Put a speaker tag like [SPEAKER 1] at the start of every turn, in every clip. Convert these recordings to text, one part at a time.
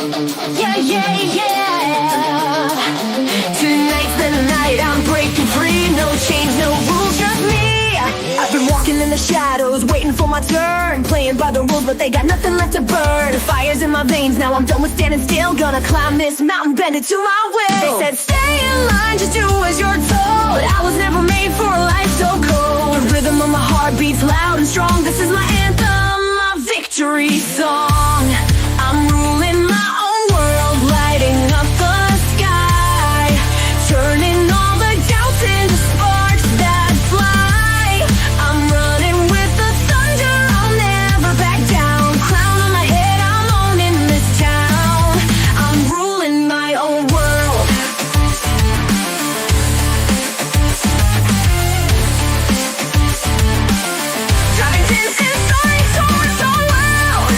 [SPEAKER 1] Yeah, yeah, yeah. Tonight's the night I'm breaking free. No chains, no rules, just me. I've been walking in the shadows, waiting for my turn. Playing by the rules, but they got nothing left to burn. The fire's in my veins, now I'm done with standing still. Gonna climb this mountain, bend it to my will. They said stay in line, just do as you're told. But I was never made for a life so cold. The rhythm of my heart beats loud and strong. This is my anthem, my victory song. I'm ruling my own world, lighting up the sky, turning all the doubts into sparks that fly. I'm running with the thunder, I'll never back down. Crown on my head, I'm owning this town. I'm ruling my own world. Driving, dancing, soaring, soaring so loud.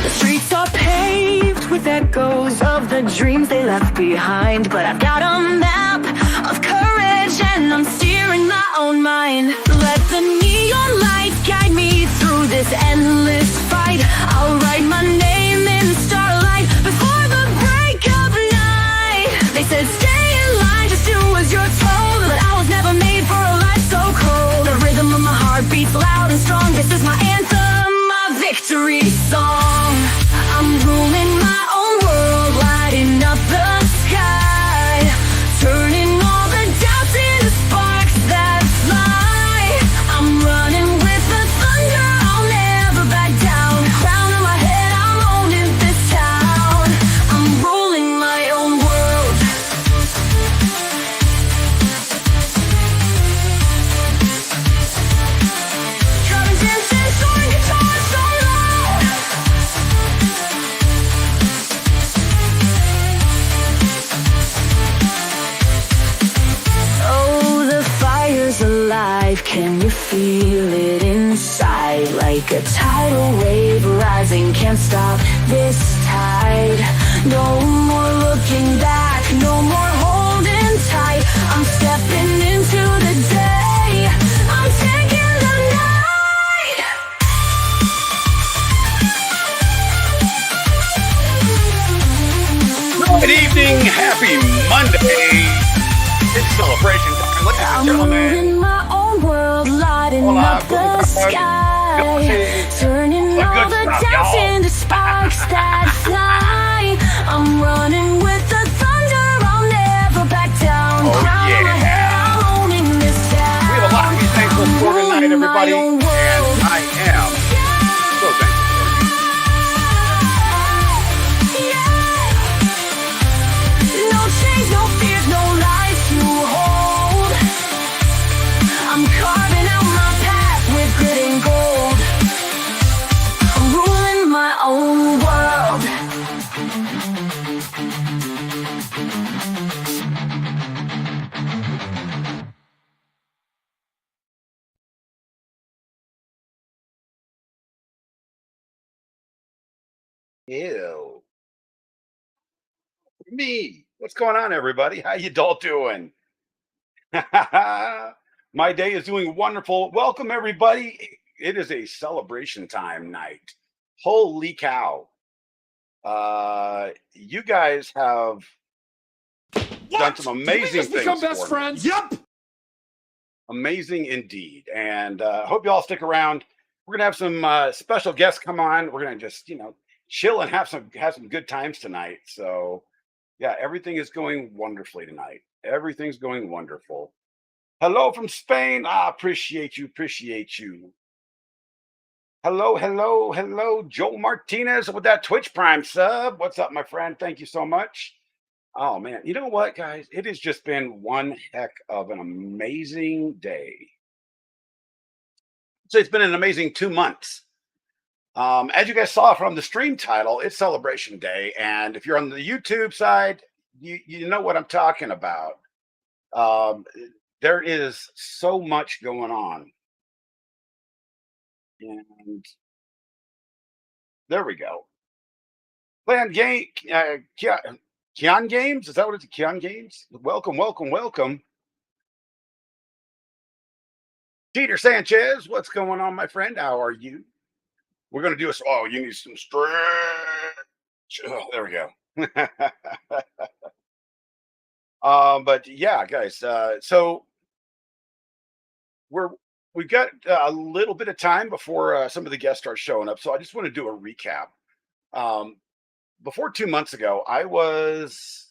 [SPEAKER 1] The streets are paved with echoes of the dreams they left behind. But I've got a map of courage and I'm steering my own mind. Let the neon lights guide me through this endless fight. I'll write my name in starlight before the break of night. They said stay in line, just do as you're told. But I was never made for a life so cold. The rhythm of my heart beats loud and strong. This is my anthem, my victory song. I'm ruling my own world, lighting up the sky, turning all the doubts into sparks that fly. I'm running with the thunder, I'll never back down. Crown on my head, I'm owning this town. I'm ruling my own world. Driving, dancing, soaring, guitar so loud. Oh, the fire's alive, can you feel it inside? Like a tidal wave rising, can't stop this tide. No more looking back, no more holding tight. I'm stepping into the day, I'm taking the night.
[SPEAKER 2] Good evening, happy Monday. It's celebration time, ladies and
[SPEAKER 1] I'm
[SPEAKER 2] gentlemen.
[SPEAKER 1] ruling my own world, lighting
[SPEAKER 2] Hola,
[SPEAKER 1] up the sky, turning
[SPEAKER 2] Good
[SPEAKER 1] all the
[SPEAKER 2] stuff,
[SPEAKER 1] doubts
[SPEAKER 2] y'all.
[SPEAKER 1] into sparks that fly. I'm running with the thunder, I'll never back down.
[SPEAKER 2] Oh,
[SPEAKER 1] Crown on my
[SPEAKER 2] yeah.
[SPEAKER 1] head, I'm owning this town.
[SPEAKER 2] We have a lot to be thankful
[SPEAKER 1] I'm
[SPEAKER 2] for tonight,
[SPEAKER 1] ruling my
[SPEAKER 2] everybody.
[SPEAKER 1] own
[SPEAKER 2] And
[SPEAKER 1] world.
[SPEAKER 2] I am so thankful for you.
[SPEAKER 1] No chains, no fears, no lies to hold. I'm carving out my path with grit and gold. I'm ruling my own world.
[SPEAKER 2] Ew. Me. What's going on, everybody? How you all doing? My day is doing wonderful. Welcome, everybody. It is a celebration time night. Holy cow. You guys have done some amazing things
[SPEAKER 3] Become best
[SPEAKER 2] for me.
[SPEAKER 3] friends. Yep.
[SPEAKER 2] Amazing indeed. And hope you all stick around. We're gonna have some special guests come on. We're gonna just, chill and have some good times tonight. So yeah, everything is going wonderfully tonight. Everything's going wonderful. Hello from Spain. Appreciate you. Appreciate you. Hello, hello, hello, Joe Martinez with that Twitch Prime sub. What's up, my friend? Thank you so much. Oh man, you know what, guys? It has just been one heck of an amazing day. So it's been an amazing 2 months. As you guys saw from the stream title, it's Celebration Day, and if you're on the YouTube side, you know what I'm talking about. There is so much going on, and there we go. Playing game, Kion Games. Is that what it's? Kion Games. Welcome, welcome, welcome. Peter Sanchez, what's going on, my friend? How are you? We're gonna do a. Oh, you need some stretch. Oh, there we go. But yeah, guys. So we're we've got a little bit of time before some of the guests start showing up. So I just want to do a recap. Um, Before 2 months ago, I was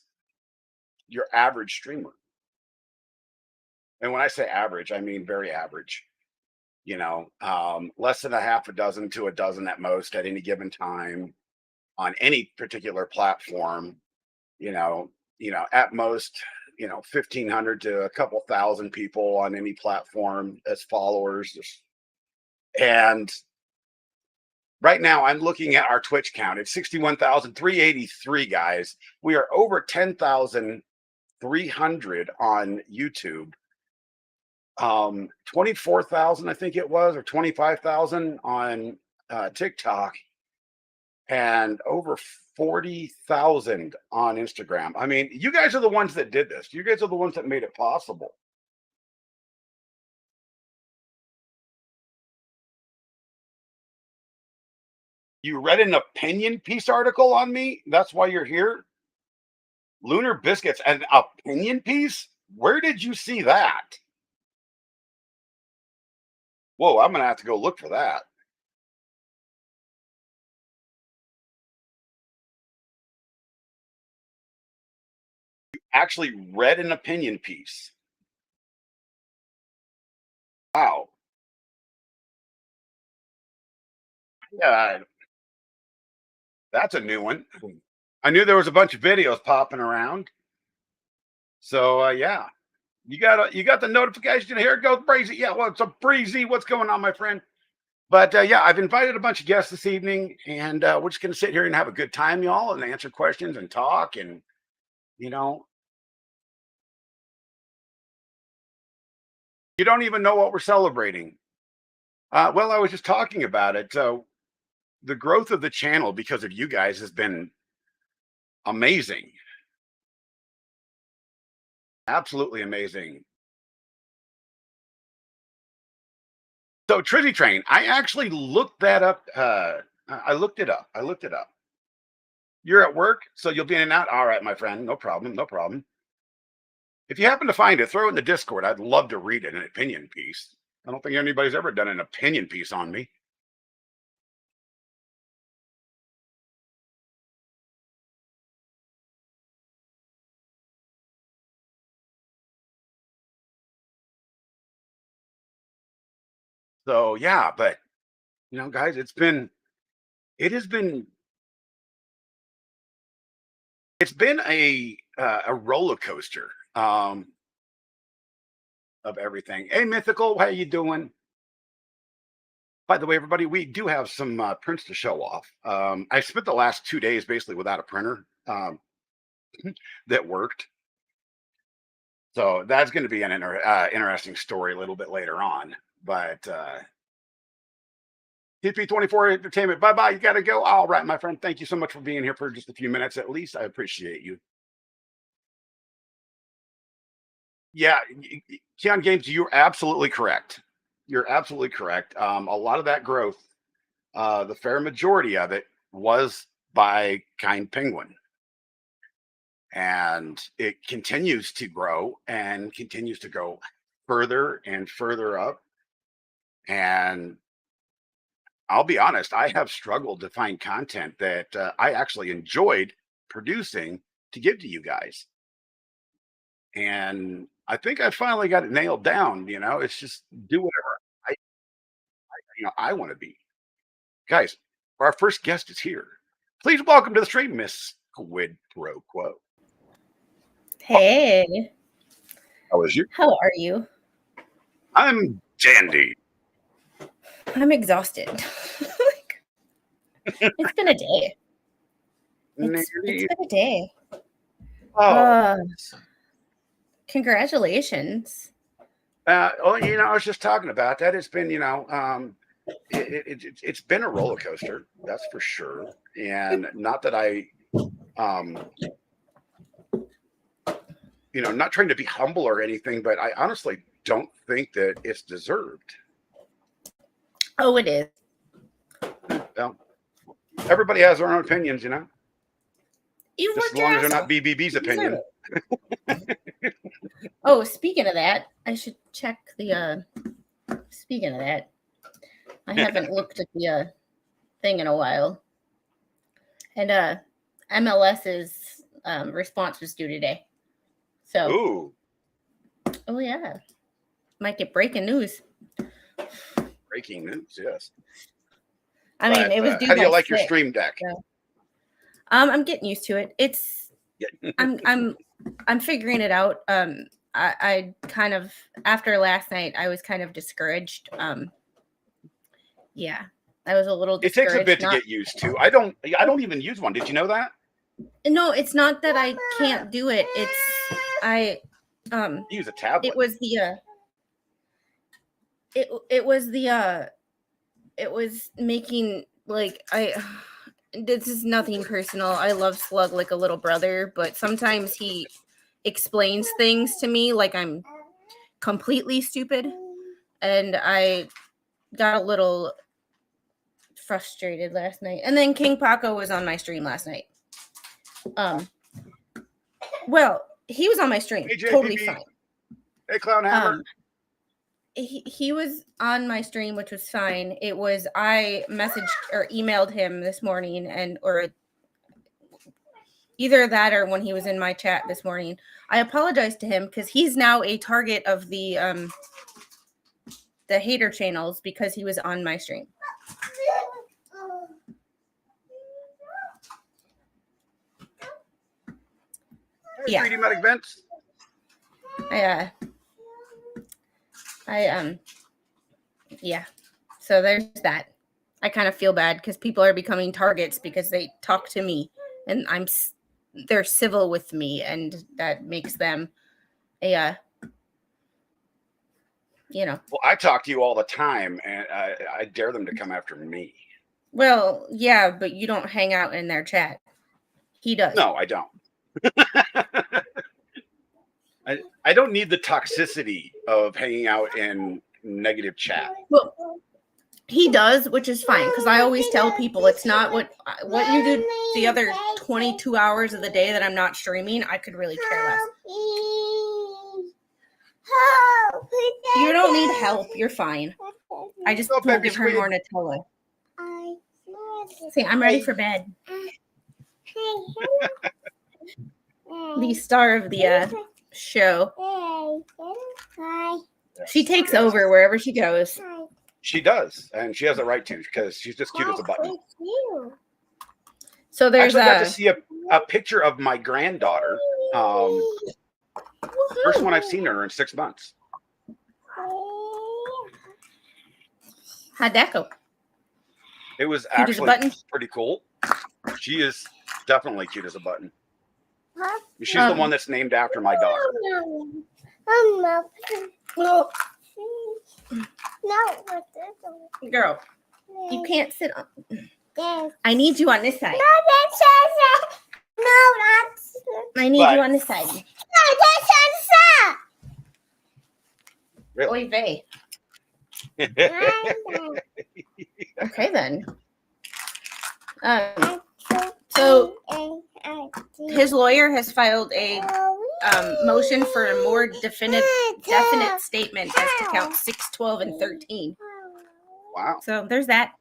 [SPEAKER 2] your average streamer, and when I say average, I mean very average. Less than a half a dozen to a dozen at most at any given time on any particular platform. At most, 1,500 to a couple thousand people on any platform as followers. And right now, I'm looking at our Twitch count. It's 61,383 guys. We are over 10,300 on YouTube. 24,000, I think it was, or 25,000 on TikTok, and over 40,000 on Instagram. I mean, you guys are the ones that did this. You guys are the ones that made it possible. You read an opinion piece article on me? That's why you're here? Lunar Biscuits, an opinion piece? Where did you see that? Whoa, I'm going to have to go look for that. Actually read an opinion piece. Wow. Yeah, that's a new one. I knew there was a bunch of videos popping around. So yeah, you got the notification. Here it goes, Breezy. Yeah, what's up, Breezy? What's going on, my friend? But yeah, I've invited a bunch of guests this evening, and we're just gonna sit here and have a good time, y'all, and answer questions and talk. And you know, you don't even know what we're celebrating. Well, I was just talking about it. So the growth of the channel because of you guys has been amazing, absolutely amazing. So Trizzy Train, I actually looked that up. I looked it up. I looked it up. You're at work, so you'll be in and out. All right, my friend, no problem, no problem. If you happen to find it, throw it in the Discord. I'd love to read it, an opinion piece. I don't think anybody's ever done an opinion piece on me. So yeah, but guys, it has been it's been a roller coaster of everything. Hey, Mythical, how you doing? By the way, everybody, we do have some prints to show off. I spent the last 2 days basically without a printer that worked. So that's going to be an interesting story a little bit later on. But TP24 Entertainment, bye bye. You got to go. All right, my friend. Thank you so much for being here for just a few minutes at least. I appreciate you. Yeah, Keon Games, you're absolutely correct. You're absolutely correct. A lot of that growth, the fair majority of it, was by Kind Penguin. And it continues to grow and continues to go further and further up. And I'll be honest, I have struggled to find content that I actually enjoyed producing to give to you guys. And I think I finally got it nailed down. It's just do whatever I want to be. Guys, our first guest is here. Please welcome to the stream, Miss Quid Pro Quo.
[SPEAKER 3] Hey,
[SPEAKER 2] How is you?
[SPEAKER 3] how are you?
[SPEAKER 2] I'm dandy.
[SPEAKER 3] I'm exhausted. It's been a day. It's been a day.
[SPEAKER 2] Oh,
[SPEAKER 3] Congratulations.
[SPEAKER 2] I was just talking about that. It's been, it's been a roller coaster, that's for sure. And not that I, not trying to be humble or anything, but I honestly don't think that it's deserved.
[SPEAKER 3] Oh, it is.
[SPEAKER 2] Well, everybody has their own opinions, you know.
[SPEAKER 3] You
[SPEAKER 2] Just as
[SPEAKER 3] worked your
[SPEAKER 2] long as they're
[SPEAKER 3] ass
[SPEAKER 2] not
[SPEAKER 3] off.
[SPEAKER 2] BBB's
[SPEAKER 3] You deserve
[SPEAKER 2] opinion.
[SPEAKER 3] it. Oh, speaking of that, I should check the. Speaking of that, I haven't looked at the thing in a while, and MLS's response was due today. So,
[SPEAKER 2] Ooh,
[SPEAKER 3] oh yeah, might get breaking news.
[SPEAKER 2] breaking news! Yes.
[SPEAKER 3] I mean, it was due.
[SPEAKER 2] How do you
[SPEAKER 3] by
[SPEAKER 2] like your
[SPEAKER 3] 6,
[SPEAKER 2] stream deck?
[SPEAKER 3] so. I'm getting used to it. It's
[SPEAKER 2] Yeah.
[SPEAKER 3] I'm figuring it out. I kind of, after last night, I was kind of discouraged. Yeah, I was a little
[SPEAKER 2] It
[SPEAKER 3] discouraged.
[SPEAKER 2] takes a bit to get used to. I don't even use one. Did you know that?
[SPEAKER 3] No, it's not that I can't do it. It's I
[SPEAKER 2] You use a tablet.
[SPEAKER 3] it was the it was making like this is nothing personal. I love Slug like a little brother, but sometimes he explains things to me like I'm completely stupid, and I got a little frustrated last night. And then King Paco was on my stream last night. Well, he was on my stream,
[SPEAKER 2] Hey, JPP.
[SPEAKER 3] totally fine.
[SPEAKER 2] Hey, Clown Hammer.
[SPEAKER 3] He was on my stream, which was fine. It was I messaged or emailed him this morning, or either that or when he was in my chat this morning. I apologized to him because he's now a target of the hater channels because he was on my stream.
[SPEAKER 2] Hey,
[SPEAKER 3] Yeah.
[SPEAKER 2] 3D Medic Vents.
[SPEAKER 3] Yeah. So there's that. I kind of feel bad because people are becoming targets because they talk to me and they're civil with me, and that makes them Well,
[SPEAKER 2] I talk to you all the time, and I dare them to come after me.
[SPEAKER 3] Well, yeah, but you don't hang out in their chat. He does.
[SPEAKER 2] No, I don't. I don't need the toxicity of hanging out in negative chat.
[SPEAKER 3] Well, he does, which is fine, because I always tell people it's not what you do the other 22 hours of the day that I'm not streaming. I could really care less. You don't need help. You're fine. I just won't give her more Nutella. See, I'm ready for bed. The star of the show. She takes over wherever she goes.
[SPEAKER 2] She does, and she has a right to, because she's just cute as a button.
[SPEAKER 3] So there's
[SPEAKER 2] I got to see a picture of my granddaughter. First one I've seen her in 6 months.
[SPEAKER 3] How'd that go?
[SPEAKER 2] It was
[SPEAKER 3] Cute as a button?
[SPEAKER 2] actually pretty cool. She is definitely cute as a button. She's the one that's named after my daughter.
[SPEAKER 3] Girl, you can't sit on. I need you on this side. I need you on this side.
[SPEAKER 2] Really?
[SPEAKER 3] Oy vey. Okay then. So his lawyer has filed a motion for a more definite statement as to count 6, 12, and 13.
[SPEAKER 2] Wow.
[SPEAKER 3] So there's that.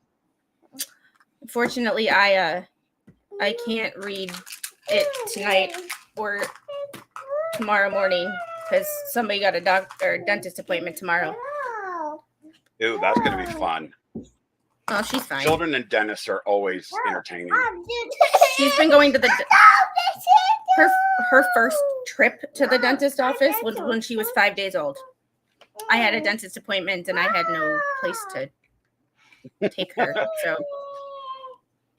[SPEAKER 3] Unfortunately, I can't read it tonight or tomorrow morning because somebody got a doctor or dentist appointment tomorrow.
[SPEAKER 2] Ew, that's going to be fun.
[SPEAKER 3] Oh, she's fine.
[SPEAKER 2] Children and dentists are always entertaining.
[SPEAKER 3] She's been going to her first trip to the dentist office was when she was 5 days old. I had a dentist appointment and I had no place to take her. So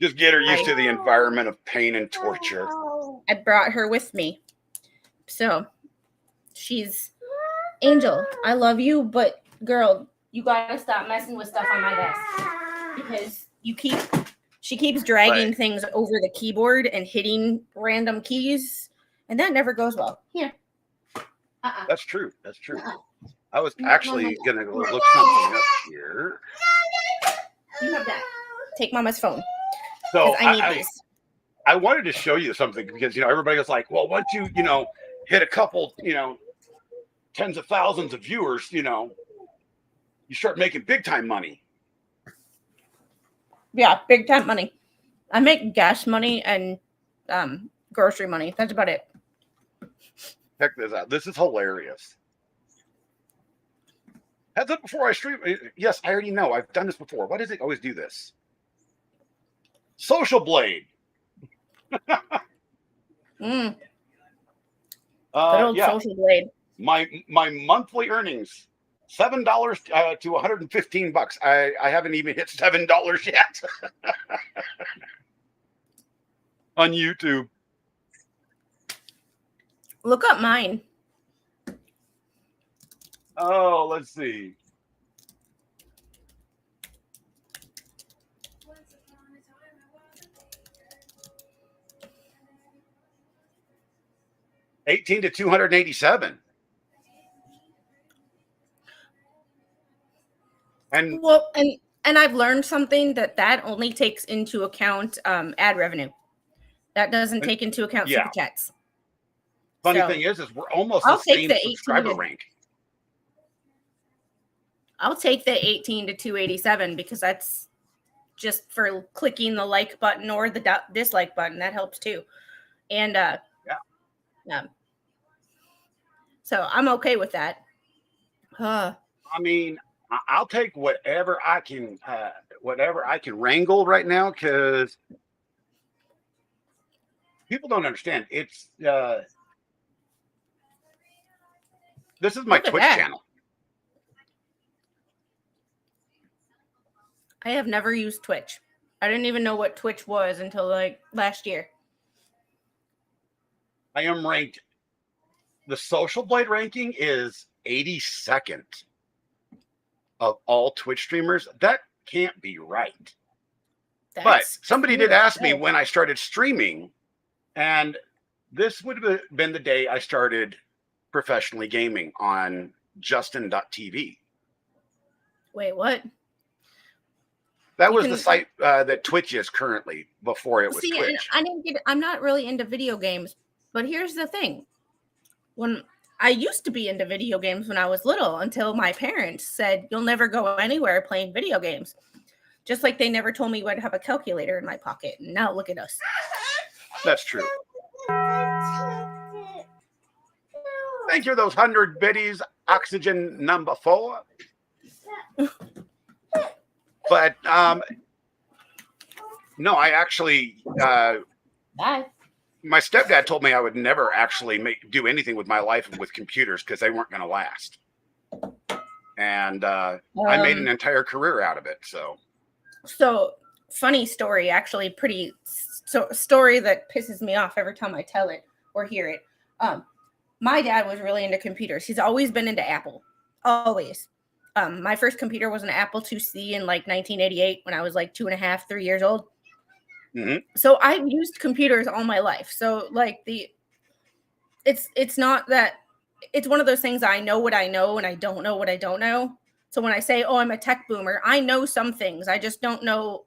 [SPEAKER 2] just get her used to the environment of pain and torture.
[SPEAKER 3] I brought her with me. So she's Angel. I love you, but girl, you gotta stop messing with stuff on my desk because she keeps dragging things over the keyboard and hitting random keys, and that never goes well. Here.
[SPEAKER 2] That's true. That's true. I was
[SPEAKER 3] No,
[SPEAKER 2] actually
[SPEAKER 3] no.
[SPEAKER 2] gonna go look something up here.
[SPEAKER 3] You have that. Take Mama's phone
[SPEAKER 2] So
[SPEAKER 3] because I need these.
[SPEAKER 2] I wanted to show you something because everybody was like, well, once you hit a couple tens of thousands of viewers, you start making big time money.
[SPEAKER 3] Yeah, big time money. I make gas money and grocery money. That's about it.
[SPEAKER 2] Check this out. This is hilarious. Heads up before I stream. Yes, I already know. I've done this before. Why does it always do this? Social Blade.
[SPEAKER 3] Good old
[SPEAKER 2] Yeah.
[SPEAKER 3] Social Blade.
[SPEAKER 2] My monthly earnings $7 to $115. I haven't even hit $7 yet on YouTube.
[SPEAKER 3] Look up mine.
[SPEAKER 2] Oh, let's see. $18 to $287. And
[SPEAKER 3] Well, and I've learned something that only takes into account ad revenue. That doesn't take into account
[SPEAKER 2] yeah.
[SPEAKER 3] super chats.
[SPEAKER 2] Funny
[SPEAKER 3] So,
[SPEAKER 2] thing is we're almost
[SPEAKER 3] I'll
[SPEAKER 2] the
[SPEAKER 3] take
[SPEAKER 2] same
[SPEAKER 3] the 18
[SPEAKER 2] subscriber
[SPEAKER 3] to-
[SPEAKER 2] rank.
[SPEAKER 3] I'll take the 18 to 287 because that's just for clicking the like button or the dislike button. That helps too. And yeah. So I'm okay with that.
[SPEAKER 2] I mean, I'll take whatever I can wrangle right now because people don't understand. It's this is my Twitch channel.
[SPEAKER 3] I have never used Twitch. I didn't even know what Twitch was until like last year.
[SPEAKER 2] I am ranked. The Social Blade ranking is 82nd of all Twitch streamers. That can't be right. But somebody did ask me when I started streaming, and this would have been the day I started professionally gaming on Justin.tv.
[SPEAKER 3] Wait, what?
[SPEAKER 2] That was the site that Twitch is currently before it was Twitch.
[SPEAKER 3] I'm not really into video games, but here's the thing. When I used to be into video games when I was little until my parents said, you'll never go anywhere playing video games. Just like they never told me I'd have a calculator in my pocket. And now look at us.
[SPEAKER 2] That's true. Thank you, those 100 biddies, oxygen number 4. But no, I actually
[SPEAKER 3] Bye.
[SPEAKER 2] My stepdad told me I would never actually do anything with my life with computers because they weren't going to last. And I made an entire career out of it. So
[SPEAKER 3] funny story, actually story that pisses me off every time I tell it or hear it. My dad was really into computers. He's always been into Apple. Always. My first computer was an Apple IIc in like 1988 when I was like 2.5, 3 years old.
[SPEAKER 2] Mm-hmm.
[SPEAKER 3] So I've used computers all my life. So like it's not that it's one of those things I know what I know and I don't know what I don't know. So when I say, oh, I'm a tech boomer, I know some things. I just don't know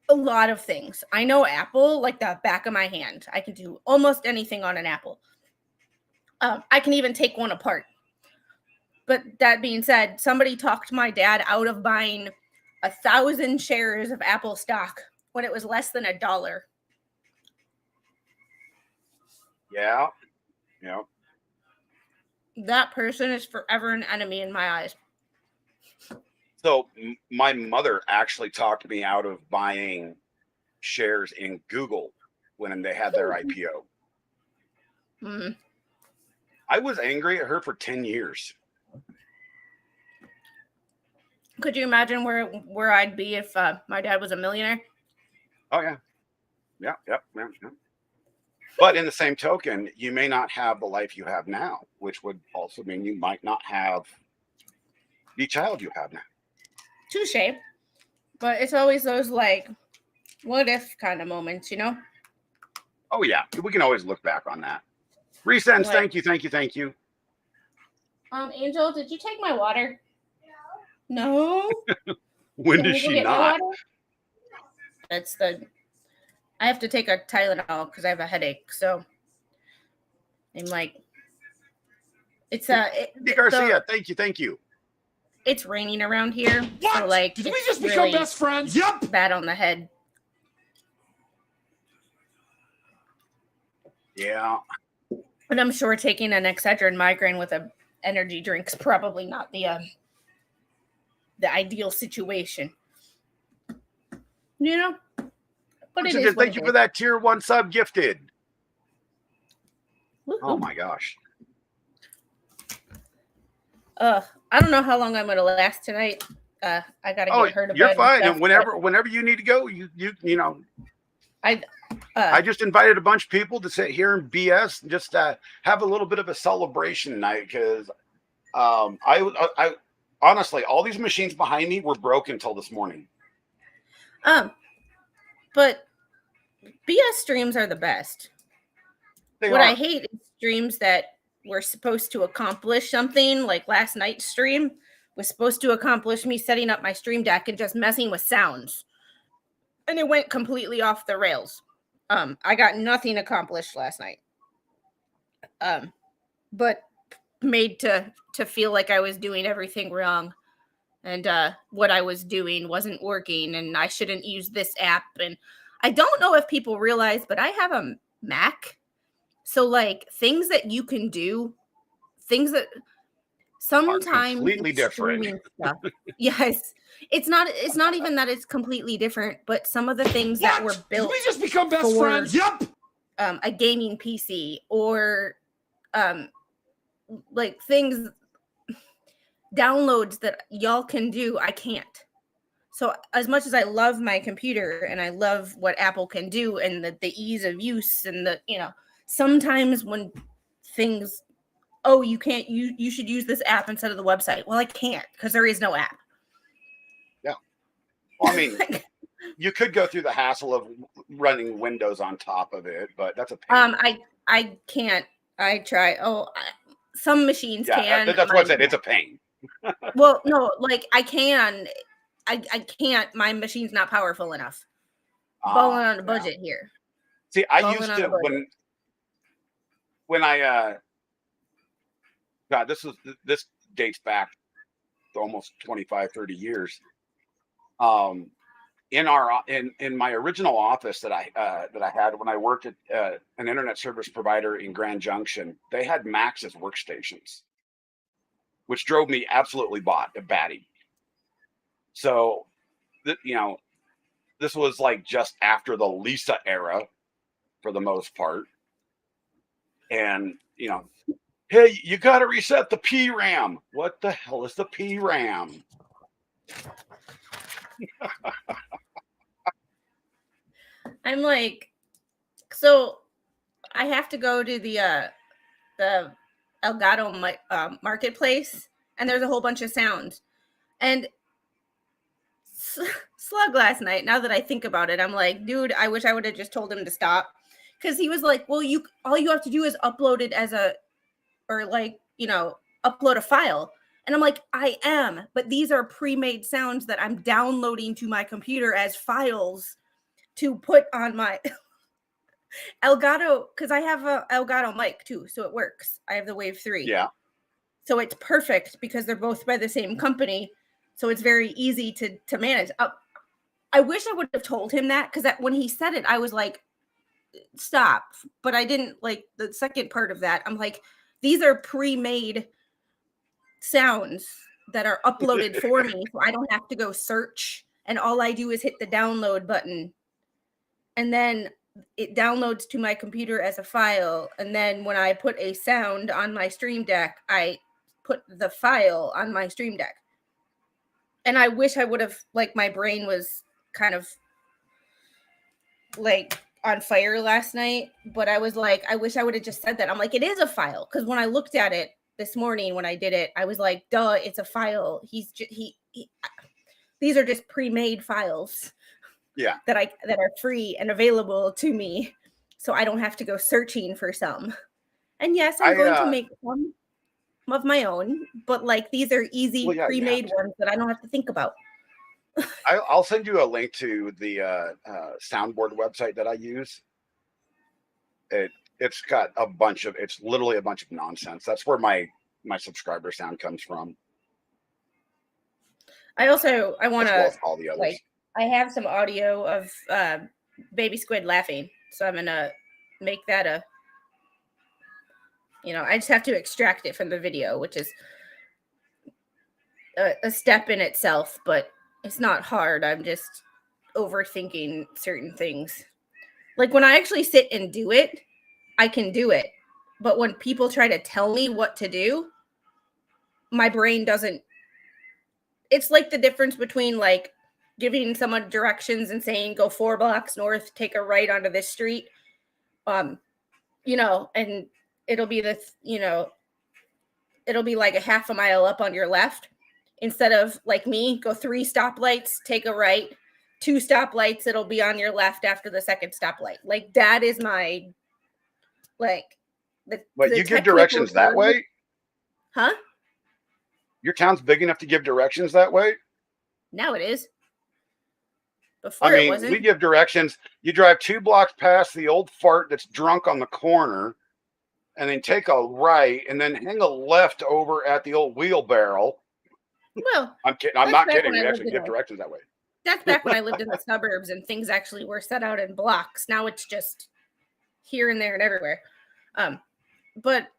[SPEAKER 3] a lot of things. I know Apple like the back of my hand. I can do almost anything on an Apple. I can even take one apart. But that being said, somebody talked my dad out of buying 1,000 shares of Apple stock when it was less than $1.
[SPEAKER 2] Yeah.
[SPEAKER 3] That person is forever an enemy in my eyes.
[SPEAKER 2] So my mother actually talked me out of buying shares in Google when they had their IPO.
[SPEAKER 3] Mm-hmm.
[SPEAKER 2] I was angry at her for 10 years.
[SPEAKER 3] Could you imagine where I'd be if my dad was a millionaire?
[SPEAKER 2] Oh, yeah. Yeah. But in the same token, you may not have the life you have now, which would also mean you might not have the child you have now.
[SPEAKER 3] Touche. But it's always those like, what if kind of moments, you know?
[SPEAKER 2] Oh, yeah. We can always look back on that. Resends, thank you.
[SPEAKER 3] Angel, did you take my water? No.
[SPEAKER 2] When
[SPEAKER 3] Can
[SPEAKER 2] does
[SPEAKER 3] you go
[SPEAKER 2] she
[SPEAKER 3] get my
[SPEAKER 2] not?
[SPEAKER 3] water? That's the. I have to take a Tylenol because I have a headache. So I'm like, it's
[SPEAKER 2] Andy Garcia, thank you.
[SPEAKER 3] it's raining around here.
[SPEAKER 4] What?
[SPEAKER 3] So like,
[SPEAKER 4] Did we
[SPEAKER 3] it's
[SPEAKER 4] just become
[SPEAKER 3] really
[SPEAKER 4] best friends? Yep.
[SPEAKER 3] bad on the head.
[SPEAKER 2] Yeah.
[SPEAKER 3] And I'm sure taking an Excedrin migraine with a energy drink's probably not the ideal situation. You know? But it is what
[SPEAKER 2] Thank
[SPEAKER 3] it
[SPEAKER 2] you
[SPEAKER 3] is.
[SPEAKER 2] for that tier 1 sub gifted.
[SPEAKER 3] Woo-hoo.
[SPEAKER 2] Oh my gosh.
[SPEAKER 3] I don't know how long I'm gonna last tonight. I gotta get her to bed.
[SPEAKER 2] You're fine.
[SPEAKER 3] Stuff,
[SPEAKER 2] And whenever you need to go, you know.
[SPEAKER 3] I
[SPEAKER 2] just invited a bunch of people to sit here and BS and just have a little bit of a celebration night because I honestly, all these machines behind me were broken until this morning.
[SPEAKER 3] But BS streams are the best. I hate is streams that were supposed to accomplish something, like last night's stream was supposed to accomplish me setting up my stream deck and just messing with sounds. And it went completely off the rails. I got nothing accomplished last night. But made to feel like I was doing everything wrong. And what I was doing wasn't working and I shouldn't use this app. And I don't know if people realize, but I have a Mac. So like things that you can do, things that sometimes
[SPEAKER 2] completely different
[SPEAKER 3] stuff. Yes. It's not even that it's completely different, but some of the things that were built.
[SPEAKER 4] Did we just become best friends? Yep.
[SPEAKER 3] A gaming PC or like things, downloads that y'all can do, I can't. So as much as I love my computer and I love what Apple can do and the ease of use and sometimes when things, you can't, you should use this app instead of the website. Well, I can't because there is no app.
[SPEAKER 2] Yeah. Well, I mean, you could go through the hassle of running Windows on top of it, but that's a pain.
[SPEAKER 3] I can't. I try. Some machines can.
[SPEAKER 2] That's what I said. It's a pain.
[SPEAKER 3] Well, no, like I can. I can't. My machine's not powerful enough. Balling on a budget here.
[SPEAKER 2] See, I used to when I God, this dates back to almost 25, 30 years. In my original office that I had when I worked at an internet service provider in Grand Junction, they had Macs as workstations, which drove me absolutely batty. So, this was like just after the Lisa era, for the most part, and hey, you got to reset the PRAM. What the hell is the PRAM?
[SPEAKER 3] I'm like, so I have to go to the Elgato marketplace, and there's a whole bunch of sounds. And Slug last night, now that I think about it, I'm like, dude, I wish I would have just told him to stop. Because he was like, well, all you have to do is upload it upload a file. And I'm like, I am, but these are pre-made sounds that I'm downloading to my computer as files to put on my Elgato, because I have a Elgato mic too, so it works. I have the Wave 3.
[SPEAKER 2] Yeah.
[SPEAKER 3] So it's perfect because they're both by the same company. So it's very easy to manage. I wish I would have told him that, because when he said it, I was like, stop. But I didn't like the second part of that. I'm like, these are pre-made sounds that are uploaded for me. So I don't have to go search. And all I do is hit the download button. And then it downloads to my computer as a file. And then when I put a sound on my Stream Deck, I put the file on my Stream Deck. And I wish I would have, like, my brain was kind of like on fire last night. But I was like, I wish I would have just said that. I'm like, it is a file. Because when I looked at it this morning, when I did it, I was like, duh, it's a file. These are just pre-made files.
[SPEAKER 2] Yeah.
[SPEAKER 3] That are free and available to me, so I don't have to go searching for some. And yes, I'm going to make some. of my own, but like these are easy
[SPEAKER 2] Well, yeah, you have
[SPEAKER 3] pre-made
[SPEAKER 2] to.
[SPEAKER 3] ones that I don't have to think about.
[SPEAKER 2] I'll send you a link to the soundboard website that I use. It's got a bunch of, it's literally a bunch of nonsense. That's where my subscriber sound comes from,
[SPEAKER 3] I want
[SPEAKER 2] as well
[SPEAKER 3] to
[SPEAKER 2] as all the others.
[SPEAKER 3] like I have some audio of baby squid laughing, so I'm gonna make that a. I just have to extract it from the video, which is a step in itself, but it's not hard. I'm just overthinking certain things. Like when I actually sit and do it, I can do it. But when people try to tell me what to do, my brain doesn't. It's like the difference between like giving someone directions and saying go 4 blocks north, take a right onto this street. And it'll be it'll be like a half a mile up on your left. Instead of like me, go 3 stoplights, take a right, 2 stoplights, it'll be on your left after the second stoplight. Like that is my like
[SPEAKER 2] But you give directions that way?
[SPEAKER 3] Huh?
[SPEAKER 2] Your town's big enough to give directions that way?
[SPEAKER 3] Now it is. Before
[SPEAKER 2] I mean,
[SPEAKER 3] it wasn't.
[SPEAKER 2] we give directions. You drive 2 blocks past the old fart that's drunk on the corner, and then take a right, and then hang a left over at the old wheelbarrow.
[SPEAKER 3] Well,
[SPEAKER 2] I'm kidding. I'm not kidding.
[SPEAKER 3] when I
[SPEAKER 2] We
[SPEAKER 3] lived
[SPEAKER 2] actually
[SPEAKER 3] in
[SPEAKER 2] give
[SPEAKER 3] a-
[SPEAKER 2] directions that way.
[SPEAKER 3] That's back when I lived in the suburbs and things actually were set out in blocks. Now it's just here and there and everywhere. But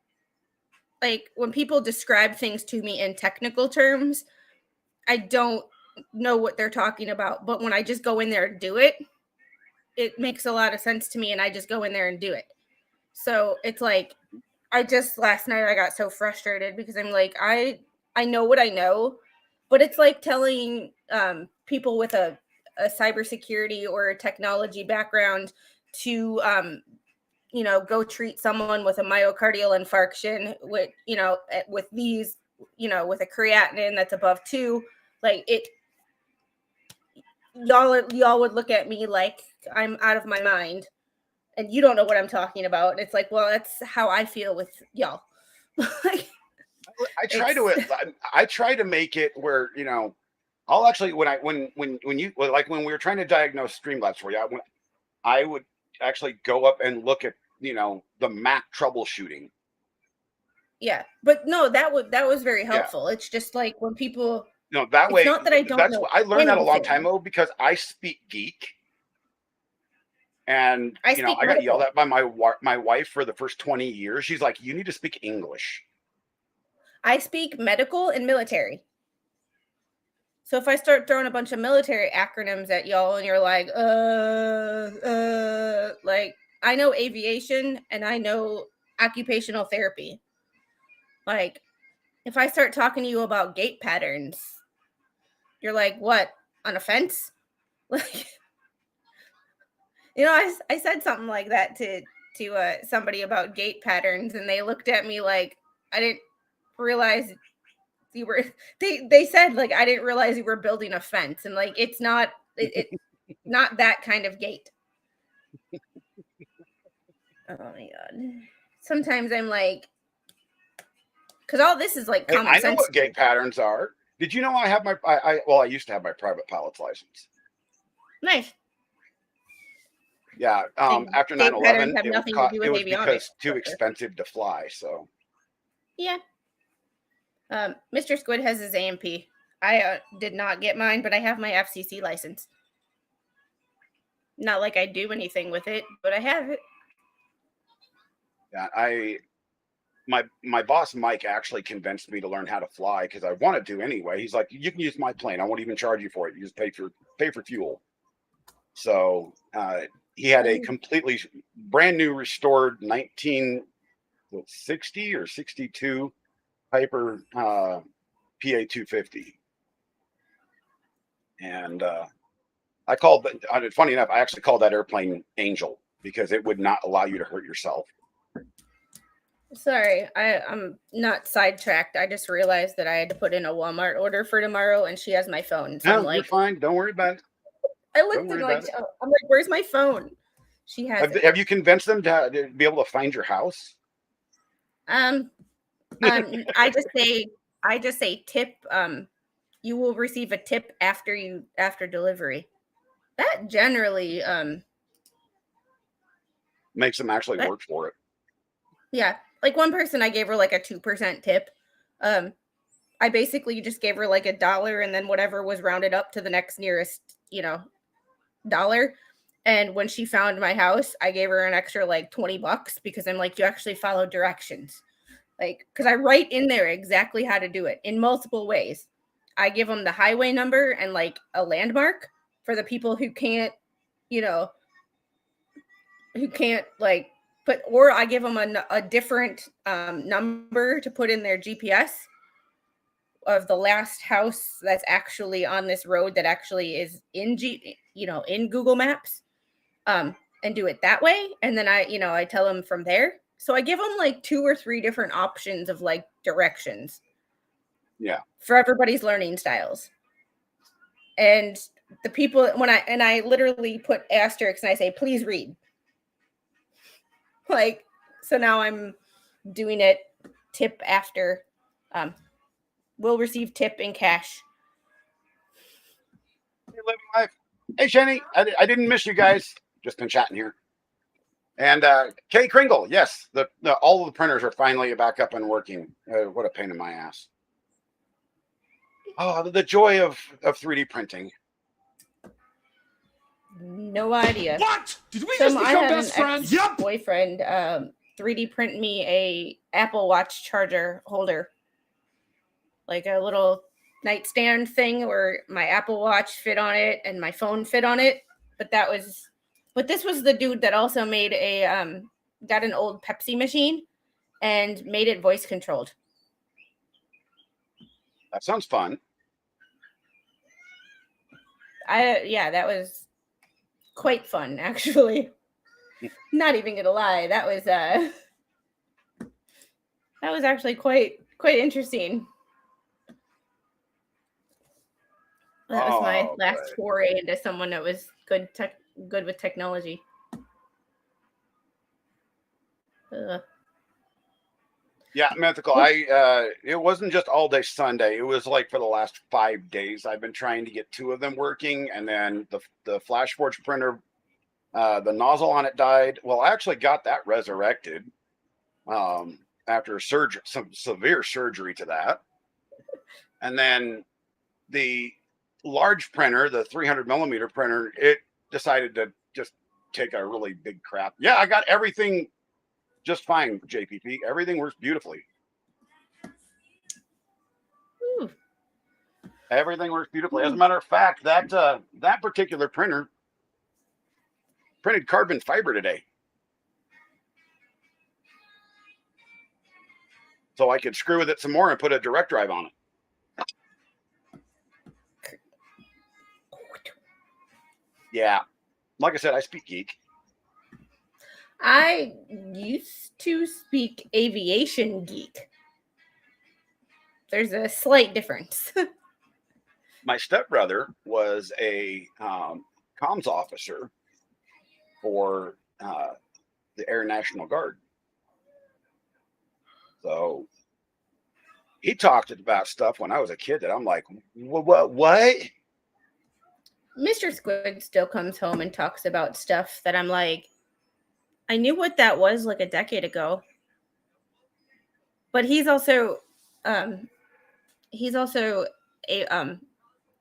[SPEAKER 3] like when people describe things to me in technical terms, I don't know what they're talking about. But when I just go in there and do it, it makes a lot of sense to me, and I just go in there and do it. So it's like last night I got so frustrated because I'm like, I know what I know, but it's like telling people with a cybersecurity or a technology background to go treat someone with a myocardial infarction with with these with a creatinine that's above 2. Like it, y'all would look at me like I'm out of my mind and you don't know what I'm talking about. And it's like, well, that's how I feel with y'all.
[SPEAKER 2] I try to make it where, I'll actually, when we were trying to diagnose StreamLabs for you, I would actually go up and look at, the Mac troubleshooting.
[SPEAKER 3] Yeah, but no, that was very helpful. Yeah. It's just like when people,
[SPEAKER 2] that way,
[SPEAKER 3] not that I don't know.
[SPEAKER 2] I learned that a long time ago because I speak geek. And I got yelled at by my wife for the first 20 years. She's like, you need to speak English. I speak medical and military. So if I start throwing a bunch of military acronyms at y'all and you're like, like I know aviation and I know occupational therapy. Like if I start talking to you about gait patterns, you're like, what, on a fence? Like, I said something like that to somebody about gait patterns, and they looked at me like I didn't realize you were. They said like I didn't realize you were building a fence, and like it's not not that kind of gait. Oh my god! Sometimes I'm like, because all this is like common sense. I know what gait patterns are. Did you know I have my? I used to have my private pilot's license.
[SPEAKER 3] Nice.
[SPEAKER 2] Yeah, after 9/11, it was because too expensive to fly. So,
[SPEAKER 3] yeah. Mr. Squid has his AMP. I did not get mine, but I have my FCC license. Not like I do anything with it, but I have it.
[SPEAKER 2] Yeah, my boss Mike actually convinced me to learn how to fly because I wanted to anyway. He's like, you can use my plane. I won't even charge you for it. You just pay for fuel. So. He had a completely brand new restored 1960 or 62 Piper PA 250. And I called, funny enough, I actually called that airplane Angel because it would not allow you to hurt yourself.
[SPEAKER 3] Sorry, I'm not sidetracked. I just realized that I had to put in a Walmart order for tomorrow and she has my phone. So
[SPEAKER 2] no, you're fine. Don't worry about it.
[SPEAKER 3] I looked at like, I'm like, where's my phone? She has
[SPEAKER 2] Have you convinced them to be able to find your house?
[SPEAKER 3] I just say tip. You will receive a tip after delivery. That generally,
[SPEAKER 2] Makes them actually
[SPEAKER 3] that,
[SPEAKER 2] work for it.
[SPEAKER 3] yeah. Like one person, I gave her like a 2% tip. I basically just gave her like $1 and then whatever was rounded up to the next nearest, dollar. And when she found my house, I gave her an extra like $20 because I'm like, you actually follow directions. Like, because I write in there exactly how to do it in multiple ways. I give them the highway number and like a landmark for the people who can't, like put, or I give them a different number to put in their GPS of the last house that's actually on this road that actually is in in Google Maps, and do it that way. And then I tell them from there. So I give them like 2 or 3 different options of like directions.
[SPEAKER 2] Yeah.
[SPEAKER 3] For everybody's learning styles. And the people I literally put asterisks and I say, please read. Like, so now I'm doing it tip after. Will receive tip in cash.
[SPEAKER 2] Hey, living life. Hey, Shenny, I didn't miss you guys. Just been chatting here. And Kay Kringle, yes, all of the printers are finally back up and working. What a pain in my ass. Oh, the joy of 3D printing.
[SPEAKER 3] No idea.
[SPEAKER 4] What? Did we just become best friends? Yep.
[SPEAKER 3] Boyfriend 3D print me a Apple Watch charger holder, like a little nightstand thing where my Apple Watch fit on it and my phone fit on it. But this was the dude that also made got an old Pepsi machine and made it voice controlled.
[SPEAKER 2] That sounds fun.
[SPEAKER 3] That was quite fun, actually. Not even gonna lie, that was actually quite interesting. That was my last foray into someone that was good with technology.
[SPEAKER 2] Yeah, Mythical. It wasn't just all day Sunday. It was like for the last 5 days. I've been trying to get 2 of them working, and then the FlashForge printer, the nozzle on it died. Well, I actually got that resurrected after some severe surgery to that, and then the large printer, the 300 millimeter printer, it decided to just take a really big crap. Yeah, I got everything just fine, JPP. Everything works beautifully.
[SPEAKER 3] Ooh.
[SPEAKER 2] Everything works beautifully. As a matter of fact, that particular printer printed carbon fiber today, so I could screw with it some more and put a direct drive on it. Yeah, like I said, I speak geek.
[SPEAKER 3] I used to speak aviation geek. There's a slight difference.
[SPEAKER 2] My stepbrother was a comms officer for the Air National Guard. So he talked about stuff when I was a kid that I'm like, what?
[SPEAKER 3] Mr. Squid still comes home and talks about stuff that I'm like, I knew what that was like a decade ago. But he's also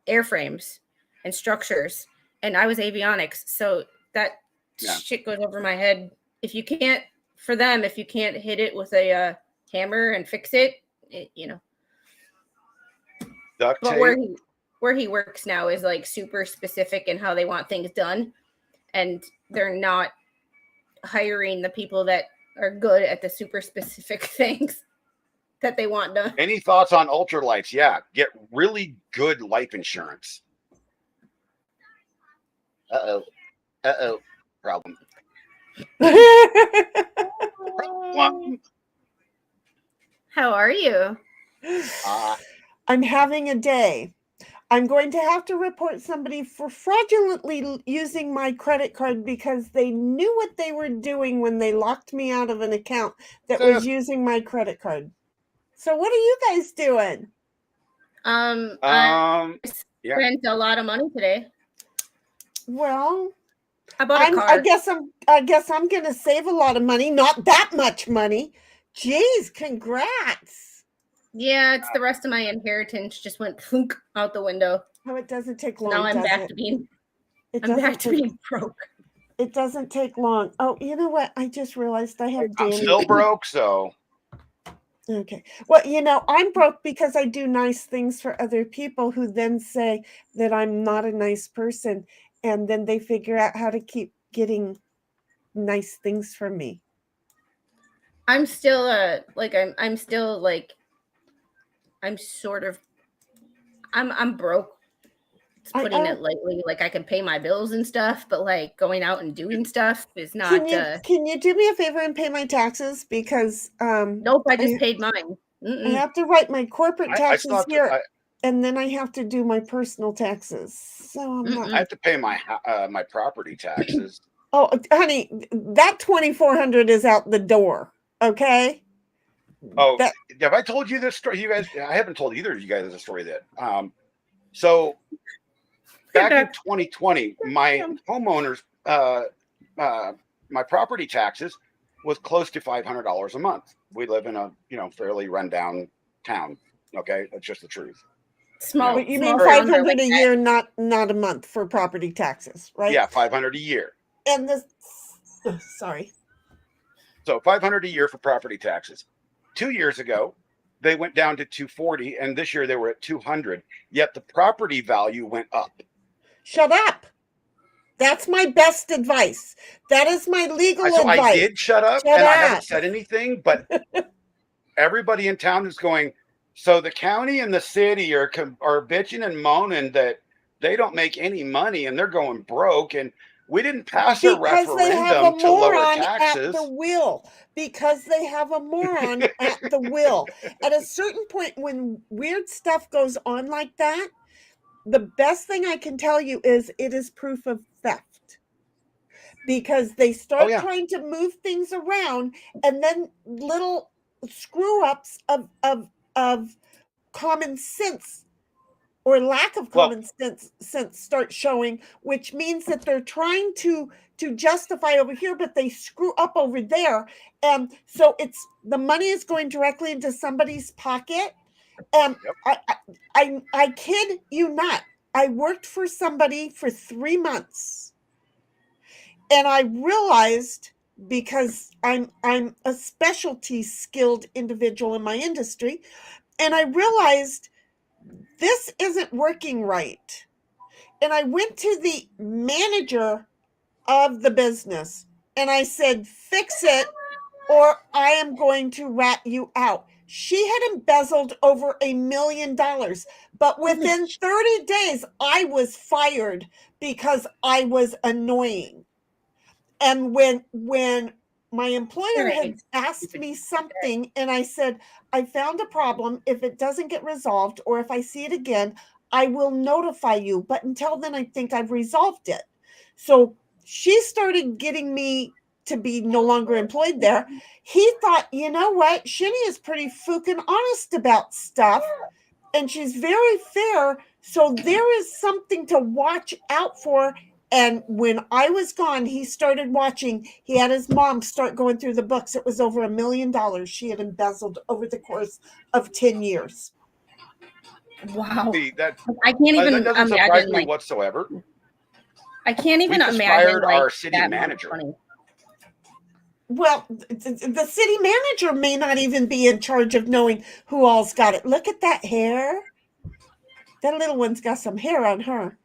[SPEAKER 3] airframes and structures, and I was avionics, so that shit goes over my head. If you can't hit it with a hammer and fix it,
[SPEAKER 2] Duct
[SPEAKER 3] but
[SPEAKER 2] tape.
[SPEAKER 3] where he works now is like super specific in how they want things done, and they're not hiring the people that are good at the super specific things that they want done.
[SPEAKER 2] Any thoughts on ultralights? Yeah, get really good life insurance. Problem.
[SPEAKER 3] How are you?
[SPEAKER 5] I'm having a day. I'm going to have to report somebody for fraudulently using my credit card because they knew what they were doing when they locked me out of an account that was using my credit card. So what are you guys doing?
[SPEAKER 3] I
[SPEAKER 2] Yeah.
[SPEAKER 3] spent a lot of money today.
[SPEAKER 5] Well,
[SPEAKER 3] I bought a car.
[SPEAKER 5] I guess I'm gonna save a lot of money. Not that much money. Jeez, congrats.
[SPEAKER 3] Yeah, it's the rest of my inheritance just went thunk out the window.
[SPEAKER 5] Oh, it doesn't take long.
[SPEAKER 3] Now I'm back to being broke.
[SPEAKER 5] It doesn't take long. Oh, you know what? I just realized I have Danny.
[SPEAKER 2] I'm still broke, so.
[SPEAKER 5] Okay. Well, I'm broke because I do nice things for other people who then say that I'm not a nice person. And then they figure out how to keep getting nice things from me.
[SPEAKER 3] I'm still I'm broke. It's putting it lightly. Like I can pay my bills and stuff, but like going out and doing stuff is not.
[SPEAKER 5] Can you do me a favor and pay my taxes? Because
[SPEAKER 3] nope, I just paid mine.
[SPEAKER 5] I have to write my corporate taxes here, and then I have to do my personal taxes. So
[SPEAKER 2] I have to pay my my property taxes.
[SPEAKER 5] Oh, honey, that $2,400 is out the door. Okay.
[SPEAKER 2] Oh, have I told you this story? You guys, I haven't told either of you guys the story that. So back in 2020, my homeowners, my property taxes was close to $500 a month. We live in a fairly rundown town. Okay, that's just the truth.
[SPEAKER 5] Small. You mean 500 a year, not a month for property taxes, right?
[SPEAKER 2] Yeah, 500 a year.
[SPEAKER 5] And sorry.
[SPEAKER 2] So 500 a year for property taxes. 2 years ago, they went down to 240, and this year they were at 200. Yet the property value went up.
[SPEAKER 5] Shut up. That's my best advice. That is my legal advice.
[SPEAKER 2] I did shut up, and I haven't said anything, but everybody in town is going, so the county and the city are bitching and moaning that they don't make any money and they're going broke, and we didn't pass a referendum to lower taxes.
[SPEAKER 5] At the wheel. Because they have a moron at the wheel. At a certain point, when weird stuff goes on like that, the best thing I can tell you is it is proof of theft. Because they start trying to move things around, and then little screw ups of common sense or lack of common sense start showing, which means that they're trying to justify over here, but they screw up over there. And so the money is going directly into somebody's pocket. And I kid you not, I worked for somebody for 3 months, and I realized, because I'm a specialty skilled individual in my industry, and I realized this isn't working right. And I went to the manager of the business and I said, fix it or I am going to rat you out. She had embezzled over $1 million, but within 30 days, I was fired because I was annoying. And when my employer had asked me something and I said, I found a problem. If it doesn't get resolved or if I see it again, I will notify you. But until then, I think I've resolved it. So she started getting me to be no longer employed there. He thought, you know what? Shinny is pretty freaking honest about stuff. And she's very fair. So there is something to watch out for. And when I was gone, he started watching. He had his mom start going through the books. It was over $1 million she had embezzled over the course of 10 years.
[SPEAKER 3] Wow.
[SPEAKER 2] See,
[SPEAKER 3] I can't even
[SPEAKER 2] that doesn't surprise me whatsoever.
[SPEAKER 3] I can't even imagine.
[SPEAKER 2] Fired our city manager.
[SPEAKER 5] Well, the city manager may not even be in charge of knowing who all's got it. Look at that hair. That little one's got some hair on her.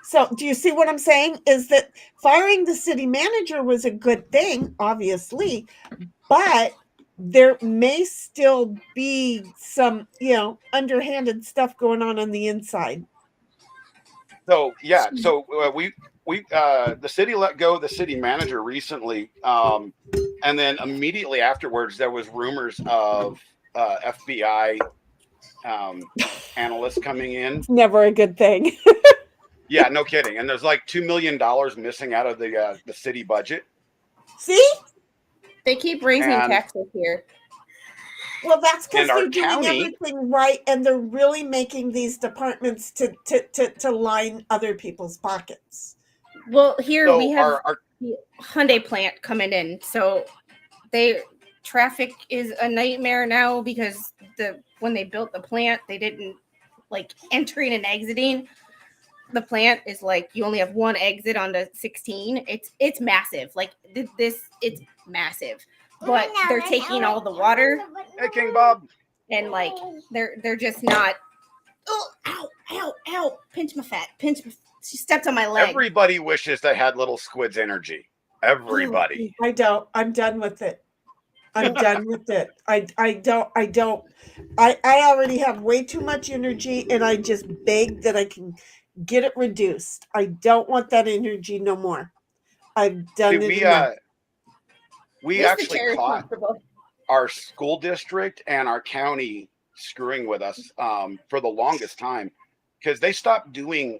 [SPEAKER 5] So do you see what I'm saying? Is that firing the city manager was a good thing, obviously, but there may still be some, underhanded stuff going on the inside.
[SPEAKER 2] So, yeah. So we the city let go of the city manager recently. And then immediately afterwards, there was rumors of FBI analysts coming in.
[SPEAKER 5] It's never a good thing.
[SPEAKER 2] Yeah, no kidding. And there's like $2 million missing out of the city budget.
[SPEAKER 5] See?
[SPEAKER 3] They keep raising taxes here.
[SPEAKER 5] Well, that's because
[SPEAKER 2] And our
[SPEAKER 5] they're doing
[SPEAKER 2] county-
[SPEAKER 5] everything right, and they're really making these departments to line other people's pockets.
[SPEAKER 3] Well, here
[SPEAKER 2] So
[SPEAKER 3] we have
[SPEAKER 2] our
[SPEAKER 3] the Hyundai plant coming in, so traffic is a nightmare now because when they built the plant, they didn't like entering and exiting. The plant is like you only have one exit on the 16. It's massive. Like it's massive. But they're taking all the water.
[SPEAKER 2] Hey, King Bob.
[SPEAKER 3] And like they're just not. Oh, ow! Pinch my fat. She stepped on my leg.
[SPEAKER 2] Everybody wishes they had little squid's energy. Everybody.
[SPEAKER 5] I don't. I'm done with it. I'm done with it. I don't. I already have way too much energy, and I just beg that I can get it reduced. I don't want that energy no more. I've done it enough.
[SPEAKER 2] We actually caught our school district and our county screwing with us for the longest time because they stopped doing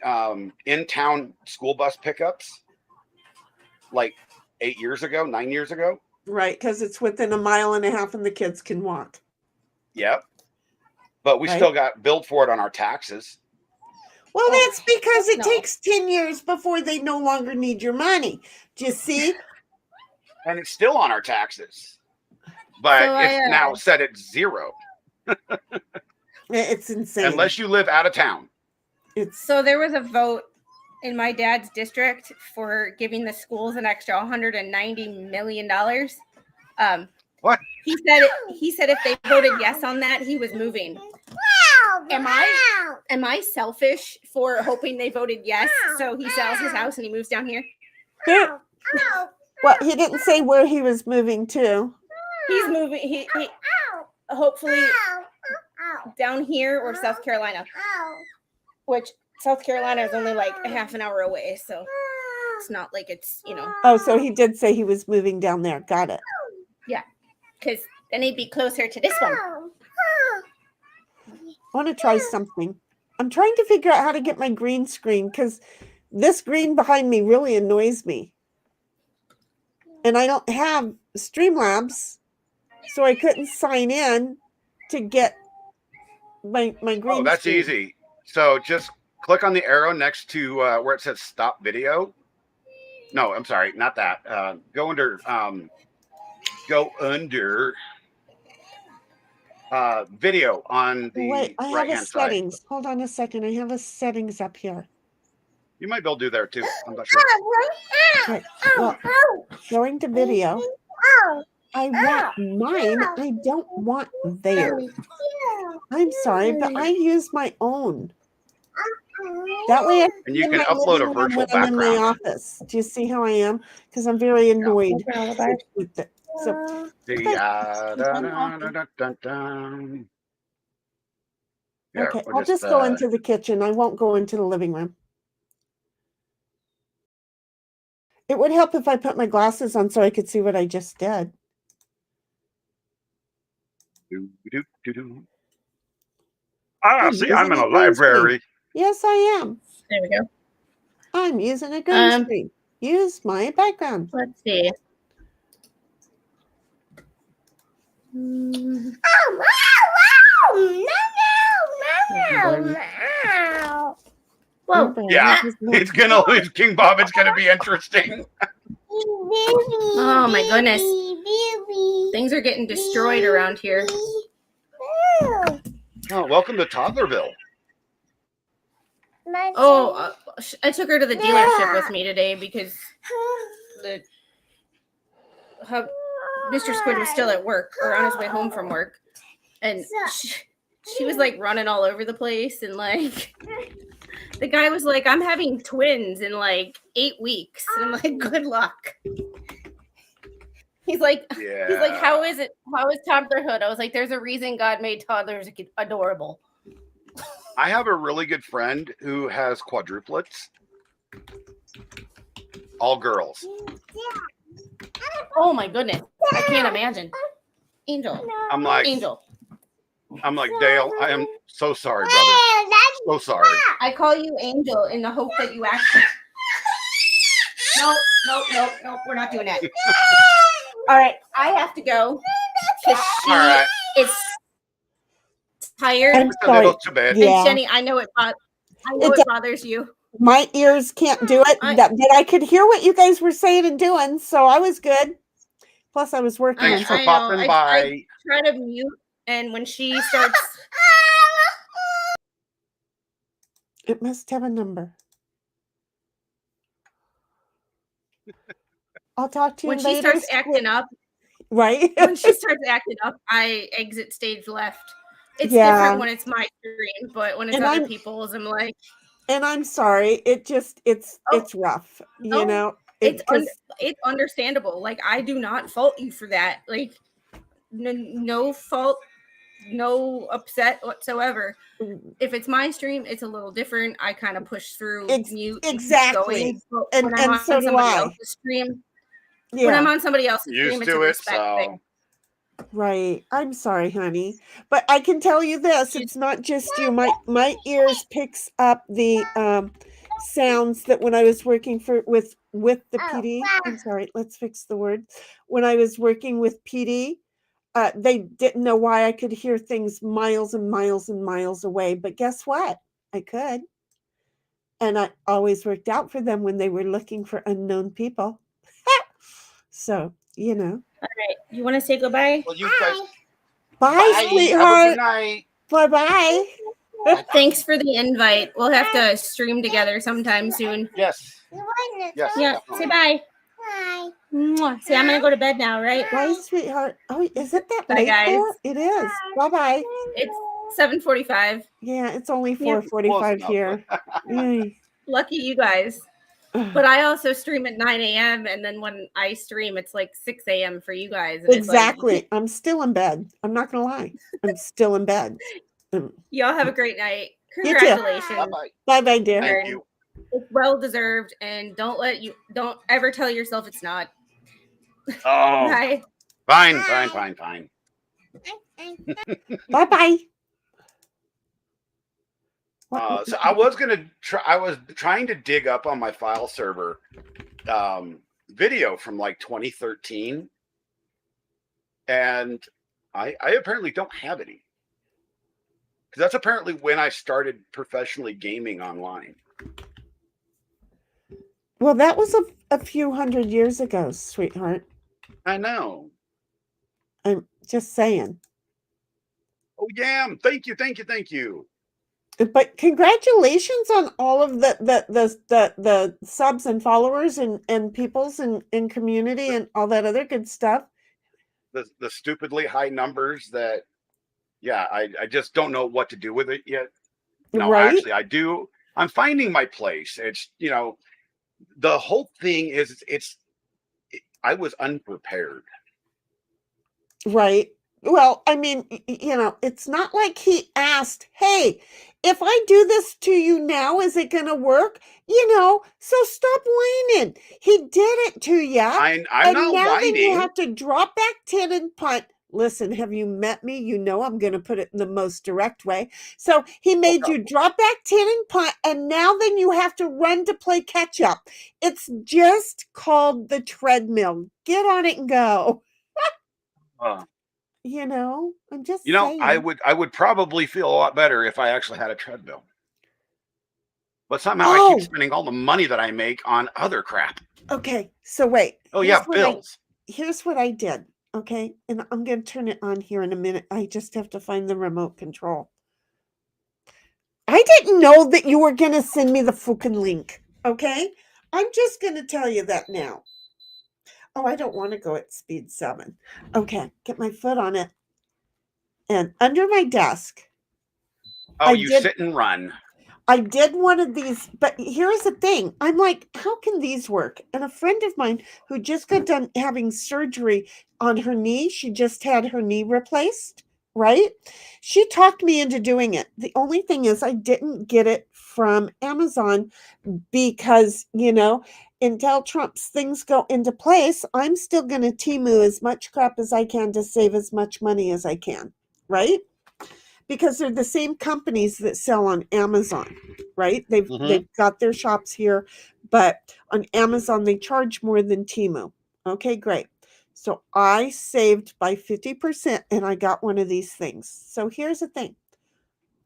[SPEAKER 2] in-town school bus pickups like 9 years ago.
[SPEAKER 5] Right, because it's within a mile and a half and the kids can walk.
[SPEAKER 2] Yep. But we still got billed for it on our taxes.
[SPEAKER 5] Well, that's because it takes 10 years before they no longer need your money. Do you see?
[SPEAKER 2] And it's still on our taxes. But it's now set at 0.
[SPEAKER 5] It's insane.
[SPEAKER 2] Unless you live out of town.
[SPEAKER 3] So there was a vote in my dad's district for giving the schools an extra $190 million.
[SPEAKER 2] What?
[SPEAKER 3] He said if they voted yes on that, he was moving. Am I selfish for hoping they voted yes? So he sells his house and he moves down here.
[SPEAKER 5] Well, he didn't say where he was moving to.
[SPEAKER 3] He's moving. He hopefully down here or South Carolina, which South Carolina is only like a half an hour away, so it's not like it's
[SPEAKER 5] Oh, so he did say he was moving down there. Got it.
[SPEAKER 3] Yeah, because then he'd be closer to this one.
[SPEAKER 5] I want to try something. I'm trying to figure out how to get my green screen because this green behind me really annoys me. And I don't have StreamLabs, so I couldn't sign in to get my green screen.
[SPEAKER 2] Oh, that's easy. So just click on the arrow next to where it says stop video. No, I'm sorry, not that. Go under video on the right-hand side.
[SPEAKER 5] Settings. Hold on a second. I have a settings up here.
[SPEAKER 2] You might be able to do there too. I'm not sure.
[SPEAKER 5] Okay. Well, going to video. I want mine. I don't want theirs. I'm sorry, but I use my own. That way,
[SPEAKER 2] and you can upload a virtual background.
[SPEAKER 5] I'm in my office. Do you see how I am? Because I'm very annoyed with it. So, okay, I'll just go into the kitchen. I won't go into the living room. It would help if I put my glasses on so I could see what I just did.
[SPEAKER 2] See, I'm in a library.
[SPEAKER 5] Yes, I am.
[SPEAKER 3] There we go.
[SPEAKER 5] I'm using a green screen. Use my background.
[SPEAKER 3] Let's see. Whoa.
[SPEAKER 2] Yeah, it's gonna lose King Bob. It's gonna be interesting.
[SPEAKER 3] Oh my goodness. Things are getting destroyed around here.
[SPEAKER 2] Oh, welcome to Toddlerville.
[SPEAKER 3] Oh, I took her to the dealership with me today because Mr. Squid was still at work or on his way home from work. And she was like running all over the place. And like, the guy was like, I'm having twins in like 8 weeks. And I'm like, good luck. He's like, how is it? How is toddlerhood? I was like, there's a reason God made toddlers adorable.
[SPEAKER 2] I have a really good friend who has quadruplets. All girls.
[SPEAKER 3] Oh my goodness. I can't imagine. Angel.
[SPEAKER 2] I'm like, Dale, I am so sorry, brother. So sorry.
[SPEAKER 3] I call you Angel in the hope that you actually. No, we're not doing that. All right, I have to go. Because she is tired.
[SPEAKER 5] I'm
[SPEAKER 2] It's a
[SPEAKER 5] sorry.
[SPEAKER 2] little too bad.
[SPEAKER 5] Yeah.
[SPEAKER 3] And Jenny, I know it bothers you.
[SPEAKER 5] My ears can't do it. But I could hear what you guys were saying and doing, so I was good. Plus, I was working.
[SPEAKER 2] Thanks for
[SPEAKER 3] I
[SPEAKER 2] popping
[SPEAKER 3] know.
[SPEAKER 2] by.
[SPEAKER 3] I try to mute, and when she starts,
[SPEAKER 5] It must have a number. I'll talk to you
[SPEAKER 3] when
[SPEAKER 5] later.
[SPEAKER 3] she starts acting up,
[SPEAKER 5] right?
[SPEAKER 3] when she starts acting up, I exit stage left. It's different when it's my stream, but when it's other people's, I'm like.
[SPEAKER 5] And I'm sorry. It just it's rough.
[SPEAKER 3] No,
[SPEAKER 5] you know.
[SPEAKER 3] It's understandable. Like, I do not fault you for that. Like, no fault, no upset whatsoever. If it's my stream, it's a little different. I kind of push through mute.
[SPEAKER 5] Exactly.
[SPEAKER 3] Going.
[SPEAKER 5] And so do I.
[SPEAKER 3] Else's stream,
[SPEAKER 5] yeah.
[SPEAKER 3] When I'm on somebody else's
[SPEAKER 2] Used
[SPEAKER 3] stream, it's a
[SPEAKER 2] to it,
[SPEAKER 3] respect thing.
[SPEAKER 5] Right. I'm sorry, honey. But I can tell you this, it's not just you. My ears picks up the sounds that when I was working with the PD. I'm sorry, let's fix the word. When I was working with PD, they didn't know why I could hear things miles and miles and miles away. But guess what? I could. And I always worked out for them when they were looking for unknown people. So, you know.
[SPEAKER 3] All right. You want to say goodbye?
[SPEAKER 2] Well, you guys.
[SPEAKER 5] Bye, sweetheart.
[SPEAKER 2] Have a good night.
[SPEAKER 5] Bye-bye.
[SPEAKER 3] Thanks for the invite. We'll have to stream together sometime soon.
[SPEAKER 2] Yes. Yes.
[SPEAKER 3] Yeah.
[SPEAKER 2] Definitely.
[SPEAKER 3] Say bye. Bye. Mwah. Say, I'm going to go to bed now, right?
[SPEAKER 5] Bye, sweetheart. Oh, is it that
[SPEAKER 3] Bye,
[SPEAKER 5] late
[SPEAKER 3] guys.
[SPEAKER 5] there? It is. Bye-bye.
[SPEAKER 3] It's 7:45.
[SPEAKER 5] Yeah, it's only 4:45 here. Yay.
[SPEAKER 3] Lucky you guys. But I also stream at 9 a.m. and then when I stream, it's like 6 a.m. for you guys. And
[SPEAKER 5] Exactly.
[SPEAKER 3] It's like,
[SPEAKER 5] I'm still in bed. I'm not gonna lie. I'm still in bed.
[SPEAKER 3] Y'all have a great night.
[SPEAKER 5] You too.
[SPEAKER 3] Congratulations.
[SPEAKER 5] Bye-bye, dear.
[SPEAKER 2] Thank you.
[SPEAKER 3] It's well deserved, and don't ever tell yourself it's not.
[SPEAKER 2] Oh.
[SPEAKER 3] Bye.
[SPEAKER 2] Fine.
[SPEAKER 5] Bye-bye.
[SPEAKER 2] So I was trying to dig up on my file server video from like 2013, and I apparently don't have any, because that's apparently when I started professionally gaming online.
[SPEAKER 5] Well, that was a few hundred years ago, sweetheart.
[SPEAKER 2] I know.
[SPEAKER 5] I'm just saying.
[SPEAKER 2] Oh yeah, thank you.
[SPEAKER 5] But congratulations on all of the subs and followers and peoples and community and all that other good stuff.
[SPEAKER 2] The stupidly high numbers that, yeah, I just don't know what to do with it yet. No,
[SPEAKER 5] right?
[SPEAKER 2] Actually, I do. I'm finding my place. It's, the whole thing is I was unprepared.
[SPEAKER 5] Right. Well, I mean, it's not like he asked, hey, if I do this to you now, is it going to work? So stop whining. He did it to you.
[SPEAKER 2] I'm
[SPEAKER 5] and
[SPEAKER 2] not
[SPEAKER 5] now
[SPEAKER 2] whining.
[SPEAKER 5] Then you have to drop back 10 and punt. Listen, have you met me? I'm going to put it in the most direct way. So he made you drop back 10 and punt, and now then you have to run to play catch up. It's just called the treadmill. Get on it and go. I'm just saying.
[SPEAKER 2] I would probably feel a lot better if I actually had a treadmill. But somehow I keep spending all the money that I make on other crap.
[SPEAKER 5] Okay, so wait.
[SPEAKER 2] Oh yeah, bills.
[SPEAKER 5] Here's what I did. Okay, and I'm going to turn it on here in a minute. I just have to find the remote control. I didn't know that you were going to send me the fucking link. Okay, I'm just going to tell you that now. Oh, I don't want to go at speed 7. Okay, get my foot on it. And under my desk.
[SPEAKER 2] Oh, sit and run.
[SPEAKER 5] I did one of these, but here's the thing. I'm like, how can these work? And a friend of mine who just got done having surgery on her knee, she just had her knee replaced, right? She talked me into doing it. The only thing is I didn't get it from Amazon because, until Trump's things go into place, I'm still going to Temu as much crap as I can to save as much money as I can, right? Because they're the same companies that sell on Amazon, right? They've got their shops here, but on Amazon, they charge more than Temu. Okay, great. So I saved by 50% and I got one of these things. So here's the thing.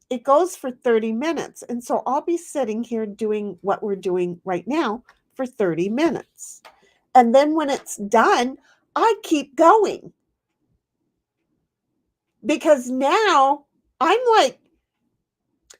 [SPEAKER 5] it goes for 30 minutes. And so I'll be sitting here doing what we're doing right now for 30 minutes. And then when it's done, I keep going. Because now I'm like,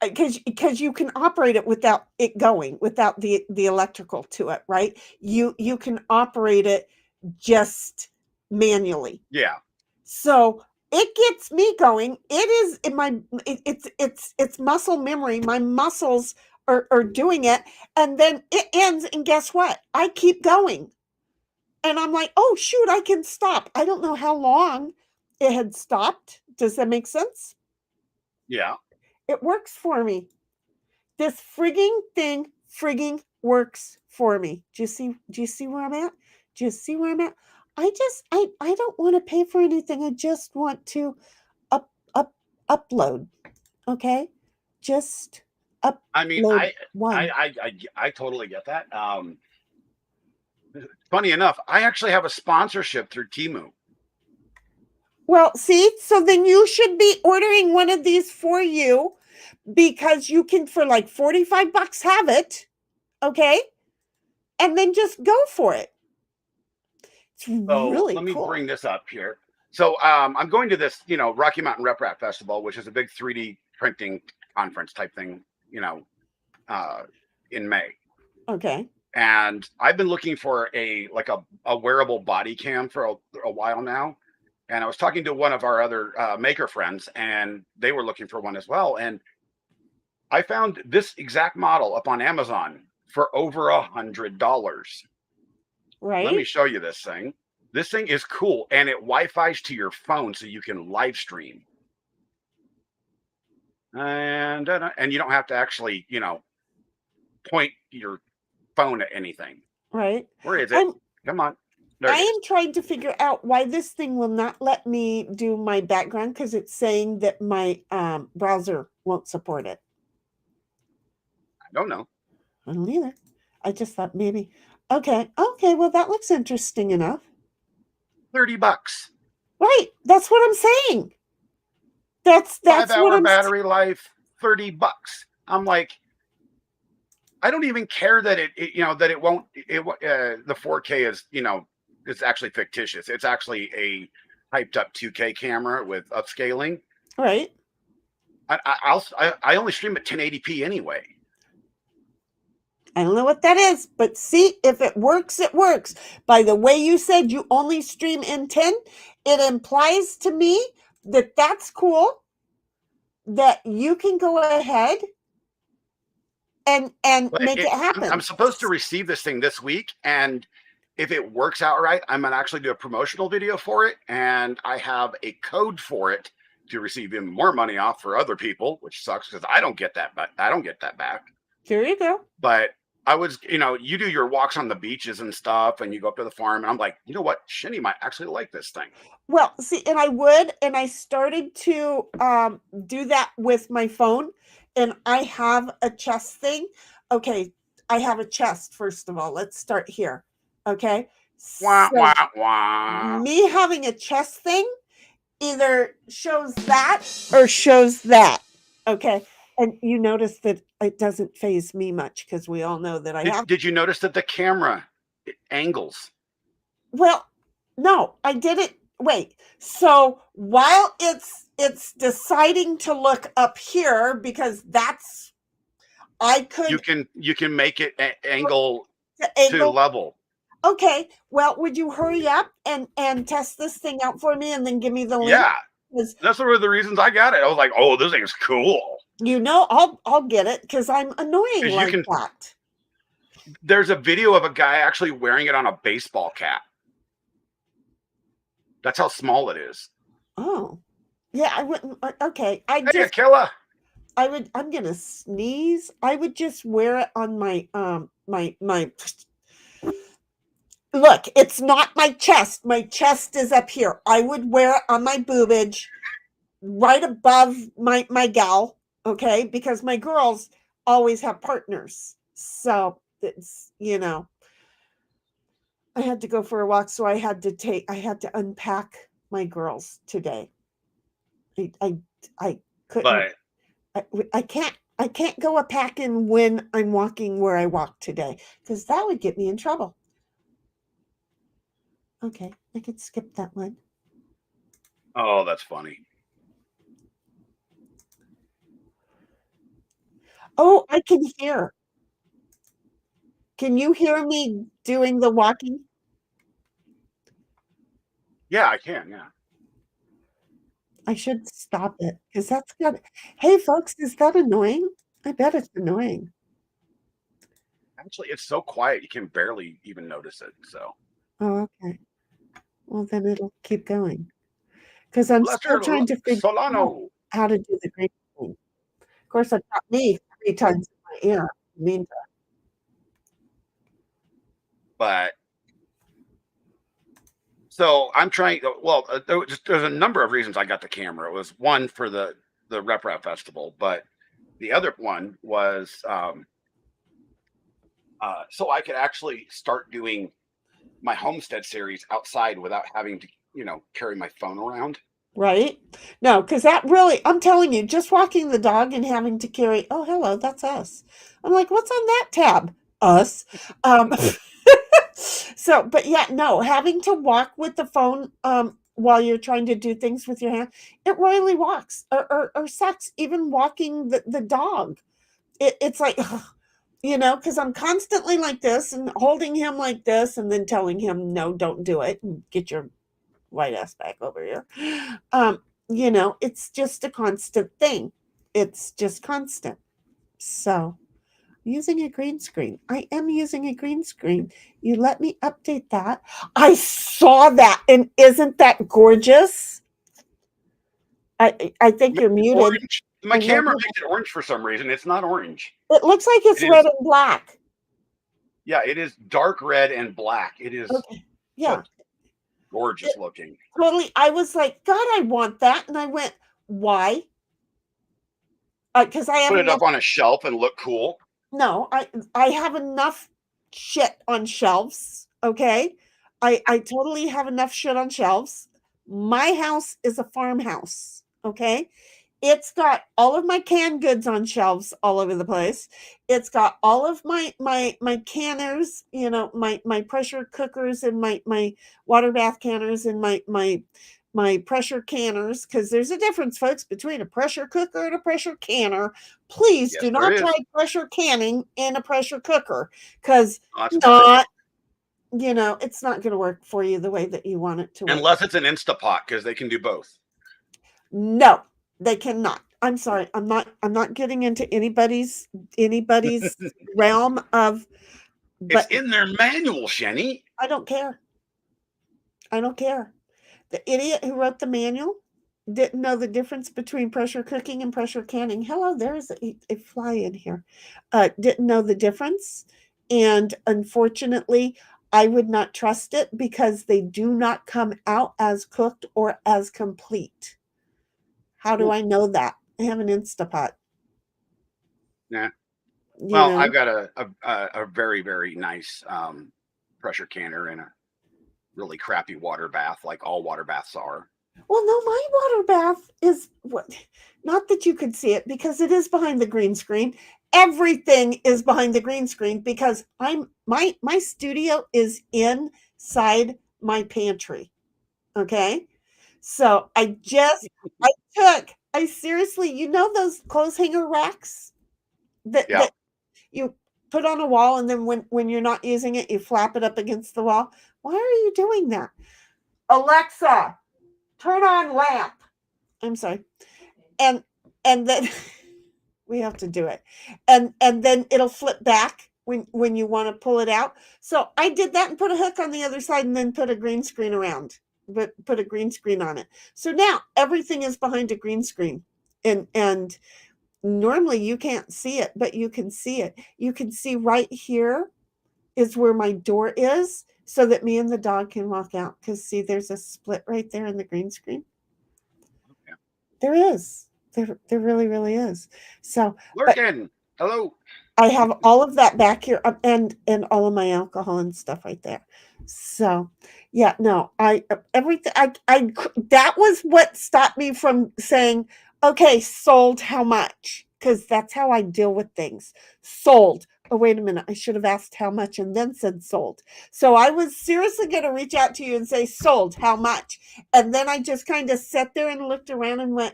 [SPEAKER 5] because you can operate it without it going, without the electrical to it, right? You can operate it just manually.
[SPEAKER 2] Yeah.
[SPEAKER 5] So it gets me going. It is in my it's muscle memory. My muscles are doing it, and then it ends, and guess what? I keep going. And I'm like, oh shoot, I can stop. I don't know how long it had stopped. Does that make sense?
[SPEAKER 2] Yeah.
[SPEAKER 5] It works for me. This frigging works for me. Do you see where I'm at? Do you see where I'm at? I don't want to pay for anything. I just want to upload. Okay? Just upload
[SPEAKER 2] I mean,
[SPEAKER 5] one.
[SPEAKER 2] I totally get that. Funny enough, I actually have a sponsorship through Temu.
[SPEAKER 5] Well, see, so then you should be ordering one of these for you, because you can, for like $45, have it. Okay? And then just go for it. It's really
[SPEAKER 2] let me
[SPEAKER 5] cool.
[SPEAKER 2] bring this up here. So I'm going to this, Rocky Mountain Rep Rap Festival, which is a big 3D printing conference type thing, in May.
[SPEAKER 5] Okay.
[SPEAKER 2] And I've been looking for a wearable body cam for a while now. And I was talking to one of our other maker friends, and they were looking for one as well. And I found this exact model up on Amazon for over $100.
[SPEAKER 5] Right.
[SPEAKER 2] Let me show you this thing. This thing is cool, and it Wi-Fi's to your phone, so you can live stream. And you don't have to actually, point your phone at anything.
[SPEAKER 5] Right.
[SPEAKER 2] Where is it? Come on.
[SPEAKER 5] I am trying to figure out why this thing will not let me do my background, because it's saying that my browser won't support it.
[SPEAKER 2] I don't know.
[SPEAKER 5] I don't either. I just thought maybe. Okay. Well, that looks interesting enough.
[SPEAKER 2] $30.
[SPEAKER 5] Right. That's what I'm saying. That's
[SPEAKER 2] 5-hour battery life, $30. I'm like, I don't even care that that it won't. The 4K is it's actually fictitious. It's actually a hyped up 2K camera with upscaling.
[SPEAKER 5] Right.
[SPEAKER 2] I only stream at 1080p anyway.
[SPEAKER 5] I don't know what that is, but see, if it works, it works. By the way you said you only stream in 10, it implies to me that that's cool, that you can go ahead and make it happen.
[SPEAKER 2] I'm supposed to receive this thing this week, and if it works out right, I'm going to actually do a promotional video for it, and I have a code for it to receive even more money off for other people, which sucks because I don't get that, but I don't get that back.
[SPEAKER 5] There you go.
[SPEAKER 2] But I was, you do your walks on the beaches and stuff, and you go up to the farm, and I'm like, you know what? Shinny might actually like this thing.
[SPEAKER 5] Well, see, and I started to do that with my phone, and I have a chest thing. Okay, I have a chest, first of all. Let's start here. Okay.
[SPEAKER 2] Wah, wah, wah.
[SPEAKER 5] Me having a chest thing either shows that or shows that. Okay. And you notice that it doesn't faze me much, because we all know that I have.
[SPEAKER 2] Did you notice that the camera angles?
[SPEAKER 5] Well, no, I didn't. Wait. So while it's deciding to look up here, because that's, I could.
[SPEAKER 2] You can make it angle to level.
[SPEAKER 5] Okay. Well, would you hurry up and test this thing out for me, and then give me the link?
[SPEAKER 2] Yeah. That's one of the reasons I got it. I was like, oh, this thing's cool.
[SPEAKER 5] I'll get it, because I'm annoying like that.
[SPEAKER 2] There's a video of a guy actually wearing it on a baseball cap. That's how small it is.
[SPEAKER 5] Oh, yeah. I wouldn't. Okay,
[SPEAKER 2] hey, Akilla.
[SPEAKER 5] I'm gonna sneeze. I would just wear it on my my. Look, it's not my chest. My chest is up here. I would wear it on my boobage, right above my gal. Okay, because my girls always have partners. So it's, I had to go for a walk, so I had to unpack my girls today. I couldn't.
[SPEAKER 2] But
[SPEAKER 5] I can't go a packing when I'm walking where I walk today, because that would get me in trouble. Okay, I could skip that one.
[SPEAKER 2] Oh, that's funny.
[SPEAKER 5] Oh, I can hear. Can you hear me doing the walking?
[SPEAKER 2] Yeah, I can. Yeah.
[SPEAKER 5] I should stop it, because that's got. Hey, folks, is that annoying? I bet it's annoying.
[SPEAKER 2] Actually, it's so quiet you can barely even notice it. So.
[SPEAKER 5] Oh, okay. Well, then it'll keep going, because I'm still
[SPEAKER 2] Lester
[SPEAKER 5] trying to figure out
[SPEAKER 2] Solano.
[SPEAKER 5] how to do the green screen. Of course, it got me 3 times in my ear. Meantime.
[SPEAKER 2] But so I'm trying. Well, there's a number of reasons I got the camera. It was one for the Rep Rap Festival, but the other one was so I could actually start doing my homestead series outside without having to, carry my phone around.
[SPEAKER 5] Right? No, because that really, I'm telling you, just walking the dog and having to carry, oh, hello, that's us. I'm like, what's on that tab? Us. So, but yeah, no, having to walk with the phone while you're trying to do things with your hand, it royally walks or sucks. Even walking the dog, it's like, because I'm constantly like this and holding him like this and then telling him, no, don't do it, and get your white ass back over here. It's just a constant thing. It's just constant. So, using a green screen. I am using a green screen. You let me update that. I saw that, and isn't that gorgeous? I think you're muted.
[SPEAKER 2] Orange. My camera makes it orange for some reason. It's not orange.
[SPEAKER 5] It looks like it's red and black.
[SPEAKER 2] Yeah, it is dark red and black. It is
[SPEAKER 5] yeah,
[SPEAKER 2] gorgeous looking.
[SPEAKER 5] Totally. I was like, God, I want that. And I went, why? Because I have
[SPEAKER 2] put it up on a shelf and look cool.
[SPEAKER 5] No, I have enough shit on shelves. Okay. I totally have enough shit on shelves. My house is a farmhouse. Okay. It's got all of my canned goods on shelves all over the place. It's got all of my canners, my pressure cookers and my water bath canners and my pressure canners, because there's a difference, folks, between a pressure cooker and a pressure canner. Please do not try pressure canning in a pressure cooker, because it's not going to work for you the way that you want it to work.
[SPEAKER 2] Unless it's an Instapot, because they can do both.
[SPEAKER 5] No, they cannot. I'm sorry. I'm not getting into anybody's realm of.
[SPEAKER 2] But it's in their manual, Shenny.
[SPEAKER 5] I don't care. The idiot who wrote the manual didn't know the difference between pressure cooking and pressure canning. Hello, there's a fly in here. Didn't know the difference. And unfortunately, I would not trust it, because they do not come out as cooked or as complete. How do I know that? I have an Instapot.
[SPEAKER 2] Yeah. Well, I've got a very, very nice pressure canner and a really crappy water bath, like all water baths are.
[SPEAKER 5] Well, no, my water bath is not that you could see it, because it is behind the green screen. Everything is behind the green screen, because my studio is inside my pantry. Okay. So I seriously, those clothes hanger racks that you put on a wall, and then when you're not using it, you flap it up against the wall. Why are you doing that? Alexa, turn on lamp. I'm sorry. And then we have to do it. And then it'll flip back when you want to pull it out. So I did that and put a hook on the other side, and then put a green screen around, but put a green screen on it. So now everything is behind a green screen. And normally you can't see it, but you can see it. You can see right here is where my door is, so that me and the dog can walk out. Because see, there's a split right there in the green screen.
[SPEAKER 2] Okay.
[SPEAKER 5] There is. There really, really is. So
[SPEAKER 2] lurking. Hello.
[SPEAKER 5] I have all of that back here, and all of my alcohol and stuff right there. So yeah, no, everything that was what stopped me from saying, okay, sold how much? because that's how I deal with things. Sold. Oh, wait a minute. I should have asked how much and then said sold. So I was seriously going to reach out to you and say, sold, how much? And then I just kind of sat there and looked around and went,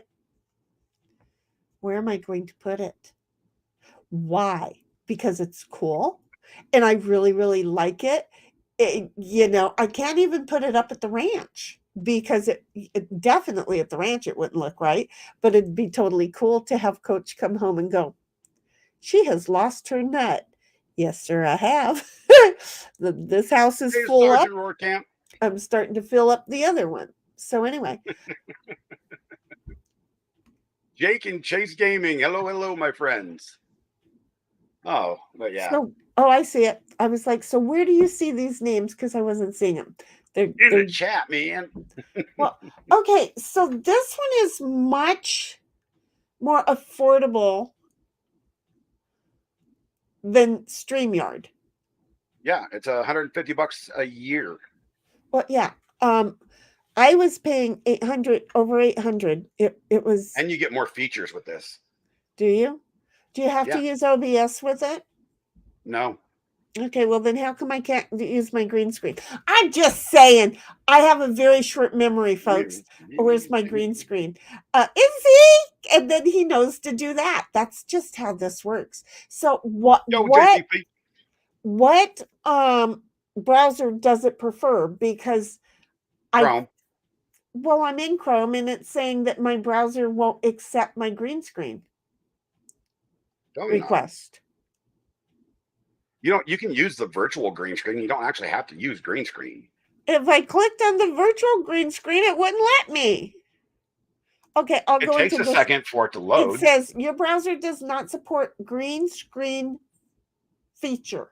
[SPEAKER 5] where am I going to put it? Why? Because it's cool and I really, really like it. I can't even put it up at the ranch because it definitely at the ranch it wouldn't look right, but it'd be totally cool to have Coach come home and go, she has lost her nut. Yes, sir, I have. This house is full up. I'm starting to fill up the other one. So anyway.
[SPEAKER 2] Jake and Chase Gaming. Hello, my friends. Oh, but yeah.
[SPEAKER 5] So, I see it. I was like, so where do you see these names? Because I wasn't seeing them.
[SPEAKER 2] They're in the chat, man.
[SPEAKER 5] Well, okay. So this one is much more affordable than StreamYard.
[SPEAKER 2] Yeah, it's $150 a year.
[SPEAKER 5] Well, yeah. I was paying over 800. It was.
[SPEAKER 2] And you get more features with this.
[SPEAKER 5] Do you? Do you have to use OBS with it?
[SPEAKER 2] No.
[SPEAKER 5] Okay, well then how come I can't use my green screen? I'm just saying, I have a very short memory, folks. Where's my green screen? Izzy! And then he knows to do that. That's just how this works. So what browser does it prefer? Because
[SPEAKER 2] Chrome.
[SPEAKER 5] I'm in Chrome and it's saying that my browser won't accept my green screen request.
[SPEAKER 2] You can use the virtual green screen. You don't actually have to use green screen.
[SPEAKER 5] If I clicked on the virtual green screen, it wouldn't let me. Okay, I'll go into this.
[SPEAKER 2] It takes a second for it to load.
[SPEAKER 5] It says your browser does not support green screen feature.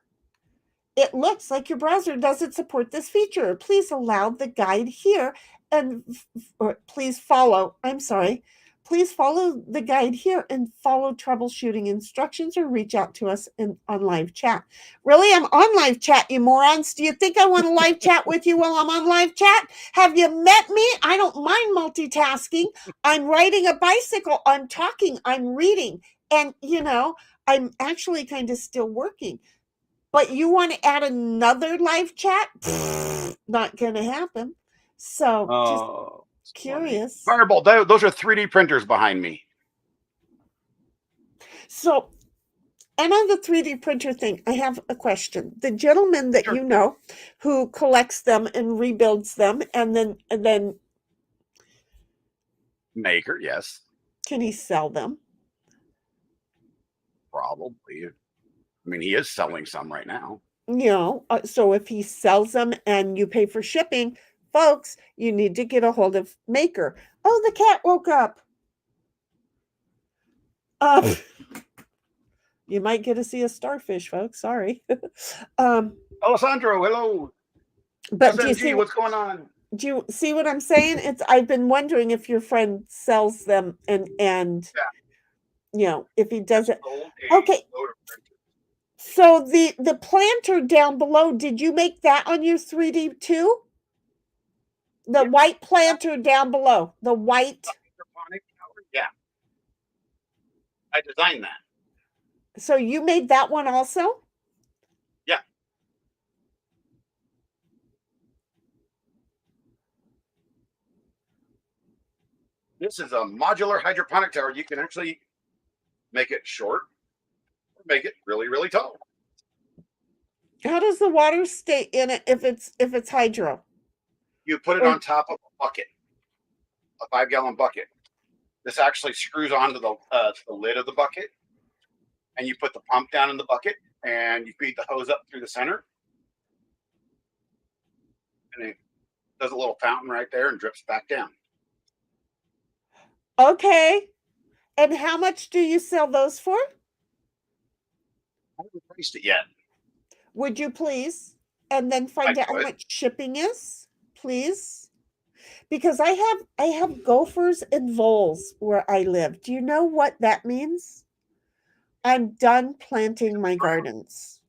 [SPEAKER 5] It looks like your browser doesn't support this feature. Please allow the guide here or please follow. Please follow the guide here and follow troubleshooting instructions or reach out to us on live chat. Really? I'm on live chat, you morons. Do you think I want to live chat with you while I'm on live chat? Have you met me? I don't mind multitasking. I'm riding a bicycle. I'm talking. I'm reading. And, I'm actually kind of still working. But you want to add another live chat? Not going to happen. So just curious.
[SPEAKER 2] Fireball, those are 3D printers behind me.
[SPEAKER 5] So, and on the 3D printer thing, I have a question. The gentleman that you know who collects them and rebuilds them and then
[SPEAKER 2] Maker, yes.
[SPEAKER 5] Can he sell them?
[SPEAKER 2] Probably. I mean, he is selling some right now.
[SPEAKER 5] So if he sells them and you pay for shipping, folks, you need to get a hold of Maker. Oh, the cat woke up. You might get to see a starfish, folks. Sorry.
[SPEAKER 2] Alessandro, hello.
[SPEAKER 5] But
[SPEAKER 2] SMG, do you see what's going on?
[SPEAKER 5] Do you see what I'm saying? I've been wondering if your friend sells them and if he does it. Okay. So the planter down below, did you make that on your 3D too? The white planter down below, the white.
[SPEAKER 2] Yeah. I designed that.
[SPEAKER 5] So you made that one also?
[SPEAKER 2] Yeah. This is a modular hydroponic tower. You can actually make it short or make it really, really tall.
[SPEAKER 5] How does the water stay in it if it's hydro?
[SPEAKER 2] You put it on top of a bucket, a 5-gallon bucket. This actually screws onto the lid of the bucket, and you put the pump down in the bucket, and you feed the hose up through the center, and it does a little fountain right there and drips back down.
[SPEAKER 5] Okay. And how much do you sell those for?
[SPEAKER 2] I haven't priced it yet.
[SPEAKER 5] Would you please? And then find out how much shipping is, please. Because I have gophers and voles where I live. Do you know what that means? I'm done planting my gardens.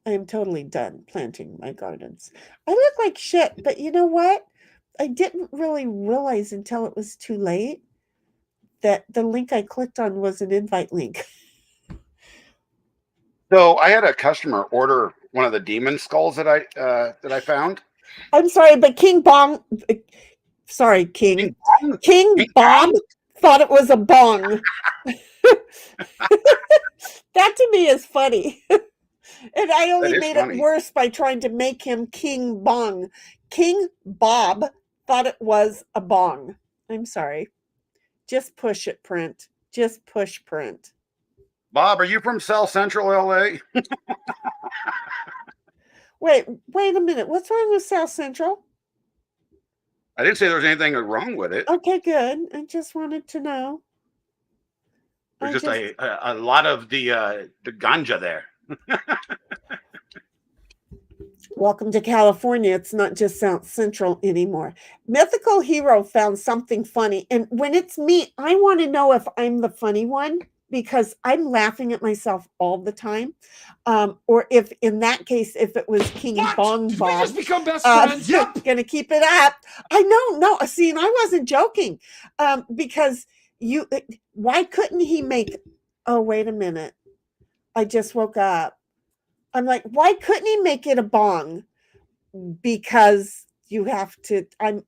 [SPEAKER 5] I am totally done planting my gardens. I look like shit, but you know what? didn't really realize until it was too late that the link I clicked on was an invite link.
[SPEAKER 2] So I had a customer order one of the demon skulls that I found.
[SPEAKER 5] I'm sorry, but King Bob thought it was a bong. That to me is funny. And I only made it worse by trying to make him King Bong. King Bob thought it was a bong. I'm sorry. Just push it, print. Just push print.
[SPEAKER 2] Bob, are you from South Central LA?
[SPEAKER 5] Wait a minute. What's wrong with South Central?
[SPEAKER 2] I didn't say there was anything wrong with it.
[SPEAKER 5] Okay, good. I just wanted to know.
[SPEAKER 2] There's just a lot of the ganja there.
[SPEAKER 5] Welcome to California. It's not just South Central anymore. Mythical Hero found something funny. And when it's me, I want to know if I'm the funny one because I'm laughing at myself all the time. Or if in that case, if it was King Bong Bob.
[SPEAKER 4] We just become best friends. Yep.
[SPEAKER 5] Gonna keep it up. I know. No, see, and I wasn't joking. Because why couldn't he make, oh, wait a minute. I just woke up. I'm like, why couldn't he make it a bong? Because you have to, and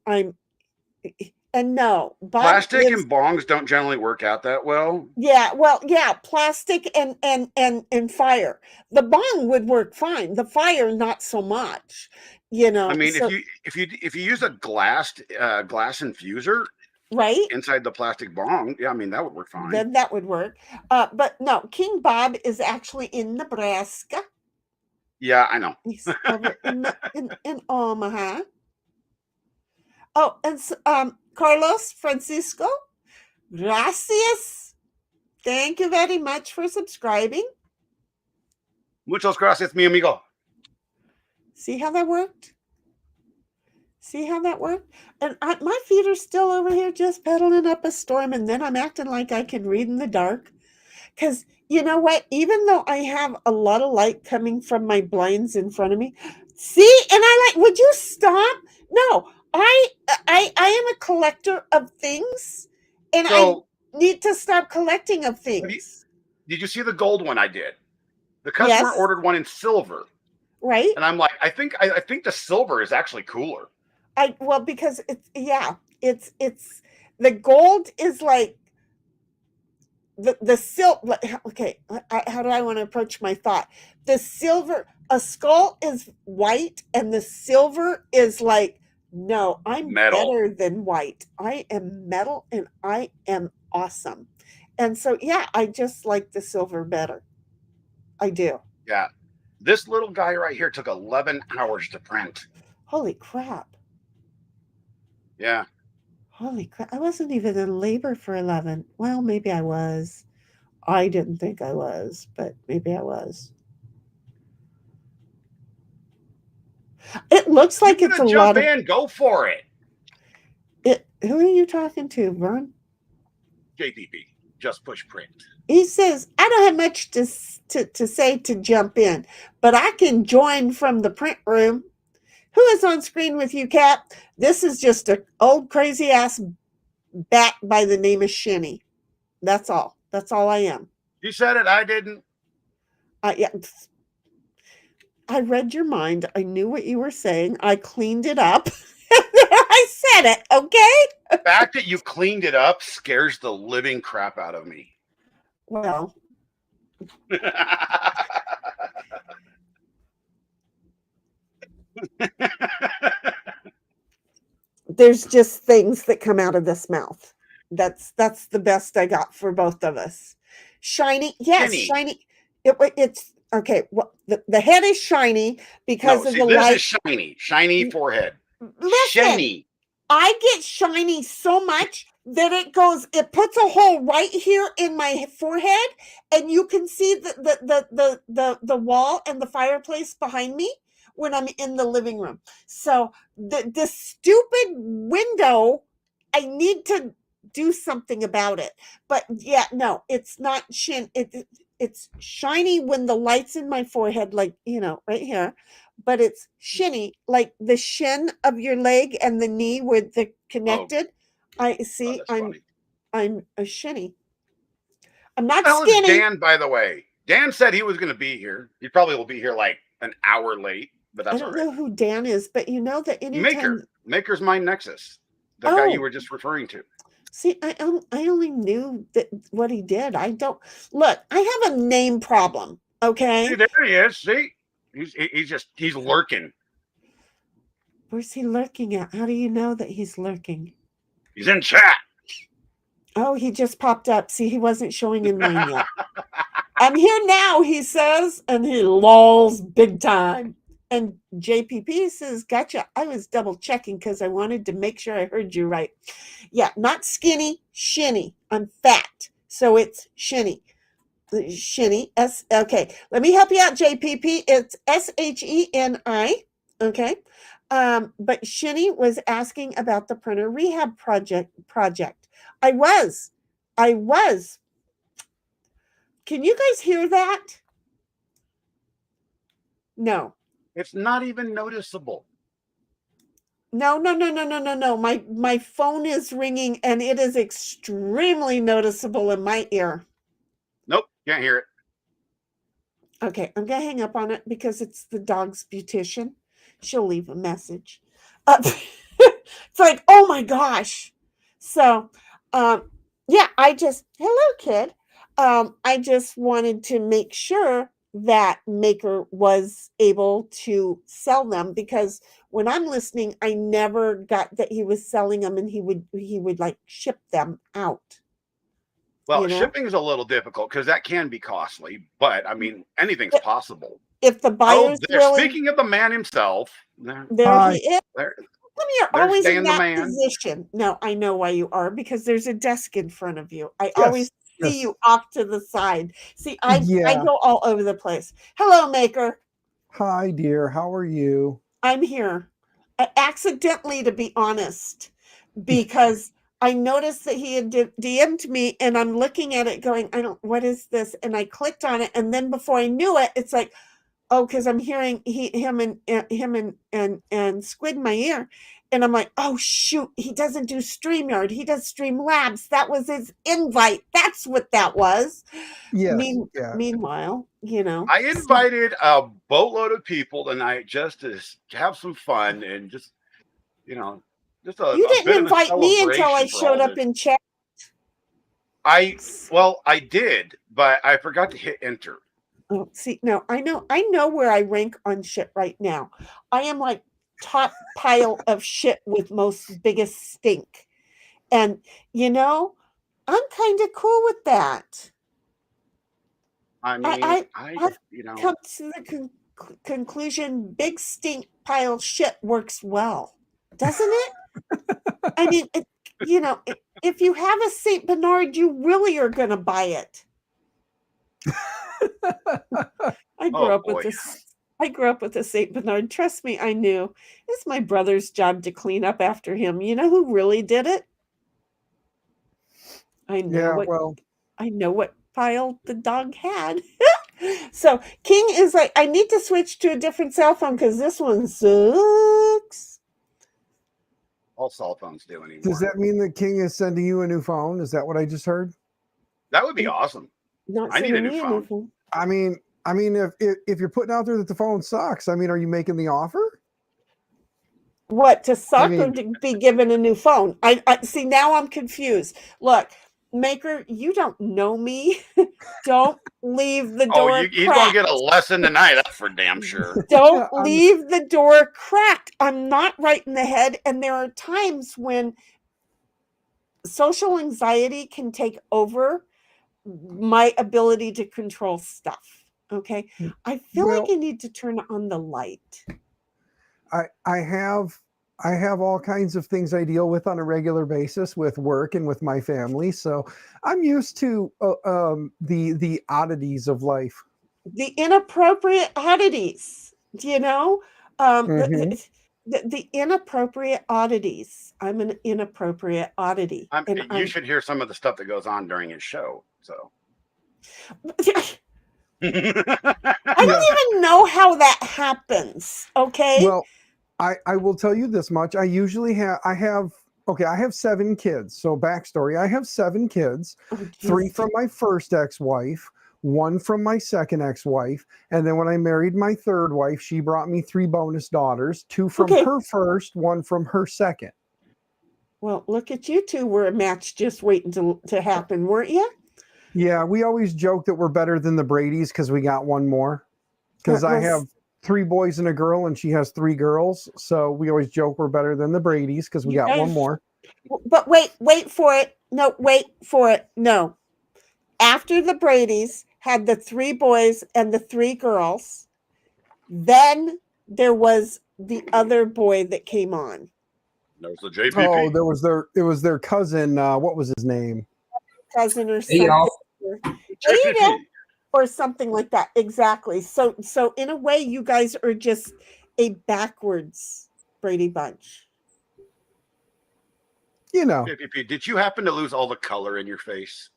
[SPEAKER 5] no.
[SPEAKER 2] Plastic and bongs don't generally work out that well.
[SPEAKER 5] Yeah, well, yeah, plastic and fire. The bong would work fine. The fire, not so much. You know.
[SPEAKER 2] I mean, if you use a glass infuser,
[SPEAKER 5] right,
[SPEAKER 2] inside the plastic bong, yeah, I mean that would work fine.
[SPEAKER 5] Then that would work. But no, King Bob is actually in Nebraska.
[SPEAKER 2] Yeah, I know.
[SPEAKER 5] He's over in Omaha. Oh, and Carlos Francisco, gracias. Thank you very much for subscribing.
[SPEAKER 2] Muchas gracias, mi amigo.
[SPEAKER 5] See how that worked? See how that worked? And my feet are still over here just pedaling up a storm, and then I'm acting like I can read in the dark. Because you know what? Even though I have a lot of light coming from my blinds in front of me, see, and would you stop? No, I am a collector of things, and I need to stop collecting of things.
[SPEAKER 2] Did you see the gold one I did? The customer ordered one in silver.
[SPEAKER 5] Right.
[SPEAKER 2] And I'm like, I think the silver is actually cooler.
[SPEAKER 5] Because it's the gold is like the silver. Okay, how do I want to approach my thought? The silver, a skull is white, and the silver is like, no, I'm metal. Better than white. I am metal, and I am awesome. And so, yeah, I just like the silver better. I do.
[SPEAKER 2] Yeah. This little guy right here took 11 hours to print.
[SPEAKER 5] Holy crap.
[SPEAKER 2] Yeah.
[SPEAKER 5] Holy crap. I wasn't even in labor for 11. Well, maybe I was. I didn't think I was, but maybe I was. It looks like it's a lot of...
[SPEAKER 2] Jump in, go for it.
[SPEAKER 5] Who are you talking to, Vern?
[SPEAKER 2] JPP, Just Push Print.
[SPEAKER 5] He says, I don't have much to say to jump in, but I can join from the print room. Who is on screen with you, Cap? This is just an old crazy ass bat by the name of Shinny. That's all. That's all I am.
[SPEAKER 2] You said it. I didn't.
[SPEAKER 5] Yeah. I read your mind. I knew what you were saying. I cleaned it up. I said it. Okay.
[SPEAKER 2] The fact that you cleaned it up scares the living crap out of me.
[SPEAKER 5] Well. There's just things that come out of this mouth. That's the best I got for both of us. Shiny, yes, shiny. It's okay. Well, the head is shiny because of the light.
[SPEAKER 2] This is shiny forehead.
[SPEAKER 5] Listen,
[SPEAKER 2] shiny.
[SPEAKER 5] I get shiny so much that it puts a hole right here in my forehead, and you can see the wall and the fireplace behind me when I'm in the living room. So the stupid window, I need to do something about it. But yeah, no, it's not it's shiny when the light's in my forehead, like, right here. but it's shinny, like the shin of your leg and the knee where they're connected. I
[SPEAKER 2] Oh,
[SPEAKER 5] see.
[SPEAKER 2] that's funny.
[SPEAKER 5] I'm a shinny. I'm
[SPEAKER 2] Who
[SPEAKER 5] not
[SPEAKER 2] the hell is
[SPEAKER 5] skinny.
[SPEAKER 2] Dan, by the way? Dan said he was going to be here. He probably will be here like an hour late, but
[SPEAKER 5] I
[SPEAKER 2] that's all
[SPEAKER 5] don't
[SPEAKER 2] right.
[SPEAKER 5] know who Dan is, but you know that anytime.
[SPEAKER 2] Maker's Mind Nexus, the guy you
[SPEAKER 5] Oh,
[SPEAKER 2] were just referring to.
[SPEAKER 5] see, I only knew that what he did. I don't look. I have a name problem. Okay,
[SPEAKER 2] See, there he is. See, he's lurking.
[SPEAKER 5] where's he lurking at? How do you know that he's lurking?
[SPEAKER 2] He's in chat.
[SPEAKER 5] Oh, he just popped up. See, he wasn't showing in mine yet. I'm here now, he says, and he lolls big time. And JPP says, gotcha. I was double checking because I wanted to make sure I heard you right. Yeah, not skinny, shinny. I'm fat. So it's shinny. Shinny. Okay. Let me help you out, JPP. It's SHENI. Okay. But Shinny was asking about the printer rehab project. I was. Can you guys hear that? No.
[SPEAKER 2] It's not even noticeable.
[SPEAKER 5] No. My phone is ringing and it is extremely noticeable in my ear.
[SPEAKER 2] Nope, can't hear it.
[SPEAKER 5] Okay, I'm gonna hang up on it because it's the dog's beautician. She'll leave a message. It's like, oh my gosh. So, yeah, hello, kid. I just wanted to make sure that Maker was able to sell them because when I'm listening, I never got that he was selling them and he would like ship them out.
[SPEAKER 2] Well,
[SPEAKER 5] You know?
[SPEAKER 2] shipping is a little difficult because that can be costly, but I mean, anything's possible.
[SPEAKER 5] If the buyer's really,
[SPEAKER 2] Speaking of the man himself,
[SPEAKER 5] there
[SPEAKER 6] Hi.
[SPEAKER 5] he is.
[SPEAKER 2] there,
[SPEAKER 5] You're
[SPEAKER 2] there's
[SPEAKER 5] always
[SPEAKER 2] Dan
[SPEAKER 5] in
[SPEAKER 2] the
[SPEAKER 5] that
[SPEAKER 2] man.
[SPEAKER 5] position. No, I know why you are because there's a desk in front of you. I
[SPEAKER 6] Yes,
[SPEAKER 5] always see
[SPEAKER 6] yes.
[SPEAKER 5] you off to the side. See, I
[SPEAKER 6] Yeah.
[SPEAKER 5] go all over the place. Hello, Maker.
[SPEAKER 6] Hi, dear. How are you?
[SPEAKER 5] I'm here. Accidentally, to be honest, because I noticed that he had DM'd me and I'm looking at it going, what is this? And I clicked on it. And then before I knew it, it's like, oh, because I'm hearing him and Squid in my ear. And I'm like, oh, shoot, he doesn't do StreamYard. He does StreamLabs. That was his invite. That's what that was.
[SPEAKER 6] Yes. Yeah.
[SPEAKER 5] Meanwhile,
[SPEAKER 2] I invited a boatload of people tonight just to have some fun and just, just a
[SPEAKER 5] you
[SPEAKER 2] bit
[SPEAKER 5] didn't
[SPEAKER 2] of a
[SPEAKER 5] invite me until I
[SPEAKER 2] celebration for
[SPEAKER 5] showed
[SPEAKER 2] all
[SPEAKER 5] up
[SPEAKER 2] this.
[SPEAKER 5] in chat.
[SPEAKER 2] I did, but I forgot to hit enter.
[SPEAKER 5] Oh, see, no, I know where I rank on shit right now. I am like top pile of shit with most biggest stink. And, I'm kind of cool with that.
[SPEAKER 2] I mean,
[SPEAKER 5] I've come to the conclusion big stink pile shit works well. Doesn't it? I mean, if you have a St. Bernard, you really are going to buy it. I grew up with a St. Bernard. Trust me, I knew. It's my brother's job to clean up after him. You know who really did it? I know what pile the dog had. So King is like, I need to switch to a different cell phone because this one sucks.
[SPEAKER 2] All cell phones do anymore.
[SPEAKER 6] Does that mean the king is sending you a new phone? Is that what I just heard?
[SPEAKER 2] That would be awesome.
[SPEAKER 5] I need a new phone.
[SPEAKER 6] I mean, if you're putting out there that the phone sucks, I mean, are you making the offer?
[SPEAKER 5] What, to suck or to be given a new phone? I see, now I'm confused. Look, Maker, you don't know me. Don't leave the door cracked.
[SPEAKER 2] He's going to get a lesson tonight, that's for damn sure.
[SPEAKER 5] Don't leave the door cracked. I'm not right in the head. And there are times when social anxiety can take over my ability to control stuff. Okay. I feel like I need to turn on the light.
[SPEAKER 6] I have all kinds of things I deal with on a regular basis with work and with my family, so I'm used to the oddities of life.
[SPEAKER 5] The inappropriate oddities, the inappropriate oddities. I'm an inappropriate oddity.
[SPEAKER 2] You should hear some of the stuff that goes on during his show. So
[SPEAKER 5] I
[SPEAKER 6] Yeah.
[SPEAKER 5] don't even know how that happens. Okay.
[SPEAKER 6] Well, I will tell you this much. I have 7 kids. So backstory, I have 7 kids,
[SPEAKER 5] Oh,
[SPEAKER 6] 3
[SPEAKER 5] geez.
[SPEAKER 6] from my first ex-wife, 1 from my second ex-wife. And then when I married my third wife, she brought me 3 bonus daughters, 2 from
[SPEAKER 5] Okay.
[SPEAKER 6] her first, 1 from her second.
[SPEAKER 5] Well, look at you two. Were a match just waiting to happen, weren't you?
[SPEAKER 6] Yeah, we always joke that we're better than the Brady's because we got 1 more. Because I have 3 boys and a girl, and she has 3 girls. So we always joke we're better than the Brady's because we
[SPEAKER 5] You
[SPEAKER 6] got 1
[SPEAKER 5] guys-
[SPEAKER 6] more.
[SPEAKER 5] But wait for it. No, wait for it. No. After the Brady's had the 3 boys and the 3 girls, then there was the other boy that came on.
[SPEAKER 2] There's the JPP.
[SPEAKER 6] Oh, it was their cousin. What was his name?
[SPEAKER 5] Cousin or
[SPEAKER 7] Hey,
[SPEAKER 5] something.
[SPEAKER 7] y'all.
[SPEAKER 2] JPP.
[SPEAKER 5] Or something like that. Exactly. So in a way, you guys are just a backwards Brady bunch.
[SPEAKER 6] You know,
[SPEAKER 2] JPP, did you happen to lose all the color in your face?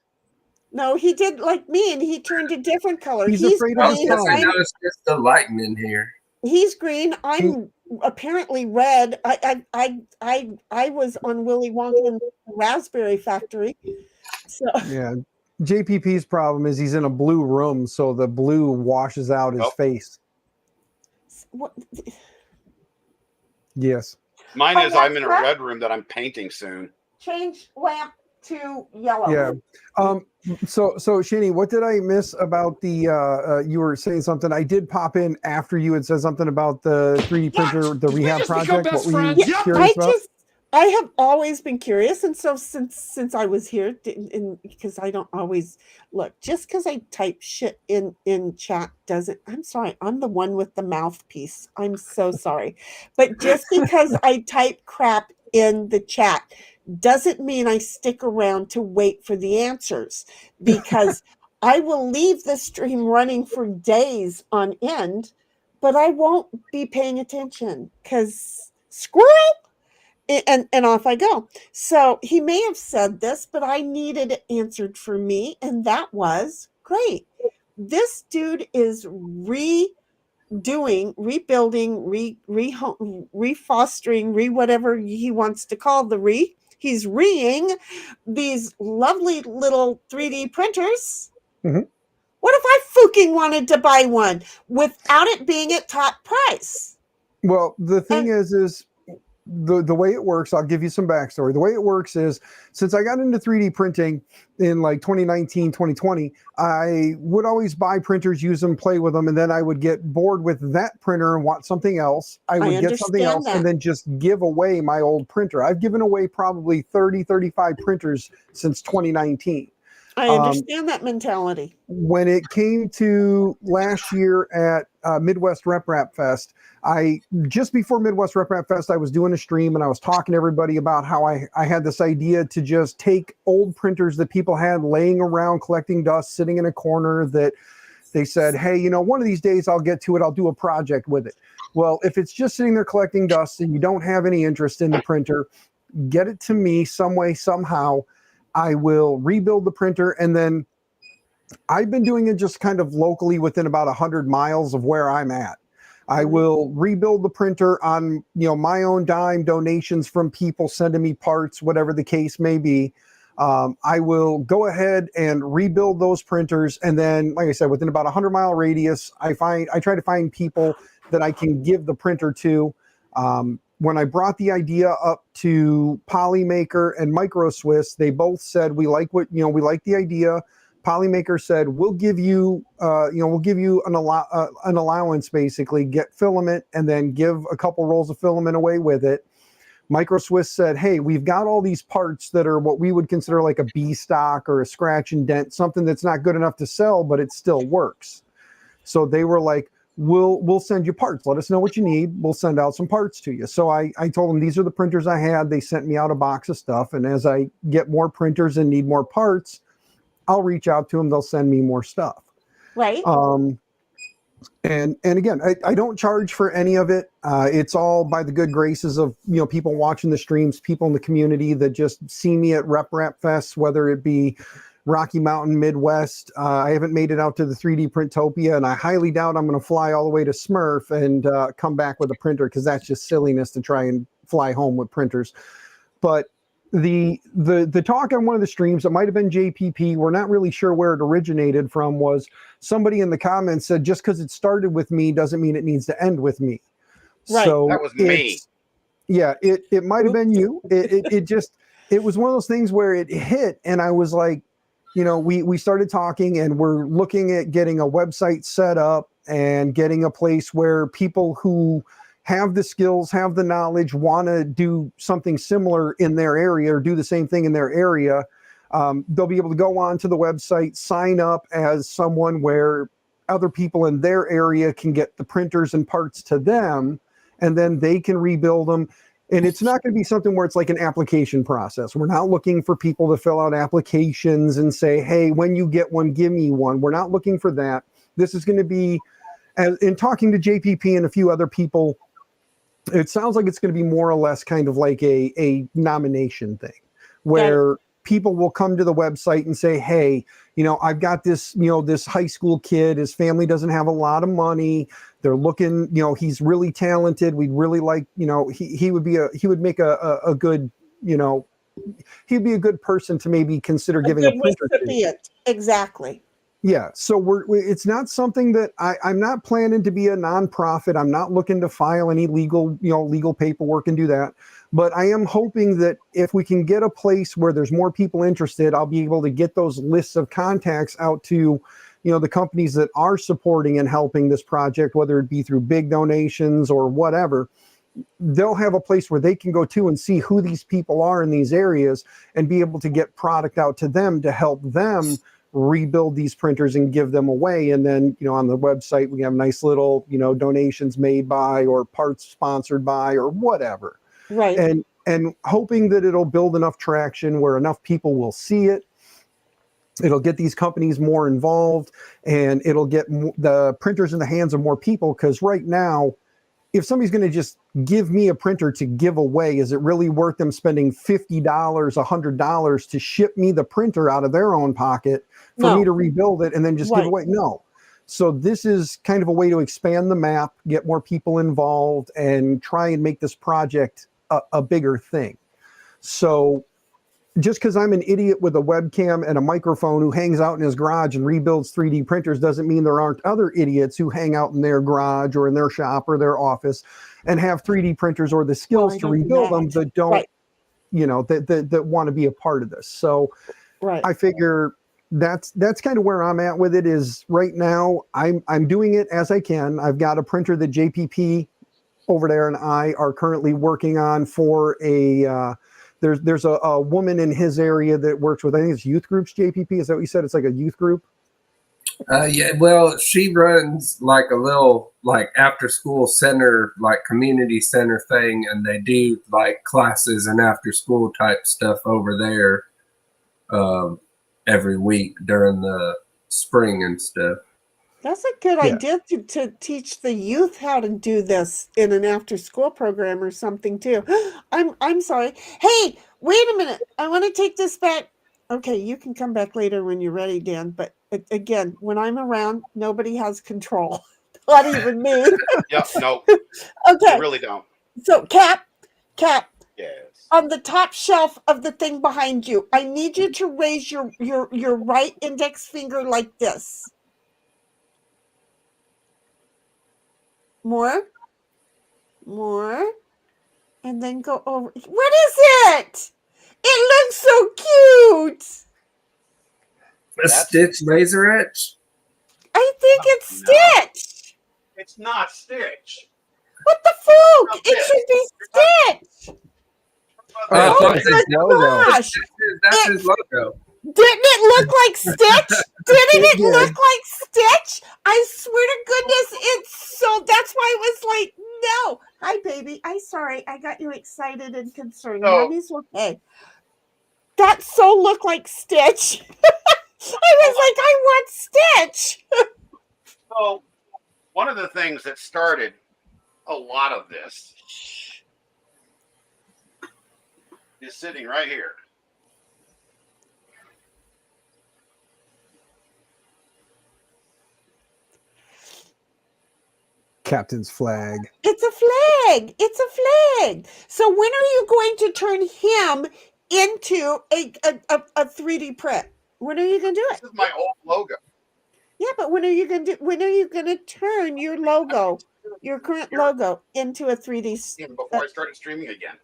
[SPEAKER 5] No, he did like me, and he turned a different color.
[SPEAKER 6] He's afraid of
[SPEAKER 7] I
[SPEAKER 6] the
[SPEAKER 7] was
[SPEAKER 5] green.
[SPEAKER 7] gonna say,
[SPEAKER 6] sun.
[SPEAKER 7] no, it's just the lighting in here.
[SPEAKER 5] He's green. I'm apparently red. I was on Willy Wonka and the Raspberry Factory. So
[SPEAKER 6] Yeah. JPP's problem is he's in a blue room, so the blue washes out his
[SPEAKER 2] Oh.
[SPEAKER 6] face.
[SPEAKER 5] what,
[SPEAKER 6] Yes.
[SPEAKER 2] Mine
[SPEAKER 5] Oh,
[SPEAKER 2] is I'm in
[SPEAKER 5] that's
[SPEAKER 2] a
[SPEAKER 5] right.
[SPEAKER 2] red room that I'm painting soon.
[SPEAKER 5] change lamp to yellow.
[SPEAKER 6] Yeah. So Shani, what did I miss about the you were saying something? I did pop in after you had said something about the 3D printer, the
[SPEAKER 4] Did we
[SPEAKER 6] rehab
[SPEAKER 4] just become
[SPEAKER 6] project.
[SPEAKER 4] best
[SPEAKER 6] What were you
[SPEAKER 4] friends?
[SPEAKER 5] Yeah,
[SPEAKER 6] curious about?
[SPEAKER 5] I have always been curious, and so since I was here, because I don't always look, just because I type shit in chat doesn't. I'm sorry, I'm the one with the mouthpiece. I'm so sorry, but just because I type crap in the chat doesn't mean I stick around to wait for the answers, because I will leave the stream running for days on end, but I won't be paying attention because squirrel. And off I go. So he may have said this, but I needed it answered for me, and that was great. This dude is redoing, rebuilding, refostering, whatever he wants to call the He's reing these lovely little 3D printers.
[SPEAKER 6] Mhm.
[SPEAKER 5] What if I fucking wanted to buy one without it being at top price?
[SPEAKER 6] Well, the thing is the way it works, I'll give you some backstory. The way it works is, since I got into 3D printing in like 2019, 2020, I would always buy printers, use them, play with them, and then I would get bored with that printer and want something else. I would get something else
[SPEAKER 5] understand
[SPEAKER 6] and
[SPEAKER 5] that.
[SPEAKER 6] then just give away my old printer. I've given away probably 30, 35 printers since 2019.
[SPEAKER 5] I understand that mentality.
[SPEAKER 6] When it came to last year at Midwest Rep Rap Fest, just before Midwest Rep Rap Fest, I was doing a stream and I was talking to everybody about how I had this idea to just take old printers that people had laying around collecting dust, sitting in a corner, that they said, hey, one of these days I'll get to it. I'll do a project with it. Well, if it's just sitting there collecting dust and you don't have any interest in the printer, get it to me some way, somehow. I will rebuild the printer, and then I've been doing it just kind of locally within about 100 miles of where I'm at. I will rebuild the printer on my own dime, donations from people sending me parts, whatever the case may be. I will go ahead and rebuild those printers, and then, like I said, within about 100-mile radius, I try to find people that I can give the printer to. When I brought the idea up to Polymaker and Micro Swiss, they both said we like the idea. Polymaker said we'll give you an allowance, basically get filament and then give a couple rolls of filament away with it. Micro Swiss said, hey, we've got all these parts that are what we would consider like a B stock or a scratch and dent, something that's not good enough to sell, but it still works. So they were like, we'll send you parts. Let us know what you need. We'll send out some parts to you. So I told them these are the printers I had. They sent me out a box of stuff. And as I get more printers and need more parts, I'll reach out to them. They'll send me more stuff.
[SPEAKER 5] Right.
[SPEAKER 6] And again, I don't charge for any of it. It's all by the good graces of people watching the streams, people in the community that just see me at Rep Rap Fest, whether it be Rocky Mountain, Midwest. I haven't made it out to the 3D Printopia, and I highly doubt I'm going to fly all the way to Smurf and come back with a printer, because that's just silliness to try and fly home with printers. But the talk on one of the streams, it might have been JPP, we're not really sure where it originated from, was somebody in the comments said, just because it started with me doesn't mean it needs to end with me.
[SPEAKER 5] Right.
[SPEAKER 6] So
[SPEAKER 2] That was me.
[SPEAKER 6] Yeah, it might have been you. It was one of those things where it hit, and I was like, we started talking, and we're looking at getting a website set up and getting a place where people who have the skills, have the knowledge, want to do something similar in their area or do the same thing in their area. They'll be able to go on to the website, sign up as someone where other people in their area can get the printers and parts to them, and then they can rebuild them. And it's not going to be something where it's like an application process. We're not looking for people to fill out applications and say, hey, when you get one, give me one. We're not looking for that. This is going to be, in talking to JPP and a few other people, it sounds like it's going to be more or less kind of like a nomination thing, where people will come to the website and say, hey, I've got this, this high school kid, his family doesn't have a lot of money. They're looking, he's really talented. We'd really like, he would make a good, he'd be a good person to maybe consider giving a printer to.
[SPEAKER 5] Exactly.
[SPEAKER 6] Yeah. So it's not something that I'm not planning to be a nonprofit. I'm not looking to file any legal paperwork and do that. But I am hoping that if we can get a place where there's more people interested, I'll be able to get those lists of contacts out to, the companies that are supporting and helping this project, whether it be through big donations or whatever. They'll have a place where they can go to and see who these people are in these areas and be able to get product out to them to help them rebuild these printers and give them away. And then, on the website, we have nice little, donations made by or parts sponsored by or whatever.
[SPEAKER 5] Right.
[SPEAKER 6] And hoping that it'll build enough traction where enough people will see it. It'll get these companies more involved, and it'll get the printers in the hands of more people. Because right now, if somebody's going to just give me a printer to give away, is it really worth them spending $50, $100 to ship me the printer out of their own pocket for me to rebuild it and then just give away? No. So this is kind of a way to expand the map, get more people involved, and try and make this project a bigger thing. So just because I'm an idiot with a webcam and a microphone who hangs out in his garage and rebuilds 3D printers doesn't mean there aren't other idiots who hang out in their garage or in their shop or their office and have 3D printers or the skills to rebuild them that don't, that want to be a part of this. So I figure that's kind of where I'm at with it. Is right now I'm doing it as I can. I've got a printer that JPP over there and I are currently working on for a there's a woman in his area that works with, I think it's youth groups. JPP, is that what you said? It's like a youth group.
[SPEAKER 7] Yeah, well, she runs like a little after school center, like community center thing, and they do like classes and after school type stuff over there every week during the spring and stuff.
[SPEAKER 5] That's a good idea to teach the youth how to do this in an after-school program or something too. I'm sorry. Hey, wait a minute. I want to take this back. Okay, you can come back later when you're ready, Dan. But again, when I'm around, nobody has control. Not even me.
[SPEAKER 2] Yep. No.
[SPEAKER 5] Okay.
[SPEAKER 2] You really don't.
[SPEAKER 5] So, Cap.
[SPEAKER 2] Yes.
[SPEAKER 5] On the top shelf of the thing behind you, I need you to raise your right index finger like this. More, and then go over. What is it? It looks so cute.
[SPEAKER 7] A Stitch laser etch?
[SPEAKER 5] I think it's Stitch.
[SPEAKER 2] It's not Stitch.
[SPEAKER 5] What the fuck? It should be Stitch.
[SPEAKER 7] Oh,
[SPEAKER 5] my gosh.
[SPEAKER 7] That's his logo.
[SPEAKER 5] Didn't it look like Stitch? Didn't it look like Stitch? I swear to goodness, it's so. That's why I was like, no. Hi, baby. I'm sorry. I got you excited and concerned. Mommy's okay. That so looked like Stitch. I was like, I want Stitch.
[SPEAKER 2] So, one of the things that started a lot of this is sitting right here.
[SPEAKER 6] captain's flag.
[SPEAKER 5] It's a flag. It's a flag. So when are you going to turn him into a 3D print? When are you going to do it?
[SPEAKER 2] This is my old logo.
[SPEAKER 5] Yeah, but when are you going to turn your logo, your current logo, into a 3D?
[SPEAKER 2] Even before I started streaming again.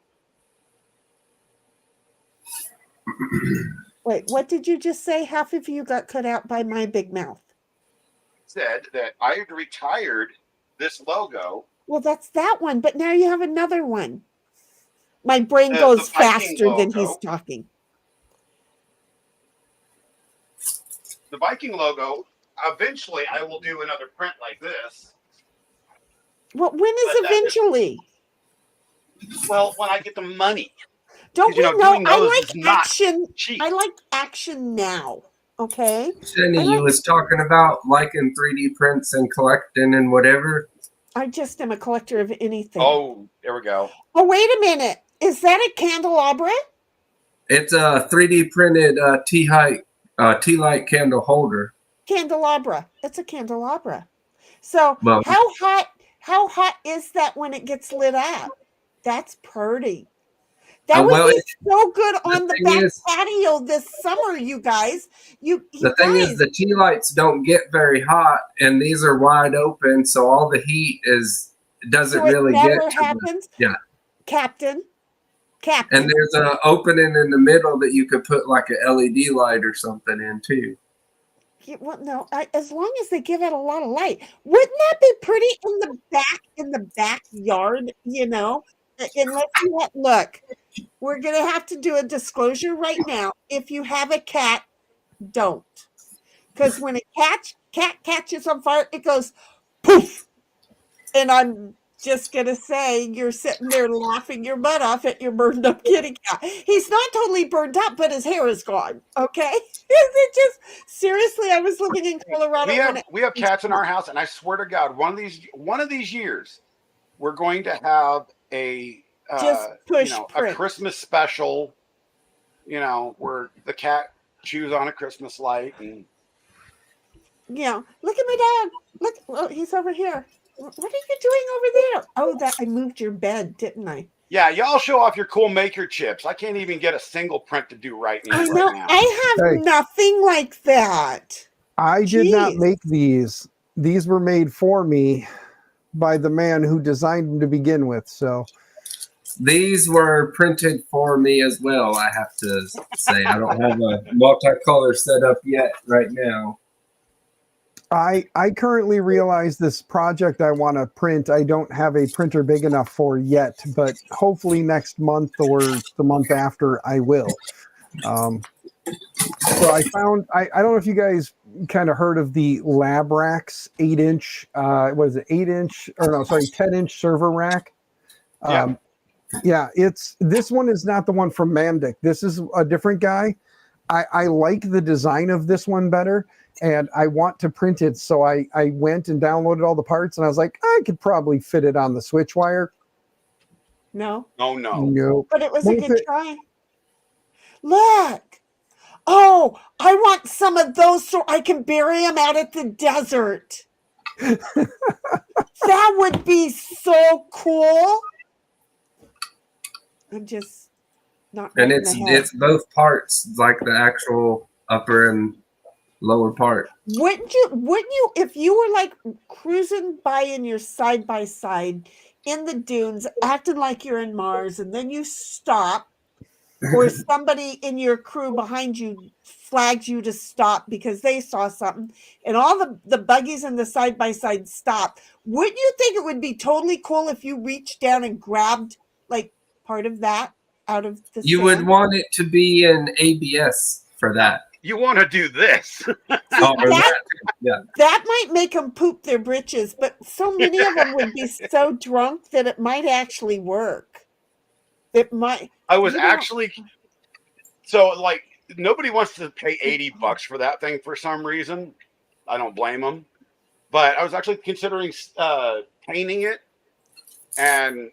[SPEAKER 5] Wait, what did you just say? Half of you got cut out by my big mouth.
[SPEAKER 2] Said that I had retired this logo.
[SPEAKER 5] Well, that's that one, but now you have another one. My brain goes
[SPEAKER 2] the Viking
[SPEAKER 5] faster than he's
[SPEAKER 2] logo.
[SPEAKER 5] talking.
[SPEAKER 2] The Viking logo. Eventually, I will do another print like this.
[SPEAKER 5] Well, when is eventually?
[SPEAKER 2] Well, when I get the money.
[SPEAKER 5] Don't
[SPEAKER 2] You
[SPEAKER 5] we
[SPEAKER 2] know,
[SPEAKER 5] know?
[SPEAKER 2] doing
[SPEAKER 5] I
[SPEAKER 2] those
[SPEAKER 5] like
[SPEAKER 2] is not
[SPEAKER 5] action.
[SPEAKER 2] cheap.
[SPEAKER 5] I like action now. Okay.
[SPEAKER 7] Jenny, you was talking about liking 3D prints and collecting and whatever.
[SPEAKER 5] I just am a collector of anything.
[SPEAKER 2] Oh, there we go.
[SPEAKER 5] Oh, wait a minute. Is that a candelabra?
[SPEAKER 7] It's a 3D printed tea light candle holder.
[SPEAKER 5] Candelabra. It's a candelabra. So
[SPEAKER 7] Well,
[SPEAKER 5] how hot is that when it gets lit up? That's pretty. That would
[SPEAKER 7] well,
[SPEAKER 5] be so good on the
[SPEAKER 7] thing
[SPEAKER 5] back
[SPEAKER 7] is-
[SPEAKER 5] patio this summer, you guys.
[SPEAKER 7] The thing is, the tea lights don't get very hot, and these are wide open, so all the heat doesn't
[SPEAKER 5] so it
[SPEAKER 7] really
[SPEAKER 5] never
[SPEAKER 7] get to
[SPEAKER 5] happens.
[SPEAKER 7] yeah.
[SPEAKER 5] Captain.
[SPEAKER 7] And there's an opening in the middle that you could put like an LED light or something in too.
[SPEAKER 5] Yeah, well, no, as long as they give it a lot of light, wouldn't that be pretty in the backyard? You know, unless you look, we're gonna have to do a disclosure right now. If you have a cat, don't, because when a cat catches on fire, it goes poof, and I'm just gonna say you're sitting there laughing your butt off at your burned up kitty cat. He's not totally burned up, but his hair is gone. Okay, it just seriously. I was living in Colorado.
[SPEAKER 2] We have cats in our house, and I swear to God, one of these years, we're going to have a a Christmas special. You know, where the cat chews on a Christmas light, and
[SPEAKER 5] yeah. Look at my dog. Look, oh, he's over here. What are you doing over there? Oh, that I moved your bed, didn't I?
[SPEAKER 2] yeah, y'all show off your cool maker chips. I can't even get a single print to do right now.
[SPEAKER 5] I know.
[SPEAKER 2] Right now.
[SPEAKER 5] I have nothing like that.
[SPEAKER 6] I did not make these. These were made for me by the man who designed them to begin with. So
[SPEAKER 7] these were printed for me as well. I have to say, I don't have a multicolor set up yet right now.
[SPEAKER 6] I currently realize this project I want to print, I don't have a printer big enough for yet, but hopefully next month or the month after I will. So I found, I don't know if you guys kind of heard of the Lab Racks 8-inch, 10-inch server rack. Yeah, this one is not the one from Mandic. This is a different guy. I like the design of this one better, and I want to print it. So I went and downloaded all the parts, and I was like, I could probably fit it on the switch wire.
[SPEAKER 5] No.
[SPEAKER 2] Oh, no.
[SPEAKER 6] Nope.
[SPEAKER 5] But it was a good try. Look. Oh, I want some of those so I can bury them out at the desert. That would be so cool. I'm just not.
[SPEAKER 7] And it's both parts, like the actual upper and lower part.
[SPEAKER 5] Wouldn't you, if you were like cruising by in your side by side in the dunes, acting like you're in Mars, and then you stop, or somebody in your crew behind you flags you to stop because they saw something, and all the buggies and the side by side stop? Wouldn't you think it would be totally cool if you reached down and grabbed like part of that out of the
[SPEAKER 7] You
[SPEAKER 5] sand?
[SPEAKER 7] would want it to be in ABS for that.
[SPEAKER 2] You want to do this?
[SPEAKER 5] That might make them poop their britches, but so many of them would be so drunk that it might actually work. It might.
[SPEAKER 2] I was actually so like nobody wants to pay $80 for that thing for some reason. I don't blame them, but I was actually considering painting it and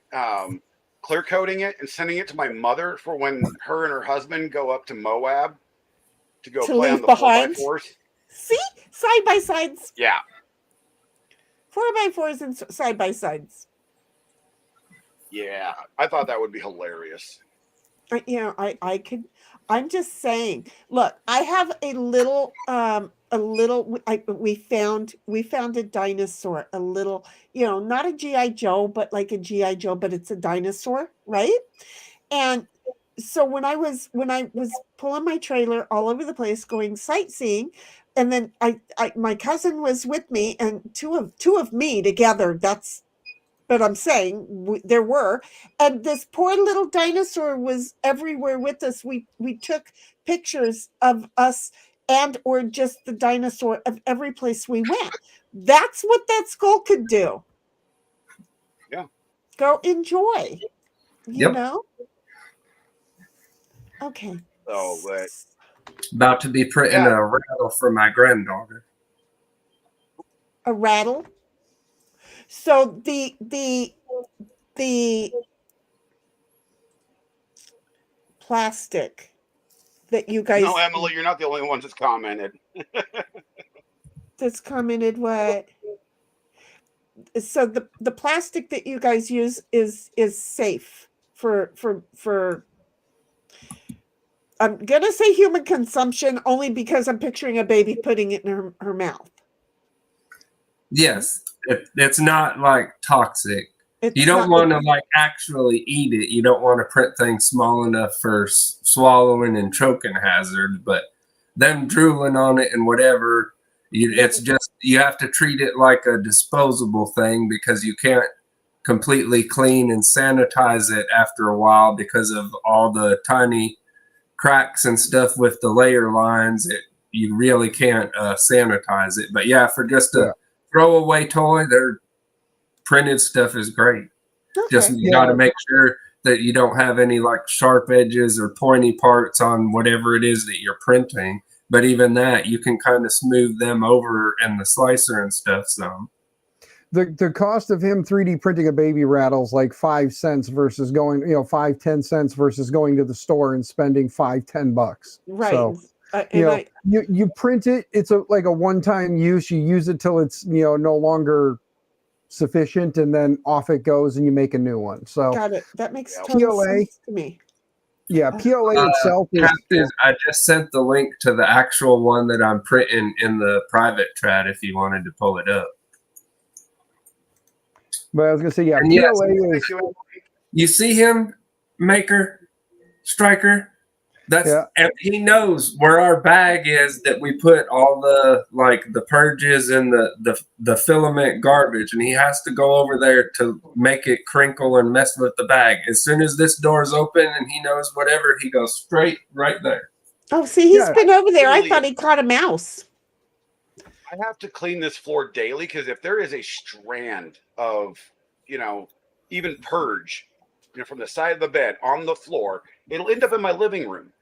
[SPEAKER 2] clear coating it and sending it to my mother for when her and her husband go up to Moab to go play on the 4x4s.
[SPEAKER 5] See, side by sides.
[SPEAKER 2] Yeah.
[SPEAKER 5] 4x4s and side by sides.
[SPEAKER 2] Yeah, I thought that would be hilarious.
[SPEAKER 5] I could. I'm just saying. Look, I have a little. We found a dinosaur. A little. Not a GI Joe, but like a GI Joe, but it's a dinosaur, right? And so when I was pulling my trailer all over the place, going sightseeing, and then my cousin was with me, and two of me together. That's but I'm saying there were, and this poor little dinosaur was everywhere with us. We took pictures of us and or just the dinosaur of every place we went. That's what that skull could do.
[SPEAKER 2] Yeah.
[SPEAKER 5] Go enjoy. You
[SPEAKER 7] Yep.
[SPEAKER 5] know. Okay.
[SPEAKER 2] So, but
[SPEAKER 7] About to be printing
[SPEAKER 2] Yeah.
[SPEAKER 7] a rattle for my granddaughter.
[SPEAKER 5] A rattle. So the plastic that you guys
[SPEAKER 2] no, Emily, you're not the only one that's commented.
[SPEAKER 5] that's commented what? So the plastic that you guys use is safe for I'm gonna say human consumption only because I'm picturing a baby putting it in her mouth.
[SPEAKER 7] Yes, it's not like toxic.
[SPEAKER 5] It's
[SPEAKER 7] You don't
[SPEAKER 5] not-
[SPEAKER 7] want to like actually eat it. You don't want to print things small enough for swallowing and choking hazard. But them drooling on it and whatever, it's just you have to treat it like a disposable thing because you can't completely clean and sanitize it after a while because of all the tiny cracks and stuff with the layer lines. You really can't sanitize it. But yeah, for just a throwaway toy, their printed stuff is great.
[SPEAKER 5] Okay.
[SPEAKER 7] Just you got to make sure that you don't have any like sharp edges or pointy parts on whatever it is that you're printing. But even that, you can kind of smooth them over in the slicer and stuff some.
[SPEAKER 6] The cost of him 3D printing a baby rattle's like 5 cents versus going, 5-10 cents versus going to the store and spending $5-10.
[SPEAKER 5] Right.
[SPEAKER 6] So, you print it. It's like a one-time use. You use it till it's no longer sufficient, and then off it goes, and you make a new one. So
[SPEAKER 5] got it. That makes total sense to me.
[SPEAKER 6] Yeah, PLA itself is.
[SPEAKER 7] Captain, I just sent the link to the actual one that I'm printing in the private chat if you wanted to pull it up.
[SPEAKER 6] But I was gonna say, yeah,
[SPEAKER 7] And
[SPEAKER 6] PLA
[SPEAKER 7] yes,
[SPEAKER 6] is.
[SPEAKER 7] You see him, Maker, Striker? And he knows where our bag is that we put all the purges and the filament garbage, and he has to go over there to make it crinkle and mess with the bag. As soon as this door is open and he knows whatever, he goes straight right there.
[SPEAKER 5] Oh, see, he's been over there. I thought he caught a mouse.
[SPEAKER 2] I have to clean this floor daily because if there is a strand of, even purge, from the side of the bed on the floor, it'll end up in my living room.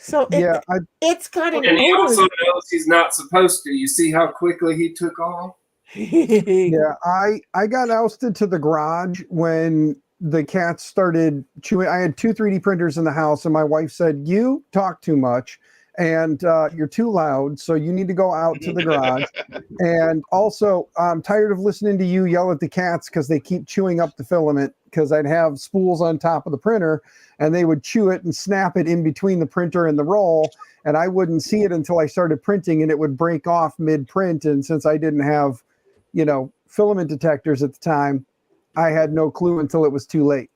[SPEAKER 5] So it's got an
[SPEAKER 7] And he
[SPEAKER 5] odor.
[SPEAKER 7] also knows he's not supposed to. You see how quickly he took off?
[SPEAKER 6] Yeah, I got ousted to the garage when the cats started chewing. I had 2 3D printers in the house, and my wife said, "You talk too much, and you're too loud, so you need to go out to the garage." And also, I'm tired of listening to you yell at the cats because they keep chewing up the filament, because I'd have spools on top of the printer, and they would chew it and snap it in between the printer and the roll, and I wouldn't see it until I started printing, and it would break off mid-print. And since I didn't have, filament detectors at the time, I had no clue until it was too late.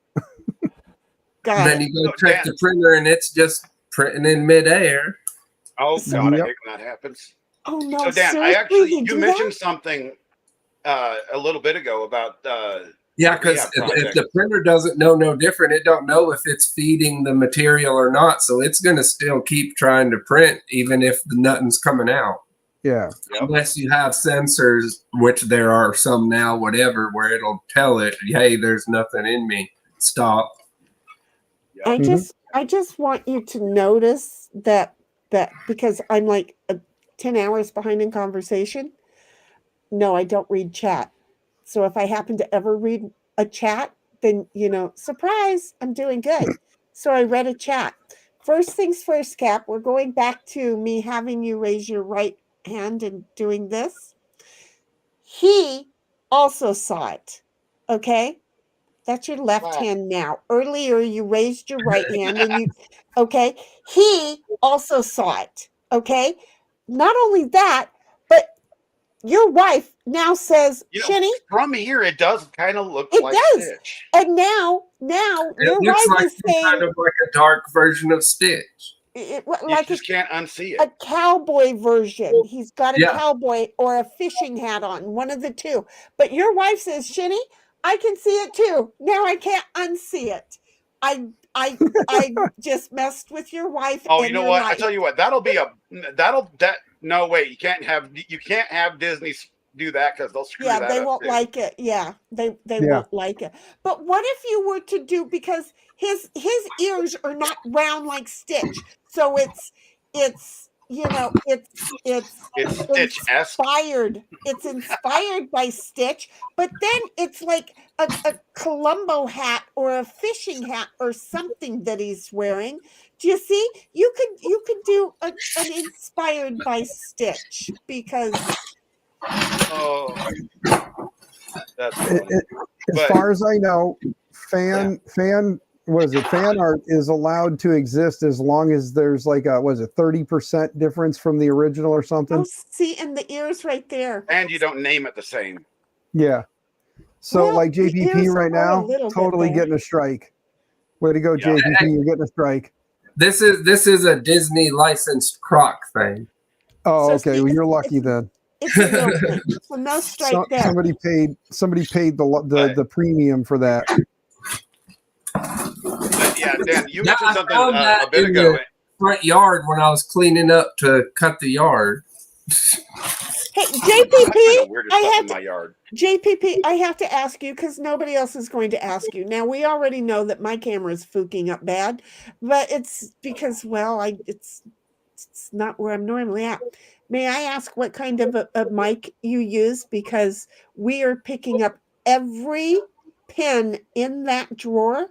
[SPEAKER 7] Then you go check the printer, and it's just printing in midair.
[SPEAKER 2] Oh God, I hate when that happens.
[SPEAKER 5] Oh no!
[SPEAKER 2] So Dan, you mentioned something a little bit ago about
[SPEAKER 7] yeah, because if the printer doesn't know no different, it don't know if it's feeding the material or not, so it's going to still keep trying to print even if the nothing's coming out.
[SPEAKER 6] Yeah.
[SPEAKER 7] Unless you have sensors, which there are some now, whatever, where it'll tell it, hey, there's nothing in me. Stop.
[SPEAKER 5] I just want you to notice that because I'm like 10 hours behind in conversation. No, I don't read chat. So if I happen to ever read a chat, then, surprise, I'm doing good. So I read a chat. First things first, Cap, we're going back to me having you raise your right hand and doing this. he also saw it. Okay? That's your left
[SPEAKER 2] Wow.
[SPEAKER 5] hand now. Earlier, you raised your right hand and you, okay? He also saw it. Okay? Not only that, but your wife now says,
[SPEAKER 2] You know,
[SPEAKER 5] Shinny,
[SPEAKER 2] from here, it does kind of look
[SPEAKER 5] it
[SPEAKER 2] like
[SPEAKER 5] does.
[SPEAKER 2] Stitch.
[SPEAKER 5] And now
[SPEAKER 7] It
[SPEAKER 5] your
[SPEAKER 7] looks
[SPEAKER 5] wife
[SPEAKER 7] like
[SPEAKER 5] is
[SPEAKER 7] some
[SPEAKER 5] saying,
[SPEAKER 7] kind of like a dark version of Stitch.
[SPEAKER 2] You
[SPEAKER 5] like
[SPEAKER 2] just can't unsee
[SPEAKER 5] a
[SPEAKER 2] it.
[SPEAKER 5] cowboy version. He's got a
[SPEAKER 7] Yeah.
[SPEAKER 5] cowboy or a fishing hat on, one of the two. But your wife says, Shinny, I can see it too. Now I can't unsee it. I just messed with your wife.
[SPEAKER 2] Oh,
[SPEAKER 5] and
[SPEAKER 2] you know
[SPEAKER 5] you're
[SPEAKER 2] what? I
[SPEAKER 5] right.
[SPEAKER 2] tell you what, no way. You can't have Disney do that because they'll screw
[SPEAKER 5] Yeah,
[SPEAKER 2] that
[SPEAKER 5] they
[SPEAKER 2] up
[SPEAKER 5] won't
[SPEAKER 2] too.
[SPEAKER 5] like it. Yeah, they
[SPEAKER 6] Yeah.
[SPEAKER 5] won't like it. But what if you were to do, because his ears are not round like Stitch, so it's
[SPEAKER 2] It's Stitch-esque.
[SPEAKER 5] inspired. It's inspired by Stitch, but then it's like a Columbo hat or a fishing hat or something that he's wearing. Do you see? You could do an inspired by Stitch, because
[SPEAKER 2] Oh, that's
[SPEAKER 6] It,
[SPEAKER 2] funny.
[SPEAKER 6] it, as
[SPEAKER 2] But-
[SPEAKER 6] far as I know, fan art is allowed to exist as long as there's like a 30% difference from the original or something.
[SPEAKER 5] oh, see, and the ears right there.
[SPEAKER 2] And you don't name it the same.
[SPEAKER 6] Yeah. So
[SPEAKER 5] Well,
[SPEAKER 6] like
[SPEAKER 5] the
[SPEAKER 6] JPP
[SPEAKER 5] ears
[SPEAKER 6] right
[SPEAKER 5] are a
[SPEAKER 6] now,
[SPEAKER 5] little bit
[SPEAKER 6] totally
[SPEAKER 5] there.
[SPEAKER 6] getting a strike. Way to go,
[SPEAKER 2] Yeah.
[SPEAKER 6] JPP! You're getting a strike.
[SPEAKER 7] This is a Disney licensed croc thing.
[SPEAKER 6] Oh,
[SPEAKER 5] So
[SPEAKER 6] okay.
[SPEAKER 5] see,
[SPEAKER 6] Well, you're
[SPEAKER 5] it's-
[SPEAKER 6] lucky then.
[SPEAKER 5] It's a no thing. So no strike there.
[SPEAKER 6] Somebody paid the premium for that.
[SPEAKER 2] But yeah, Dan, you
[SPEAKER 7] Yeah,
[SPEAKER 2] mentioned
[SPEAKER 7] I
[SPEAKER 2] something
[SPEAKER 7] found that
[SPEAKER 2] a bit
[SPEAKER 7] in
[SPEAKER 2] ago.
[SPEAKER 7] the front yard when I was cleaning up to cut the yard.
[SPEAKER 5] Hey,
[SPEAKER 2] I find
[SPEAKER 5] JPP,
[SPEAKER 2] the weirdest
[SPEAKER 5] I
[SPEAKER 2] stuff
[SPEAKER 5] have
[SPEAKER 2] in
[SPEAKER 5] to
[SPEAKER 2] my yard.
[SPEAKER 5] JPP, I have to ask you, because nobody else is going to ask you. Now, we already know that my camera is fooking up bad, but it's because, well, it's not where I'm normally at. May I ask what kind of a mic you use? Because we are picking up every pin in that drawer.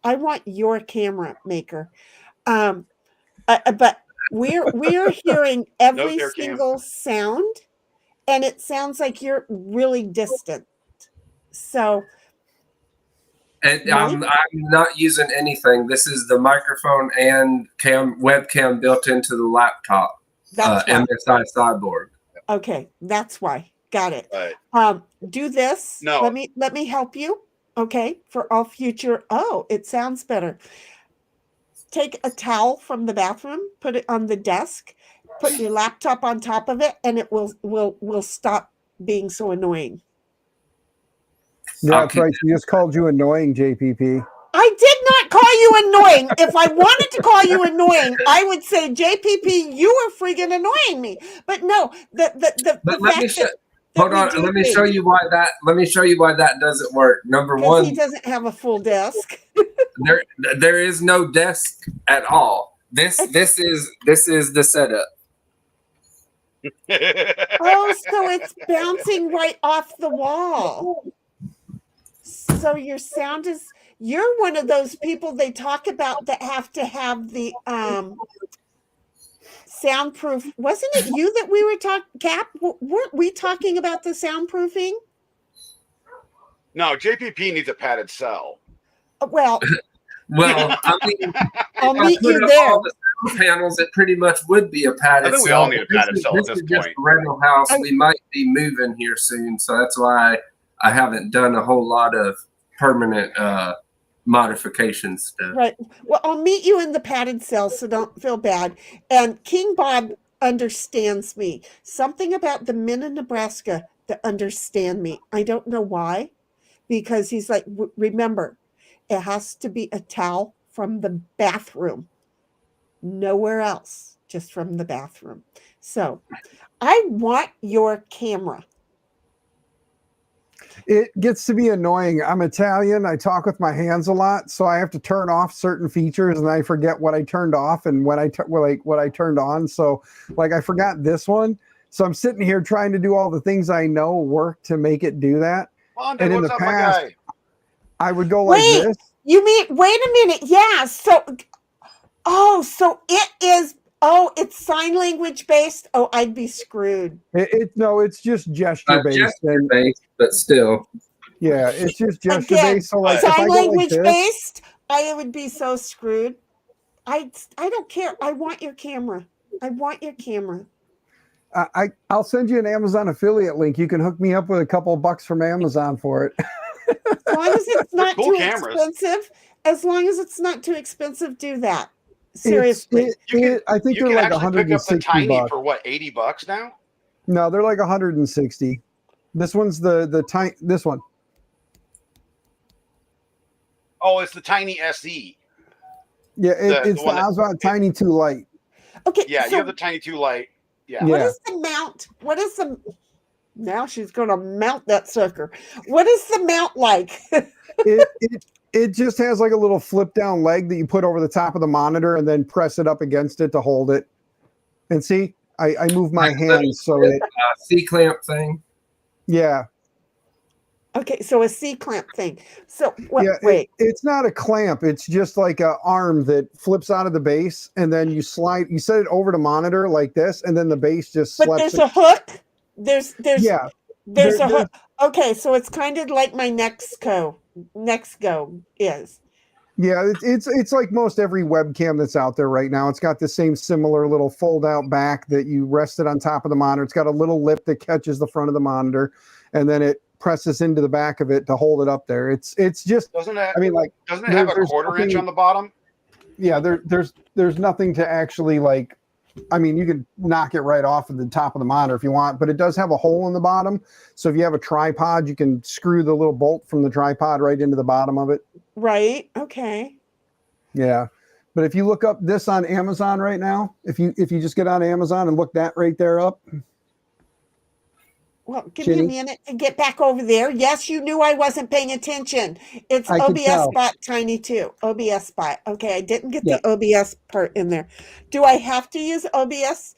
[SPEAKER 5] I want your camera maker. But we're hearing every
[SPEAKER 2] air cam.
[SPEAKER 5] single sound, and it sounds like you're really distant. So
[SPEAKER 7] And
[SPEAKER 5] Mike?
[SPEAKER 7] I'm not using anything. This is the microphone and webcam built into the laptop.
[SPEAKER 5] that's why.
[SPEAKER 7] MSI Cyborg.
[SPEAKER 5] Okay, that's why. Got it.
[SPEAKER 2] Right.
[SPEAKER 5] Do this.
[SPEAKER 2] No.
[SPEAKER 5] Let me help you. Okay, for all future. Oh, it sounds better. Take a towel from the bathroom, put it on the desk, put your laptop on top of it, and it will stop being so annoying.
[SPEAKER 6] Yeah, that's right. She just called you annoying, JPP.
[SPEAKER 5] I did not call you annoying. If I wanted to call you annoying, I would say, JPP, you are freaking annoying me. But no,
[SPEAKER 7] But let me show. Hold on. Let me show you why that. Let me show you why that doesn't work. Number one,
[SPEAKER 5] he doesn't have a full desk.
[SPEAKER 7] there is no desk at all. This is the setup.
[SPEAKER 5] Oh, so it's bouncing right off the wall. So your sound is, you're one of those people they talk about that have to have the soundproof. Wasn't it you that we were talking, Cap? Weren't we talking about the soundproofing?
[SPEAKER 2] No, JPP needs a padded cell.
[SPEAKER 5] Well,
[SPEAKER 7] I mean,
[SPEAKER 5] I'll meet
[SPEAKER 7] if I put
[SPEAKER 5] you
[SPEAKER 7] up
[SPEAKER 5] there.
[SPEAKER 7] all the sound panels, it pretty much would be a padded
[SPEAKER 2] I think we
[SPEAKER 7] cell.
[SPEAKER 2] all need a padded cell at
[SPEAKER 7] This
[SPEAKER 2] this
[SPEAKER 7] is just
[SPEAKER 2] point.
[SPEAKER 7] a rental house. We might be moving here soon, so that's why I haven't done a whole lot of permanent modification stuff.
[SPEAKER 5] Right. Well, I'll meet you in the padded cell, so don't feel bad. And King Bob understands me. Something about the men in Nebraska that understand me. I don't know why, because he's like, remember, it has to be a towel from the bathroom. Nowhere else, just from the bathroom. So I want your camera.
[SPEAKER 6] It gets to be annoying. I'm Italian. I talk with my hands a lot, so I have to turn off certain features, and I forget what I turned off and what I turned on. So, like, I forgot this one. So I'm sitting here trying to do all the things I know work to make it do that.
[SPEAKER 2] Wanda,
[SPEAKER 6] And in
[SPEAKER 2] what's
[SPEAKER 6] the
[SPEAKER 2] up,
[SPEAKER 6] past,
[SPEAKER 2] my guy?
[SPEAKER 6] I would go like
[SPEAKER 5] Wait,
[SPEAKER 6] this.
[SPEAKER 5] you mean, wait a minute. Yeah. So, oh, so it is Oh, it's sign language based. Oh, I'd be screwed.
[SPEAKER 6] No, it's just gesture based.
[SPEAKER 7] Gesture based, but still.
[SPEAKER 6] Yeah, it's just gesture
[SPEAKER 5] Again,
[SPEAKER 6] based. So like if I
[SPEAKER 5] sign
[SPEAKER 6] go like
[SPEAKER 5] language
[SPEAKER 6] this,
[SPEAKER 5] based, I would be so screwed. I don't care. I want your camera. I want your camera.
[SPEAKER 6] I'll send you an Amazon affiliate link. You can hook me up with a couple of bucks from Amazon for it.
[SPEAKER 5] As long as it's not
[SPEAKER 2] cool
[SPEAKER 5] too
[SPEAKER 2] cameras.
[SPEAKER 5] expensive. As long as it's not too expensive, do that. Seriously.
[SPEAKER 6] I think
[SPEAKER 2] You
[SPEAKER 6] they're
[SPEAKER 2] can
[SPEAKER 6] like
[SPEAKER 2] actually pick up the
[SPEAKER 6] 160
[SPEAKER 2] tiny
[SPEAKER 6] bucks.
[SPEAKER 2] for what, $80 now?
[SPEAKER 6] No, they're like 160. This one's the tiny. This one.
[SPEAKER 2] Oh, it's the tiny SE.
[SPEAKER 6] Yeah,
[SPEAKER 2] The
[SPEAKER 6] it's the
[SPEAKER 2] one that-
[SPEAKER 6] Osmo Tiny 2 Lite.
[SPEAKER 5] Okay.
[SPEAKER 2] Yeah,
[SPEAKER 5] so
[SPEAKER 2] you have the Tiny 2 Lite. Yeah.
[SPEAKER 5] what
[SPEAKER 6] Yeah.
[SPEAKER 5] is the mount? What is the now she's gonna mount that sucker. What is the mount like?
[SPEAKER 6] It just has like a little flip down leg that you put over the top of the monitor and then press it up against it to hold it. And see, I move my
[SPEAKER 7] Like a little
[SPEAKER 6] hands so it.
[SPEAKER 7] C-clamp thing.
[SPEAKER 6] Yeah.
[SPEAKER 5] Okay, so a C clamp thing. So what?
[SPEAKER 6] Yeah,
[SPEAKER 5] Wait.
[SPEAKER 6] it's not a clamp. It's just like a arm that flips out of the base, and then you slide. You set it over to monitor like this, and then the base just.
[SPEAKER 5] But
[SPEAKER 6] slaps
[SPEAKER 5] there's
[SPEAKER 6] it.
[SPEAKER 5] a hook. There's
[SPEAKER 6] Yeah.
[SPEAKER 5] there's
[SPEAKER 6] there-
[SPEAKER 5] a hook. Okay, so it's kind of like my Nextgo is.
[SPEAKER 6] Yeah, it's like most every webcam that's out there right now. It's got the same similar little fold out back that you rest it on top of the monitor. It's got a little lip that catches the front of the monitor, and then it presses into the back of it to hold it up there. It's just.
[SPEAKER 2] Doesn't it?
[SPEAKER 6] I mean, like,
[SPEAKER 2] doesn't it have a
[SPEAKER 6] there's
[SPEAKER 2] 1/4 inch
[SPEAKER 6] nothing-
[SPEAKER 2] on the bottom?
[SPEAKER 6] Yeah, there's nothing to actually like. I mean, you can knock it right off of the top of the monitor if you want, but it does have a hole in the bottom. So if you have a tripod, you can screw the little bolt from the tripod right into the bottom of it.
[SPEAKER 5] Right. Okay.
[SPEAKER 6] Yeah. But if you look up this on Amazon right now, if you just get on Amazon and look that right there up.
[SPEAKER 5] Well, give me a
[SPEAKER 6] Jenny?
[SPEAKER 5] minute to get back over there. Yes, you knew I wasn't paying attention. It's
[SPEAKER 6] I could
[SPEAKER 5] OBS
[SPEAKER 6] tell.
[SPEAKER 5] Spot Tiny 2. OBS Spot. Okay, I didn't get
[SPEAKER 6] Yeah.
[SPEAKER 5] the OBS part in there. Do I have to use OBS?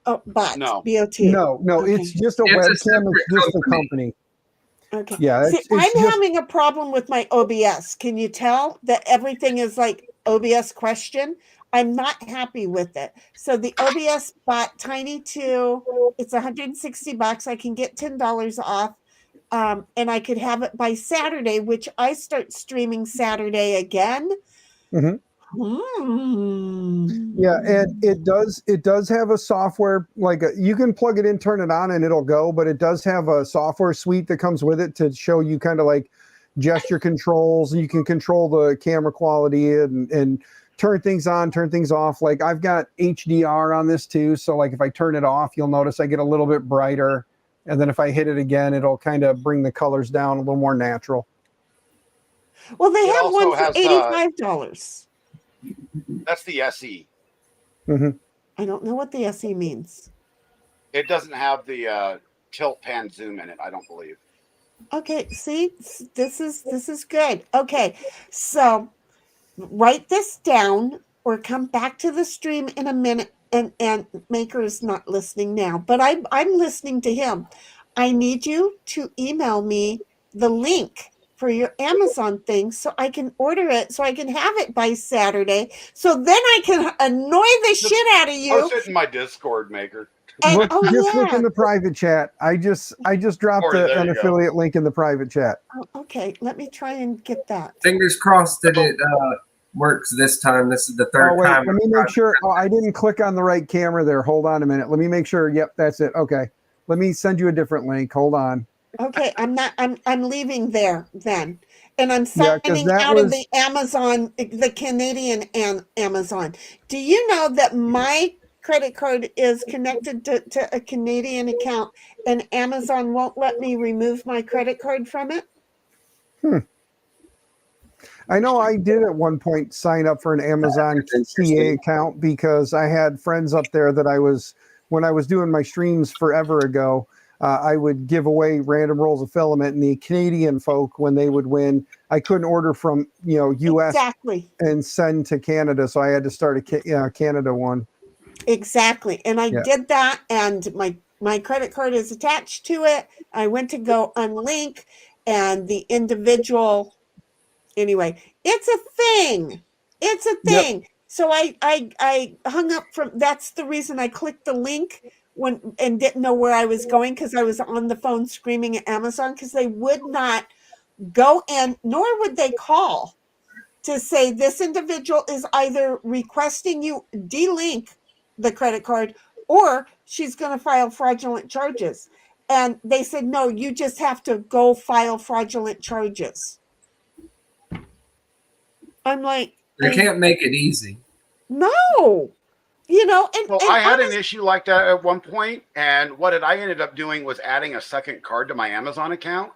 [SPEAKER 5] Oh, Bot.
[SPEAKER 2] No.
[SPEAKER 5] BOT.
[SPEAKER 6] No,
[SPEAKER 5] Okay.
[SPEAKER 6] it's just a
[SPEAKER 7] It's a
[SPEAKER 6] webcam.
[SPEAKER 7] separate
[SPEAKER 6] It's just a
[SPEAKER 7] company.
[SPEAKER 6] company.
[SPEAKER 5] Okay.
[SPEAKER 6] Yeah,
[SPEAKER 5] See,
[SPEAKER 6] it's
[SPEAKER 5] I'm
[SPEAKER 6] just-
[SPEAKER 5] having a problem with my OBS. Can you tell that everything is like OBS question? I'm not happy with it. So the OBS Bot Tiny 2, it's $160. I can get $10 off. And I could have it by Saturday, which I start streaming Saturday again.
[SPEAKER 6] Mhm. Yeah, and it does have a software you can plug it in, turn it on, and it'll go. But it does have a software suite that comes with it to show you kind of like gesture controls. You can control the camera quality and turn things on, turn things off. Like I've got HDR on this too, so like if I turn it off, you'll notice I get a little bit brighter, and then if I hit it again, it'll kind of bring the colors down a little more natural.
[SPEAKER 5] Well, they
[SPEAKER 2] It
[SPEAKER 5] have
[SPEAKER 2] also
[SPEAKER 5] one for
[SPEAKER 2] has,
[SPEAKER 5] $85.
[SPEAKER 2] That's the SE.
[SPEAKER 5] I don't know what the SE means.
[SPEAKER 2] It doesn't have the tilt, pan, zoom in it, I don't believe.
[SPEAKER 5] Okay, see, this is good. Okay, so write this down or come back to the stream in a minute. And Maker is not listening now, but I'm listening to him. I need you to email me the link for your Amazon thing so I can order it, so I can have it by Saturday. So then I can annoy the shit out of you.
[SPEAKER 2] Post it in my Discord, Maker.
[SPEAKER 5] And,
[SPEAKER 6] Look
[SPEAKER 5] yeah.
[SPEAKER 6] in the private chat. I just dropped
[SPEAKER 2] Corey, there
[SPEAKER 6] an
[SPEAKER 2] you go.
[SPEAKER 6] affiliate link in the private chat.
[SPEAKER 5] Oh, okay, let me try and get that.
[SPEAKER 7] Fingers crossed that it works this time. This is the third
[SPEAKER 6] Oh wait,
[SPEAKER 7] time.
[SPEAKER 6] let me make sure. Oh, I didn't click on the right camera there. Hold on a minute. Let me make sure. Yep, that's it. Okay. Let me send you a different link. Hold on.
[SPEAKER 5] Okay, I'm leaving there then. And I'm
[SPEAKER 6] Yeah, 'cause
[SPEAKER 5] signing
[SPEAKER 6] that
[SPEAKER 5] out of
[SPEAKER 6] was-
[SPEAKER 5] the Amazon, the Canadian Amazon. Do you know that my credit card is connected to a Canadian account and Amazon won't let me remove my credit card from it?
[SPEAKER 6] I know I did at one point sign up for an Amazon
[SPEAKER 7] That's
[SPEAKER 6] CA
[SPEAKER 7] interesting.
[SPEAKER 6] account because I had friends up there that when I was doing my streams forever ago, I would give away random rolls of filament, and the Canadian folk, when they would win, I couldn't order from US
[SPEAKER 5] Exactly.
[SPEAKER 6] and send to Canada, so I had to start a Canada one.
[SPEAKER 5] Exactly. And I
[SPEAKER 6] Yeah.
[SPEAKER 5] did that, and my credit card is attached to it. I went to go unlink, and the individual, anyway, it's a thing. It's a
[SPEAKER 6] Yep.
[SPEAKER 5] thing. So I hung up from. That's the reason I clicked the link and didn't know where I was going, because I was on the phone screaming at Amazon, because they would not go in, nor would they call to say this individual is either requesting you delink the credit card or she's going to file fraudulent charges. And they said, no, you just have to go file fraudulent charges. I'm like,
[SPEAKER 7] They can't make it easy.
[SPEAKER 5] no. You know,
[SPEAKER 2] well, I had an issue like that at one point, and what I ended up doing was adding a second card to my Amazon account.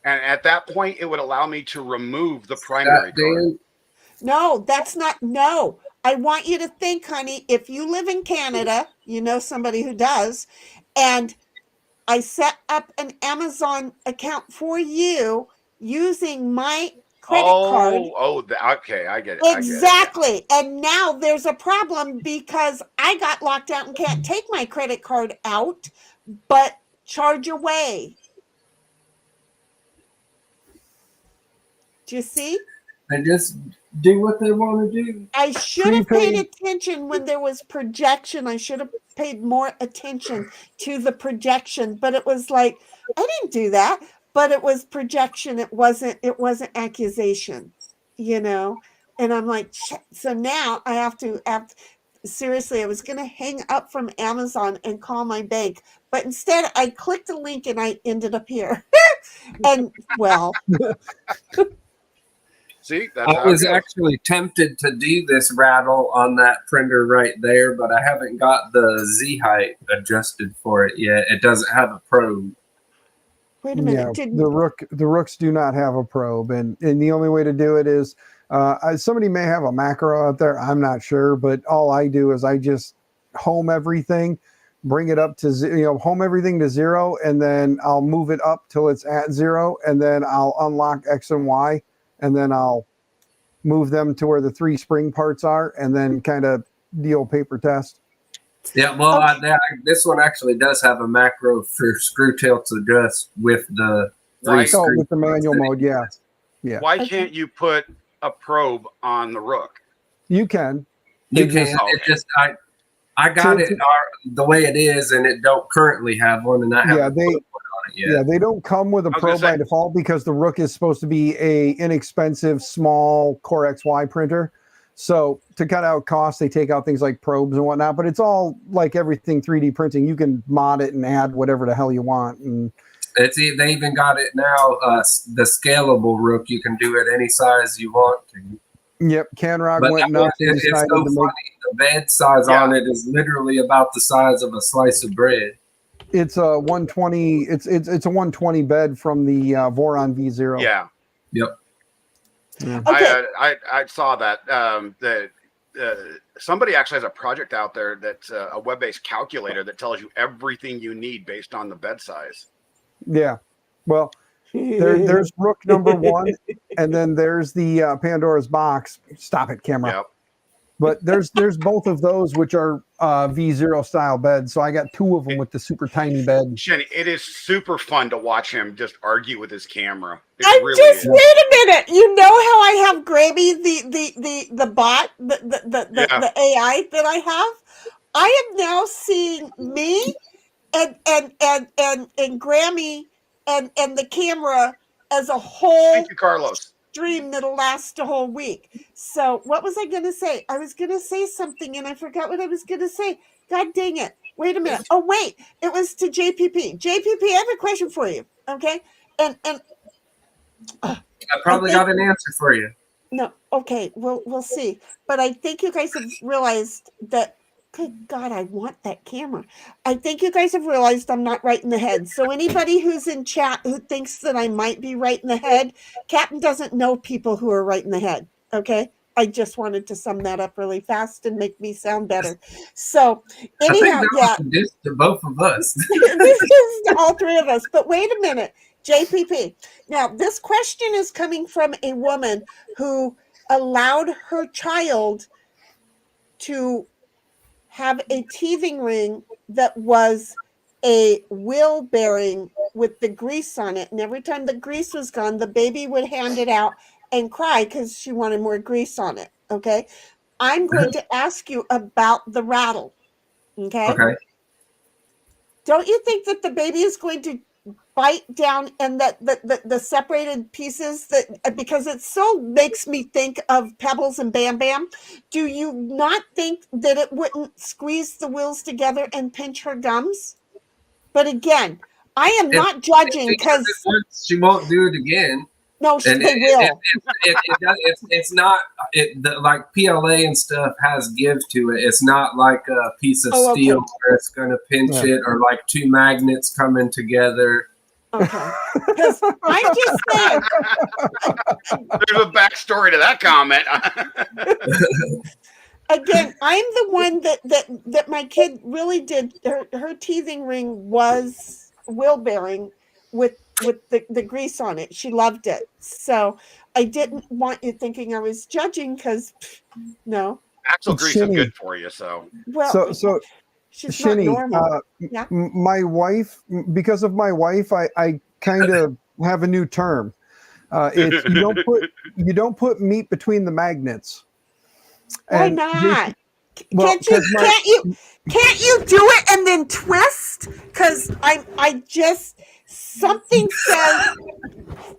[SPEAKER 2] And at that point, it would allow me to remove the primary card.
[SPEAKER 5] No, that's not. No, I want you to think, honey, if you live in Canada, you know somebody who does, and I set up an Amazon account for you using my credit card.
[SPEAKER 2] Okay, I get it.
[SPEAKER 5] Exactly.
[SPEAKER 2] I get it,
[SPEAKER 5] yeah. And now there's a problem because I got locked out and can't take my credit card out, but charge away. Do you see?
[SPEAKER 7] They just do what they want to do.
[SPEAKER 5] I should have paid attention when there was projection. I should have paid more attention to the projection, but it was like, I didn't do that, but it was projection. It wasn't accusation, you know? And I'm like, so now I have to seriously, I was going to hang up from Amazon and call my bank, but instead I clicked a link and I ended up here. And well,
[SPEAKER 2] see, that's
[SPEAKER 7] I was actually tempted to do this rattle on that printer right there, but I haven't got the Z height adjusted for it yet. It doesn't have a probe.
[SPEAKER 5] Wait a minute.
[SPEAKER 6] Yeah, the Rooks do not have a probe, and the only way to do it is somebody may have a macro out there. I'm not sure, but all I do is I just home everything, bring it up to home everything to 0, and then I'll move it up till it's at 0, and then I'll unlock X and Y, and then I'll move them to where the 3 spring parts are, and then kind of the old paper test.
[SPEAKER 7] Yeah, well, this one actually does have a macro for screw tail to adjust with the
[SPEAKER 6] with the manual mode. Yeah.
[SPEAKER 2] Why can't you put a probe on the Rook?
[SPEAKER 6] You can.
[SPEAKER 7] You can. It just I got it the way it is, and it don't currently have one, and I have
[SPEAKER 6] they don't come with a probe by default because the Rook is supposed to be a inexpensive small Core XY printer. So to cut out costs, they take out things like probes and whatnot, but it's all like everything 3D printing. You can mod it and add whatever the hell you want. And
[SPEAKER 7] they even got it now, the scalable Rook. You can do it any size you want to.
[SPEAKER 6] Yep, Canrock went nuts.
[SPEAKER 7] It's so funny. The bed size on it is literally about the size of a slice of bread.
[SPEAKER 6] It's a 120. It's a 120 bed from the Voron V0.
[SPEAKER 2] Yeah.
[SPEAKER 7] Yep.
[SPEAKER 6] Yeah.
[SPEAKER 5] Okay.
[SPEAKER 2] I saw that. Somebody actually has a project out there that's a web-based calculator that tells you everything you need based on the bed size.
[SPEAKER 6] Yeah. Well, there's Rook number 1, and then there's the Pandora's box. Stop it, camera.
[SPEAKER 2] Yep.
[SPEAKER 6] But there's both of those, which are V0 style beds. So I got 2 of them with the super tiny bed.
[SPEAKER 2] Shenny, it is super fun to watch him just argue with his camera.
[SPEAKER 5] Wait a minute. You know how I have Grammy, the bot, the AI that I have? I am now seeing me and Grammy and the camera as a whole.
[SPEAKER 2] Thank you, Carlos.
[SPEAKER 5] Stream that'll last a whole week. So what was I going to say? I was going to say something and I forgot what I was going to say. God dang it. Wait a minute. Oh, wait. It was to JPP. JPP, I have a question for you. Okay. And
[SPEAKER 7] I probably got an answer for you.
[SPEAKER 5] No. Okay. We'll see. But I think you guys have realized that, good God, I want that camera. I think you guys have realized I'm not right in the head. So anybody who's in chat who thinks that I might be right in the head, Captain doesn't know people who are right in the head. Okay. I just wanted to sum that up really fast and make me sound better. So anyhow,
[SPEAKER 7] this to both of us.
[SPEAKER 5] This is all 3 of us. But wait a minute, JPP. Now, this question is coming from a woman who allowed her child to have a teething ring that was a wheel bearing with the grease on it. And every time the grease was gone, the baby would hand it out and cry because she wanted more grease on it. Okay. I'm going to ask you about the rattle. Okay.
[SPEAKER 7] Okay.
[SPEAKER 5] Don't you think that the baby is going to bite down and that the separated pieces that because it so makes me think of Pebbles and Bam Bam? Do you not think that it wouldn't squeeze the wheels together and pinch her gums? But again, I am
[SPEAKER 7] If,
[SPEAKER 5] not judging
[SPEAKER 7] if she does
[SPEAKER 5] because
[SPEAKER 7] it once, she won't do it again.
[SPEAKER 5] no,
[SPEAKER 7] And
[SPEAKER 5] they will.
[SPEAKER 7] it's not like PLA and stuff has give to it. It's not like a piece of
[SPEAKER 5] Oh, okay.
[SPEAKER 7] steel where it's going to pinch it, or like two magnets coming together.
[SPEAKER 5] Okay. Because I'm just saying.
[SPEAKER 2] There's a backstory to that comment.
[SPEAKER 5] Again, I'm the one that my kid really did. Her teething ring was wheel bearing with the grease on it. She loved it. So I didn't want you thinking I was judging because no.
[SPEAKER 2] Axle grease is
[SPEAKER 6] Shinny.
[SPEAKER 2] good for you, so.
[SPEAKER 5] Well,
[SPEAKER 6] So
[SPEAKER 5] she's not
[SPEAKER 6] Shinny,
[SPEAKER 5] normal. Yeah.
[SPEAKER 6] my wife, because of my wife, I kind of have a new term. It's you don't put meat between the magnets.
[SPEAKER 5] Why
[SPEAKER 6] And
[SPEAKER 5] not?
[SPEAKER 6] well,
[SPEAKER 5] Can't you do it and then twist? Because I just something says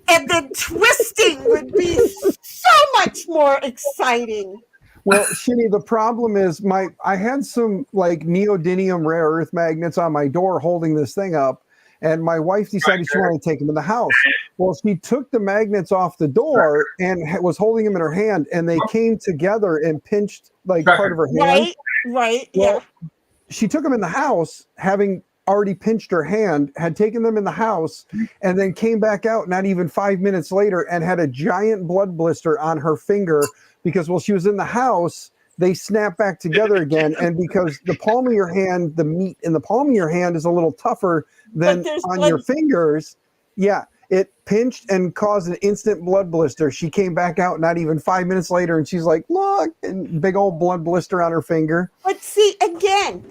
[SPEAKER 5] and then twisting would be so much more exciting.
[SPEAKER 6] Well, Shinny, the problem is I had some like neodymium rare earth magnets on my door holding this thing up, and my wife decided she wanted to take them in the house. Well, she took the magnets off the door and was holding them in her hand, and they came together and pinched like part of her hand.
[SPEAKER 5] Right,
[SPEAKER 6] Well,
[SPEAKER 5] yeah.
[SPEAKER 6] she took them in the house, having already pinched her hand, had taken them in the house, and then came back out not even 5 minutes later and had a giant blood blister on her finger because while she was in the house, they snap back together again. And because the palm of your hand, the meat in the palm of your hand is a little tougher than on your fingers. Yeah, it pinched and caused an instant blood blister. She came back out not even 5 minutes later and she's like, look, and big old blood blister on her finger.
[SPEAKER 5] But see, again,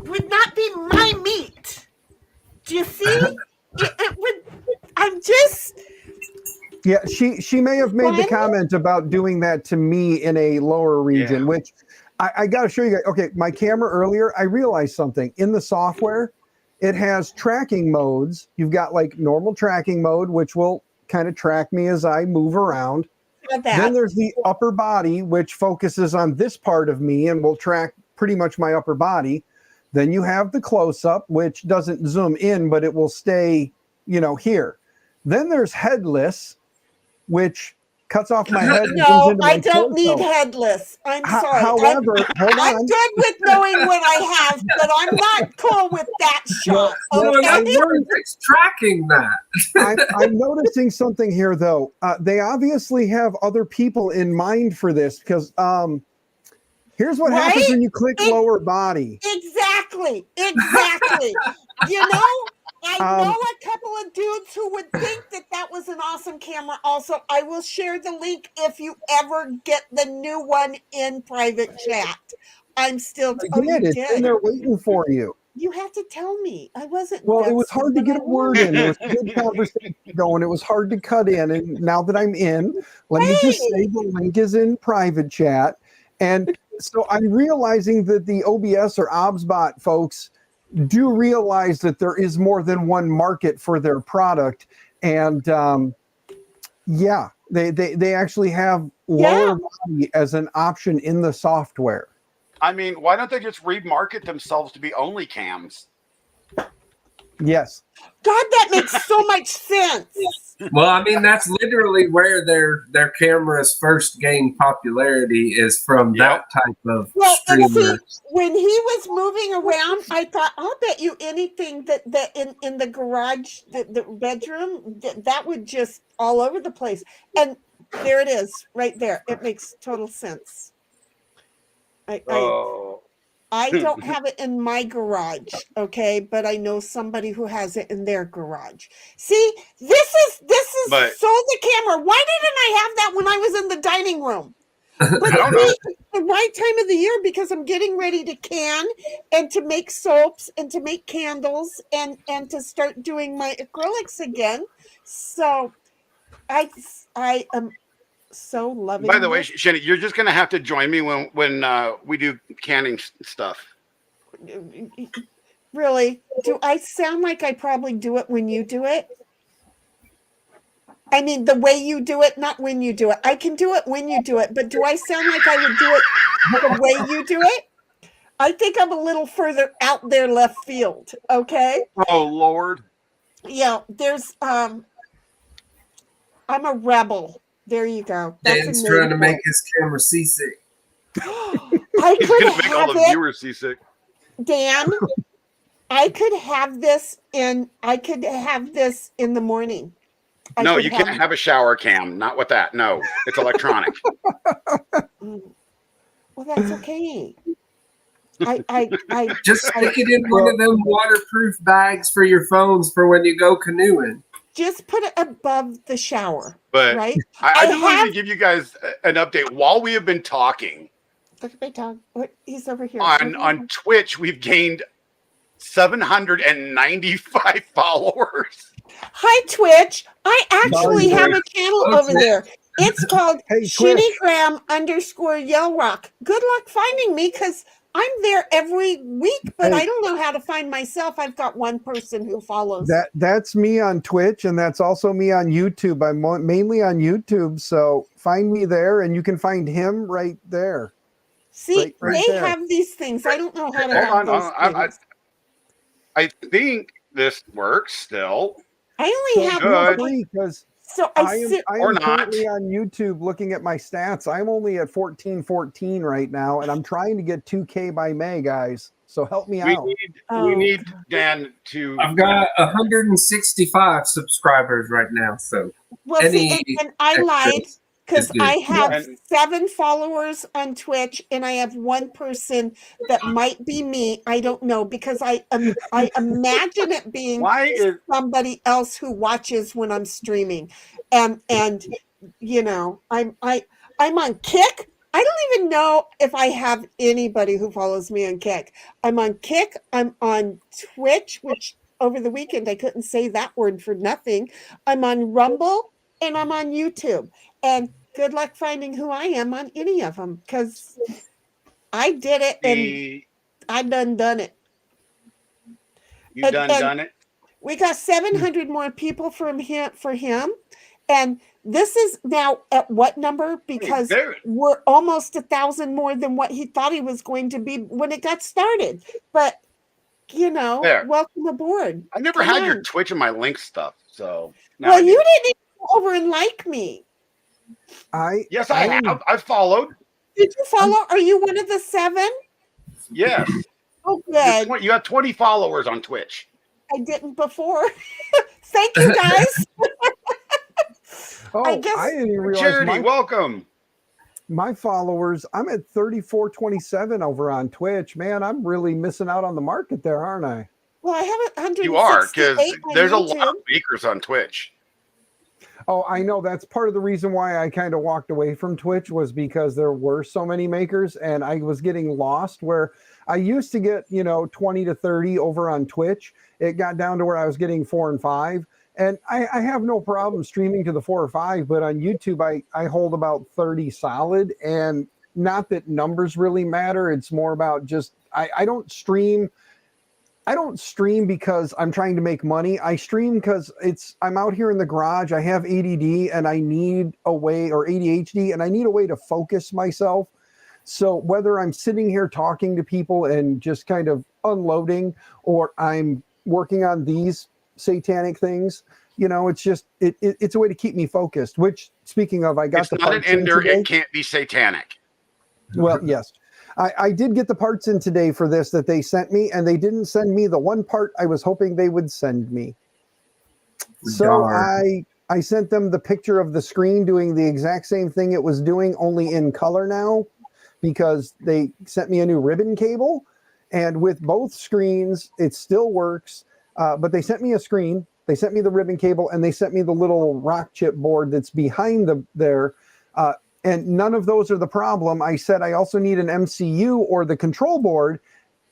[SPEAKER 5] would not be my meat. Do you see? it would, I'm just...
[SPEAKER 6] Yeah, she may have made the comment about doing that to me in a lower region, which I got to show you guys. Okay, my camera earlier, I realized something. In the software, it has tracking modes. You've got like normal tracking mode, which will kind of track me as I move around. Then there's the upper body, which focuses on this part of me and will track pretty much my upper body. Then you have the close-up, which doesn't zoom in, but it will stay, here. Then there's headless, which cuts off my head.
[SPEAKER 5] No, I don't need headless. I'm sorry.
[SPEAKER 6] However,
[SPEAKER 5] I'm good with knowing what I have, but I'm not cool with that shot.
[SPEAKER 7] It's tracking that.
[SPEAKER 6] I'm noticing something here, though. They obviously have other people in mind for this because here's what happens when you click lower body.
[SPEAKER 5] Exactly. I know a couple of dudes who would think that was an awesome camera. Also, I will share the link if you ever get the new one in private chat. I'm still...
[SPEAKER 6] It's in there waiting for you.
[SPEAKER 5] You have to tell me. I wasn't...
[SPEAKER 6] Well, it was hard to get a word in. There was a good conversation going. It was hard to cut in. And now that I'm in, let me just say the link is in private chat. And so I'm realizing that the OBS or OBSBot folks do realize that there is more than one market for their product. And they actually have lower body as an option in the software.
[SPEAKER 2] I mean, why don't they just remarket themselves to be only cams?
[SPEAKER 6] Yes.
[SPEAKER 5] God, that makes so much sense.
[SPEAKER 7] Well, I mean, that's literally where their cameras first gained popularity is from that type of streamer.
[SPEAKER 5] When he was moving around, I thought, I'll bet you anything that in the garage, the bedroom, that would just all over the place. And there it is, right there. It makes total sense. I don't have it in my garage, okay, but I know somebody who has it in their garage. See, this is so the camera. Why didn't I have that when I was in the dining room? But
[SPEAKER 2] I don't know.
[SPEAKER 5] the right time of the year because I'm getting ready to can and to make soaps and to make candles and to start doing my acrylics again. So I am so loving.
[SPEAKER 2] By the way,
[SPEAKER 5] this.
[SPEAKER 2] Shannon, you're just gonna have to join me when we do canning stuff.
[SPEAKER 5] Really, do I sound like I probably do it when you do it? I mean, the way you do it, not when you do it. I can do it when you do it, but do I sound like I would do it the way you do it? I think I'm a little further out there left field. Okay.
[SPEAKER 2] Oh Lord.
[SPEAKER 5] Yeah, there's I'm a rebel. There you go. That's
[SPEAKER 7] Dan's
[SPEAKER 5] a
[SPEAKER 7] trying to
[SPEAKER 5] name
[SPEAKER 7] make
[SPEAKER 5] for
[SPEAKER 7] his camera seasick.
[SPEAKER 5] it. I
[SPEAKER 2] He's
[SPEAKER 5] could
[SPEAKER 2] gonna make all
[SPEAKER 5] have
[SPEAKER 2] the
[SPEAKER 5] it,
[SPEAKER 2] viewers seasick.
[SPEAKER 5] Dan. I could have this in the morning. I
[SPEAKER 2] No,
[SPEAKER 5] could
[SPEAKER 2] you can't have a shower cam. Not with that. No, it's electronic.
[SPEAKER 5] Well, that's okay. I
[SPEAKER 7] Just stick it in one of them waterproof bags for your phones for when you go canoeing.
[SPEAKER 5] just put it above the shower,
[SPEAKER 2] But
[SPEAKER 5] right?
[SPEAKER 2] I just wanted
[SPEAKER 5] have-
[SPEAKER 2] to give you guys an update while we have been talking.
[SPEAKER 5] Look at my dog. What? He's over here.
[SPEAKER 2] On Twitch, we've gained 795 followers.
[SPEAKER 5] Hi, Twitch. I actually
[SPEAKER 7] Sorry,
[SPEAKER 5] have a channel over there. It's called
[SPEAKER 6] Hey, Twitch.
[SPEAKER 5] Shinnygram_Yell Rock. Good luck finding me because I'm there every week, but
[SPEAKER 6] Hey.
[SPEAKER 5] I don't know how to find myself. I've got one person who follows.
[SPEAKER 6] That's me on Twitch, and that's also me on YouTube. I'm mainly on YouTube, so find me there, and you can find him right there.
[SPEAKER 5] See,
[SPEAKER 6] right
[SPEAKER 5] they
[SPEAKER 6] there.
[SPEAKER 5] have these things. I don't know how to
[SPEAKER 2] Hold
[SPEAKER 5] have
[SPEAKER 2] on,
[SPEAKER 5] those things.
[SPEAKER 2] I think this works still.
[SPEAKER 5] I
[SPEAKER 6] So
[SPEAKER 5] only have
[SPEAKER 2] good.
[SPEAKER 5] one.
[SPEAKER 6] free because
[SPEAKER 5] So
[SPEAKER 6] I
[SPEAKER 5] I
[SPEAKER 6] am,
[SPEAKER 5] sit.
[SPEAKER 6] I
[SPEAKER 2] Or
[SPEAKER 6] am
[SPEAKER 2] not.
[SPEAKER 6] currently on YouTube looking at my stats. I'm only at 1414 right now, and I'm trying to get 2K by May, guys. So help me out.
[SPEAKER 5] Oh,
[SPEAKER 2] We need Dan to.
[SPEAKER 7] I've got 165 subscribers right now, so
[SPEAKER 5] Well,
[SPEAKER 7] any
[SPEAKER 5] see, and I lied
[SPEAKER 7] extras
[SPEAKER 5] because
[SPEAKER 7] is good.
[SPEAKER 5] I have
[SPEAKER 2] Yeah.
[SPEAKER 5] 7 followers on Twitch, and I have one person that might be me. I don't know because I imagine it being
[SPEAKER 2] Why is
[SPEAKER 5] somebody else who watches when I'm streaming, and you know I'm on Kick. I don't even know if I have anybody who follows me on Kick. I'm on Kick. I'm on Twitch, which over the weekend I couldn't say that word for nothing. I'm on Rumble and I'm on YouTube. And good luck finding who I am on any of them because I did it and
[SPEAKER 2] the
[SPEAKER 5] I done it.
[SPEAKER 2] you
[SPEAKER 5] and-
[SPEAKER 2] done it?
[SPEAKER 5] We got 700 more people for him. And this is now at what number? Because
[SPEAKER 2] There-
[SPEAKER 5] we're almost 1,000 more than what he thought he was going to be when it got started. But you know,
[SPEAKER 2] There.
[SPEAKER 5] welcome aboard.
[SPEAKER 2] I never
[SPEAKER 5] Come
[SPEAKER 2] had your
[SPEAKER 5] on.
[SPEAKER 2] Twitch and my link stuff, so now
[SPEAKER 5] Well,
[SPEAKER 2] I
[SPEAKER 5] you
[SPEAKER 2] do.
[SPEAKER 5] didn't even go over and like me.
[SPEAKER 2] Yes, I have. I've followed.
[SPEAKER 5] Did you follow? Are you one of the 7?
[SPEAKER 2] Yes,
[SPEAKER 5] Oh,
[SPEAKER 2] You're
[SPEAKER 5] good.
[SPEAKER 2] you have 20 followers on Twitch.
[SPEAKER 5] I didn't before. Thank you, guys.
[SPEAKER 6] Oh,
[SPEAKER 5] I guess-
[SPEAKER 6] I didn't even realize
[SPEAKER 2] Charity, welcome.
[SPEAKER 6] my followers. I'm at 3427 over on Twitch. Man, I'm really missing out on the market there, aren't I?
[SPEAKER 5] Well, I have 168
[SPEAKER 2] You are because
[SPEAKER 5] on
[SPEAKER 2] there's a
[SPEAKER 5] YouTube.
[SPEAKER 2] lot of makers on Twitch.
[SPEAKER 6] Oh, I know. That's part of the reason why I kind of walked away from Twitch was because there were so many makers and I was getting lost where I used to get, 20 to 30 over on Twitch. It got down to where I was getting 4 and 5. And I have no problem streaming to the 4 or 5, but on YouTube, I hold about 30 solid. And not that numbers really matter. It's more about just, I don't stream. I don't stream because I'm trying to make money. I stream because I'm out here in the garage. I have ADD and I need a way, or ADHD, and I need a way to focus myself. So whether I'm sitting here talking to people and just kind of unloading, or I'm working on these satanic things, it's just it's a way to keep me focused. Which, speaking of, I got
[SPEAKER 2] It's
[SPEAKER 6] the
[SPEAKER 2] not an
[SPEAKER 6] parts in
[SPEAKER 2] ender.
[SPEAKER 6] today.
[SPEAKER 2] It can't be satanic.
[SPEAKER 6] Well, yes. I did get the parts in today for this that they sent me, and they didn't send me the one part I was hoping they would send me. So
[SPEAKER 7] Darn.
[SPEAKER 6] I sent them the picture of the screen doing the exact same thing it was doing, only in color now, because they sent me a new ribbon cable. And with both screens, it still works. But they sent me a screen, they sent me the ribbon cable, and they sent me the little rock chip board that's behind there. And none of those are the problem. I said I also need an MCU or the control board.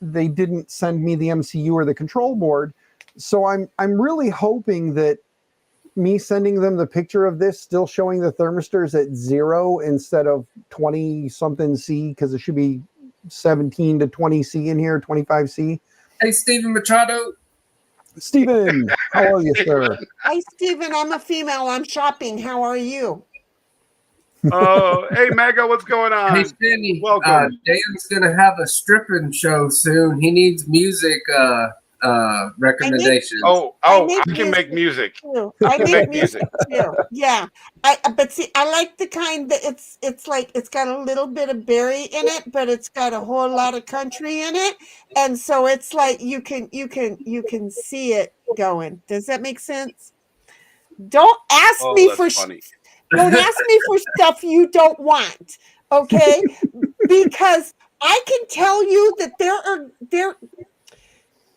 [SPEAKER 6] They didn't send me the MCU or the control board. So I'm really hoping that me sending them the picture of this still showing the thermistors at 0 instead of 20 something C, because it should be 17 to 20 C in here, 25 C?
[SPEAKER 7] Hey, Stephen Machado.
[SPEAKER 6] Stephen, how are you, sir?
[SPEAKER 5] Hi, Stephen. I'm a female. I'm shopping. How are you?
[SPEAKER 2] Oh, hey, Mega, what's going on?
[SPEAKER 7] Hey, Shanny.
[SPEAKER 2] Welcome.
[SPEAKER 7] Dan's gonna have a stripping show soon. He needs music recommendations.
[SPEAKER 2] I can make music.
[SPEAKER 5] Too. I make music too. Yeah. But see, I like the kind that it's like it's got a little bit of Barry in it, but it's got a whole lot of country in it, and so it's like you can see it going. Does that make sense? Don't ask me for
[SPEAKER 2] funny.
[SPEAKER 5] don't ask me for stuff you don't want, okay? Because I can tell you that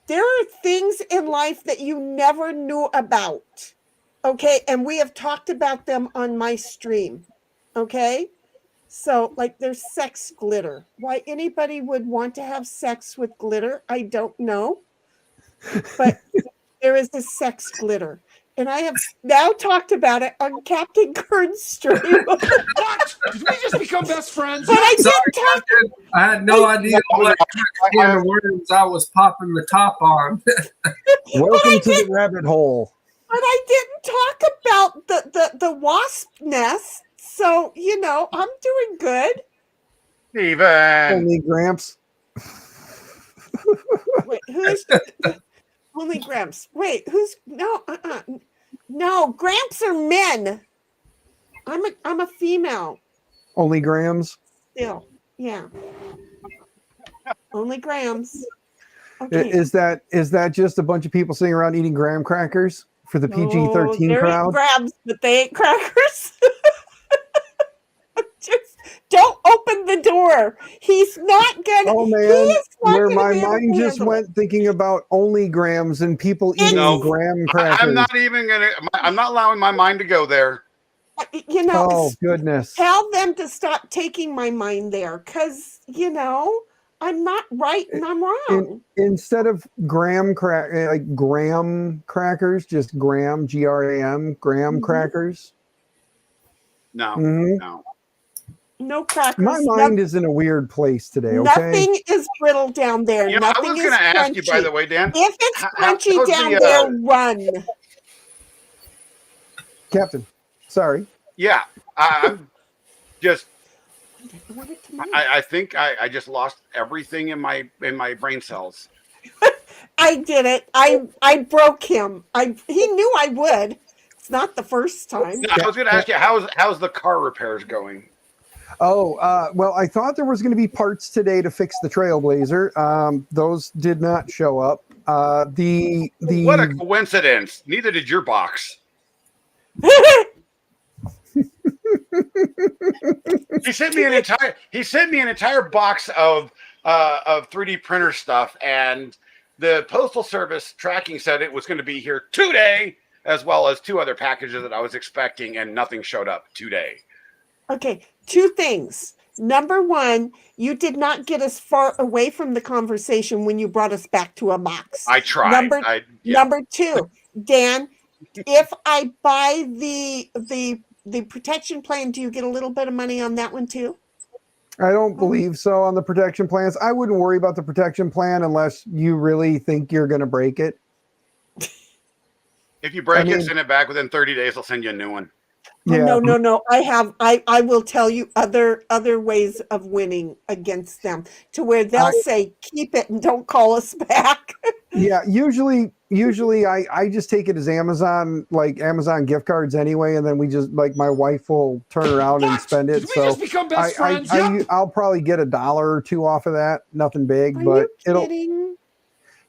[SPEAKER 5] there are things in life that you never knew about, okay? And we have talked about them on my stream, okay? So, like, there's sex glitter. Why anybody would want to have sex with glitter, I don't know. But there is this sex glitter. And I have now talked about it on Captain Kern's stream.
[SPEAKER 4] What? Did we just become best friends?
[SPEAKER 5] But I did talk.
[SPEAKER 7] I had no idea what can of worms I was popping the top on.
[SPEAKER 6] Welcome to the rabbit hole.
[SPEAKER 5] But I didn't talk about the wasp nest. So, I'm doing good.
[SPEAKER 2] Steven.
[SPEAKER 6] Only Gramps.
[SPEAKER 5] Wait, who's only Gramps? Wait, who's no, Gramps are men. I'm a female.
[SPEAKER 6] Only Grams.
[SPEAKER 5] Still, yeah. Only Grams. Okay.
[SPEAKER 6] Is that just a bunch of people sitting around eating graham crackers for the PG-13 crowd?
[SPEAKER 5] Grabs, but they ain't crackers. Just don't open the door. He's not gonna.
[SPEAKER 6] Oh man, where my mind just went thinking about only grams and people eating graham crackers.
[SPEAKER 2] I'm not even gonna. I'm not allowing my mind to go there.
[SPEAKER 6] Oh goodness!
[SPEAKER 5] Tell them to stop taking my mind there, because I'm not right and I'm wrong.
[SPEAKER 6] Instead of graham crackers, just graham, GRAM, graham crackers.
[SPEAKER 2] No, no.
[SPEAKER 5] No crackers.
[SPEAKER 6] My mind is in a weird place today. Okay.
[SPEAKER 5] Nothing is brittle down there.
[SPEAKER 2] I
[SPEAKER 5] Nothing
[SPEAKER 2] was
[SPEAKER 5] is
[SPEAKER 2] going to ask
[SPEAKER 5] crunchy.
[SPEAKER 2] you, by the way, Dan.
[SPEAKER 5] If it's crunchy down there, run.
[SPEAKER 6] Captain, sorry.
[SPEAKER 2] Yeah, I'm just. I think I just lost everything in my brain cells.
[SPEAKER 5] I did it. I broke him. He knew I would. It's not the first time.
[SPEAKER 2] No, I was going to ask you, how's the car repairs going?
[SPEAKER 6] Oh, well, I thought there was going to be parts today to fix the Trailblazer. Those did not show up. The
[SPEAKER 2] What a coincidence! Neither did your box. He sent me an entire box of 3D printer stuff, and the Postal Service tracking said it was going to be here today, as well as 2 other packages that I was expecting, and nothing showed up today. Okay.
[SPEAKER 5] 2 things. Number 1, you did not get us far away from the conversation when you brought us back to a box.
[SPEAKER 2] I tried.
[SPEAKER 5] Number 2, Dan, if I buy the protection plan, do you get a little bit of money on that one too?
[SPEAKER 6] I don't believe so on the protection plans. I wouldn't worry about the protection plan unless you really think you're going to break it.
[SPEAKER 2] If you break it, send it back within 30 days. I'll send you a new one.
[SPEAKER 5] Yeah. No. I will tell you other ways of winning against them to where they'll say, keep it and don't call us back.
[SPEAKER 6] Yeah. Usually I just take it as Amazon gift cards anyway. And then we just my wife will turn around and spend it.
[SPEAKER 4] Did we just become best friends?
[SPEAKER 6] I'll probably get $1 or 2 off of that. Nothing big, but
[SPEAKER 5] kidding?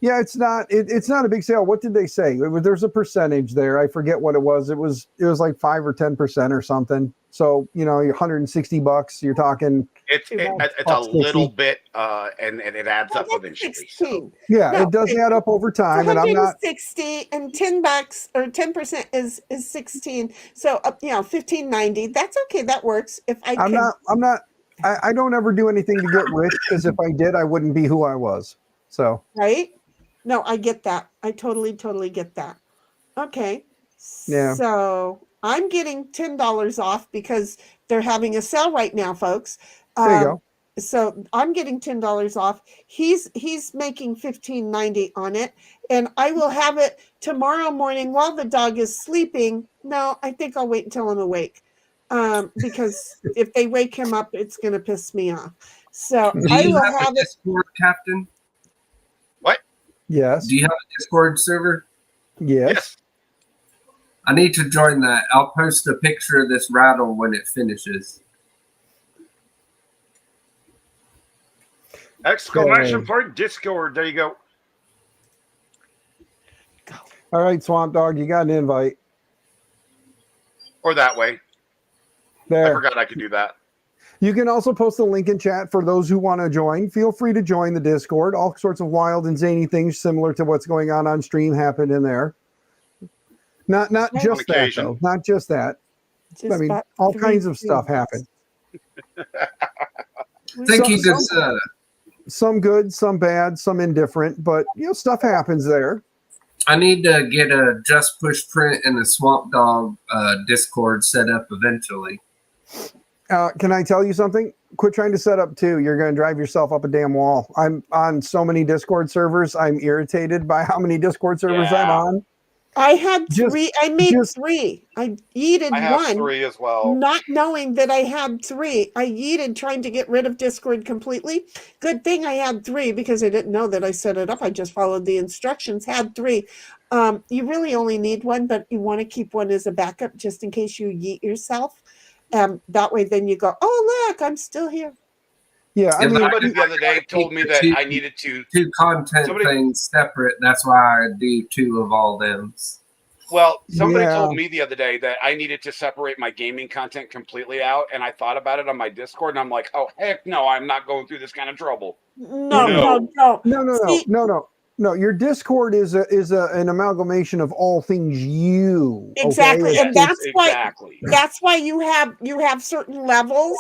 [SPEAKER 6] Yeah, it's not a big sale. What did they say? There's a percentage there. I forget what it was. It was like 5 or 10% or something. So, $160, you're talking.
[SPEAKER 2] It's a little bit, and it adds up eventually.
[SPEAKER 5] 16.
[SPEAKER 6] Yeah, it does add up over time. And I'm not
[SPEAKER 5] 60 and $10 or 10% is 16. So $15.90. That's okay. That works. If I
[SPEAKER 6] don't ever do anything to get rich, because if I did, I wouldn't be who I was. So
[SPEAKER 5] right. No, I get that. I totally get that. Okay.
[SPEAKER 6] Yeah.
[SPEAKER 5] So I'm getting $10 off because they're having a sale right now, folks.
[SPEAKER 6] There you go.
[SPEAKER 5] So I'm getting $10 off. He's making $15.90 on it, and I will have it tomorrow morning while the dog is sleeping. No, I think I'll wait until I'm awake, because if they wake him up, it's going to piss me off. So
[SPEAKER 7] Do
[SPEAKER 5] I
[SPEAKER 7] you
[SPEAKER 5] will
[SPEAKER 7] have
[SPEAKER 5] have
[SPEAKER 7] a
[SPEAKER 5] it.
[SPEAKER 7] Discord, Captain?
[SPEAKER 2] What?
[SPEAKER 6] Yes.
[SPEAKER 7] Do you have a Discord server?
[SPEAKER 6] Yes.
[SPEAKER 7] I need to join that. I'll post a picture of this rattle when it finishes.
[SPEAKER 2] Exclamation point Discord. There you go.
[SPEAKER 6] All right, Swamp Dog, you got an invite.
[SPEAKER 2] Or that way. I
[SPEAKER 6] There.
[SPEAKER 2] forgot I could do that.
[SPEAKER 6] You can also post the link in chat for those who want to join. Feel free to join the Discord. All sorts of wild and zany things similar to what's going on stream happen in there. Not just that,
[SPEAKER 2] occasion.
[SPEAKER 6] though. Not just that.
[SPEAKER 5] Just
[SPEAKER 6] I mean,
[SPEAKER 5] about
[SPEAKER 6] all
[SPEAKER 5] 3
[SPEAKER 6] kinds of stuff
[SPEAKER 5] things.
[SPEAKER 6] happen.
[SPEAKER 7] Thank
[SPEAKER 6] So-
[SPEAKER 7] you, good sir.
[SPEAKER 6] Some good, some bad, some indifferent, but stuff happens there.
[SPEAKER 7] I need to get a Just Push Print and the Swamp Dog Discord set up eventually.
[SPEAKER 6] Can I tell you something? Quit trying to set up two. You're going to drive yourself up a damn wall. I'm on so many Discord servers. I'm irritated by how many Discord servers I'm on.
[SPEAKER 5] I had
[SPEAKER 6] Just-
[SPEAKER 5] 3. I made
[SPEAKER 6] just-
[SPEAKER 5] 3. I yeeted
[SPEAKER 2] I have
[SPEAKER 5] one,
[SPEAKER 2] 3 as well.
[SPEAKER 5] not knowing that I had 3. I yeeted trying to get rid of Discord completely. Good thing I had 3 because I didn't know that I set it up. I just followed the instructions, had 3. You really only need one, but you want to keep one as a backup just in case you yeet yourself. That way then you go, oh, look, I'm still here.
[SPEAKER 6] Yeah, I
[SPEAKER 7] Yeah,
[SPEAKER 6] mean,
[SPEAKER 2] Somebody the other day told me that I needed to.
[SPEAKER 7] Two content
[SPEAKER 2] Somebody-
[SPEAKER 7] things separate. That's why I do 2 of all them.
[SPEAKER 2] Well, somebody
[SPEAKER 6] Yeah.
[SPEAKER 2] told me the other day that I needed to separate my gaming content completely out, and I thought about it on my Discord, and I'm like, oh heck no, I'm not going through this kind of trouble.
[SPEAKER 5] No. See,
[SPEAKER 6] no. Your Discord is an amalgamation of all things you. okay?
[SPEAKER 5] Exactly, and
[SPEAKER 2] Yes,
[SPEAKER 5] that's why
[SPEAKER 2] exactly.
[SPEAKER 5] that's why you have certain levels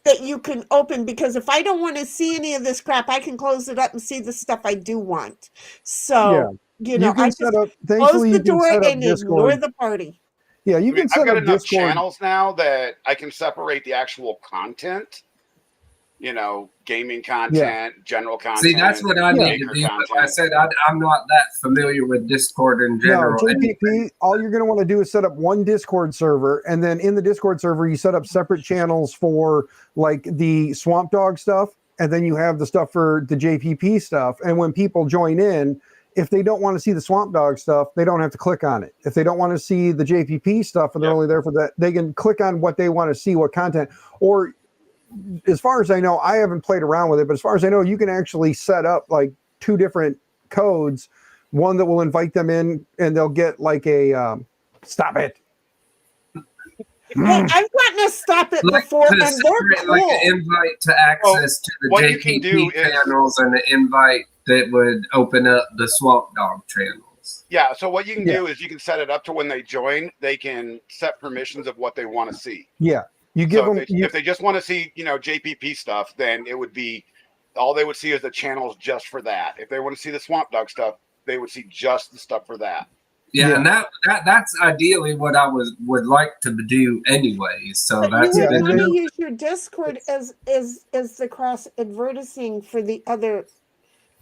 [SPEAKER 5] that you can open, because if I don't want to see any of this crap, I can close it up and see the stuff I do want. So
[SPEAKER 6] you
[SPEAKER 5] I
[SPEAKER 6] can
[SPEAKER 5] just
[SPEAKER 6] set up.
[SPEAKER 5] close
[SPEAKER 6] Thankfully,
[SPEAKER 5] the
[SPEAKER 6] you can
[SPEAKER 5] door
[SPEAKER 6] set up
[SPEAKER 5] and ignore
[SPEAKER 6] Discord.
[SPEAKER 5] the party.
[SPEAKER 6] Yeah, you
[SPEAKER 2] I mean,
[SPEAKER 6] can set
[SPEAKER 2] I've got
[SPEAKER 6] up
[SPEAKER 2] enough
[SPEAKER 6] Discord.
[SPEAKER 2] channels now that I can separate the actual content. Gaming content, general content.
[SPEAKER 7] See, that's what I need to
[SPEAKER 2] maker
[SPEAKER 7] do. But
[SPEAKER 2] content.
[SPEAKER 7] I said I'm not that familiar with Discord in general.
[SPEAKER 6] No, JPP, all you're going to want to do is set up one Discord server, and then in the Discord server, you set up separate channels for like the Swamp Dog stuff, and then you have the stuff for the JPP stuff. And when people join in, if they don't want to see the Swamp Dog stuff, they don't have to click on it. If they don't want to see the JPP stuff and they're only there for that, they can click on what they want to see, what content. Or as far as I know, I haven't played around with it, but as far as I know, you can actually set up like 2 different codes, one that will invite them in and they'll get like a stop it.
[SPEAKER 5] Hey, I've gotten to stop it
[SPEAKER 7] Like
[SPEAKER 5] before,
[SPEAKER 7] to
[SPEAKER 5] and they're
[SPEAKER 7] separate,
[SPEAKER 5] cool.
[SPEAKER 7] like an invite to access to the
[SPEAKER 2] what you can do
[SPEAKER 7] JPP
[SPEAKER 2] is-
[SPEAKER 7] channels and an invite that would open up the Swamp Dog channels.
[SPEAKER 2] Yeah, so what you can do is you can set it up to when they join, they can set permissions of what they want to see.
[SPEAKER 6] Yeah. You give
[SPEAKER 2] So
[SPEAKER 6] them.
[SPEAKER 2] if they just want to see, JPP stuff, then it would be all they would see is the channels just for that. If they want to see the Swamp Dog stuff, they would see just the stuff for that.
[SPEAKER 7] Yeah,
[SPEAKER 6] Yeah.
[SPEAKER 7] and that's ideally what I would like to do anyways. So
[SPEAKER 5] But
[SPEAKER 7] that's
[SPEAKER 5] you
[SPEAKER 6] Yeah,
[SPEAKER 5] would
[SPEAKER 6] and
[SPEAKER 5] want to
[SPEAKER 6] then-
[SPEAKER 5] use your Discord as the cross advertising for the other.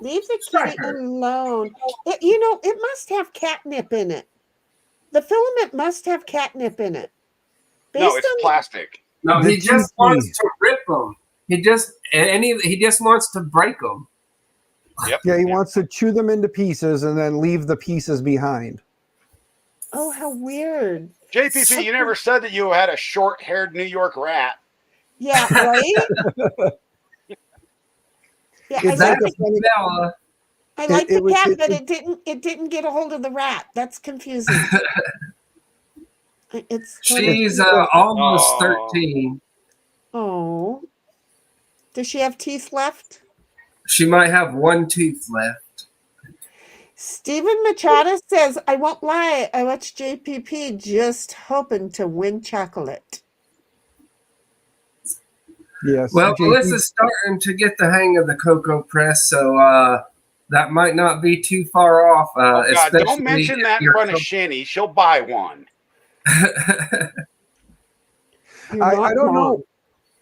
[SPEAKER 5] Leave the kitty
[SPEAKER 7] Sure.
[SPEAKER 5] alone. It must have catnip in it. The filament must have catnip in it.
[SPEAKER 2] No,
[SPEAKER 5] Based
[SPEAKER 2] it's
[SPEAKER 5] on-
[SPEAKER 2] plastic.
[SPEAKER 7] no,
[SPEAKER 6] The
[SPEAKER 7] he just
[SPEAKER 6] TP.
[SPEAKER 7] wants to rip them. He just wants to break them.
[SPEAKER 2] Yep.
[SPEAKER 6] Yeah, he wants to chew them into pieces and then leave the pieces behind.
[SPEAKER 5] Oh, how weird.
[SPEAKER 2] JPP, you never said that you had a short-haired New York rat.
[SPEAKER 5] Yeah, right? Yeah,
[SPEAKER 6] It's
[SPEAKER 5] I
[SPEAKER 6] like
[SPEAKER 5] like,
[SPEAKER 6] a funny,
[SPEAKER 5] I like
[SPEAKER 6] it
[SPEAKER 5] the
[SPEAKER 6] was-
[SPEAKER 5] cat,
[SPEAKER 6] it-
[SPEAKER 5] but it didn't get a hold of the rat. That's confusing. It's
[SPEAKER 7] She's almost
[SPEAKER 2] Oh.
[SPEAKER 7] 13.
[SPEAKER 5] Oh. Does she have teeth left?
[SPEAKER 7] She might have 1 tooth left.
[SPEAKER 5] Stephen Machado says, I won't lie, I watched JPP just hoping to win chocolate.
[SPEAKER 6] yes.
[SPEAKER 7] Well,
[SPEAKER 6] JP
[SPEAKER 7] Melissa's starting to get the hang of the Cocoa Press, so that might not be too far off.
[SPEAKER 2] Oh, God, don't
[SPEAKER 7] Especially
[SPEAKER 2] mention
[SPEAKER 7] if
[SPEAKER 2] that in
[SPEAKER 7] you're
[SPEAKER 2] front of Shinny. She'll buy one.
[SPEAKER 5] You're
[SPEAKER 6] I
[SPEAKER 5] not
[SPEAKER 6] don't
[SPEAKER 5] wrong.
[SPEAKER 6] know.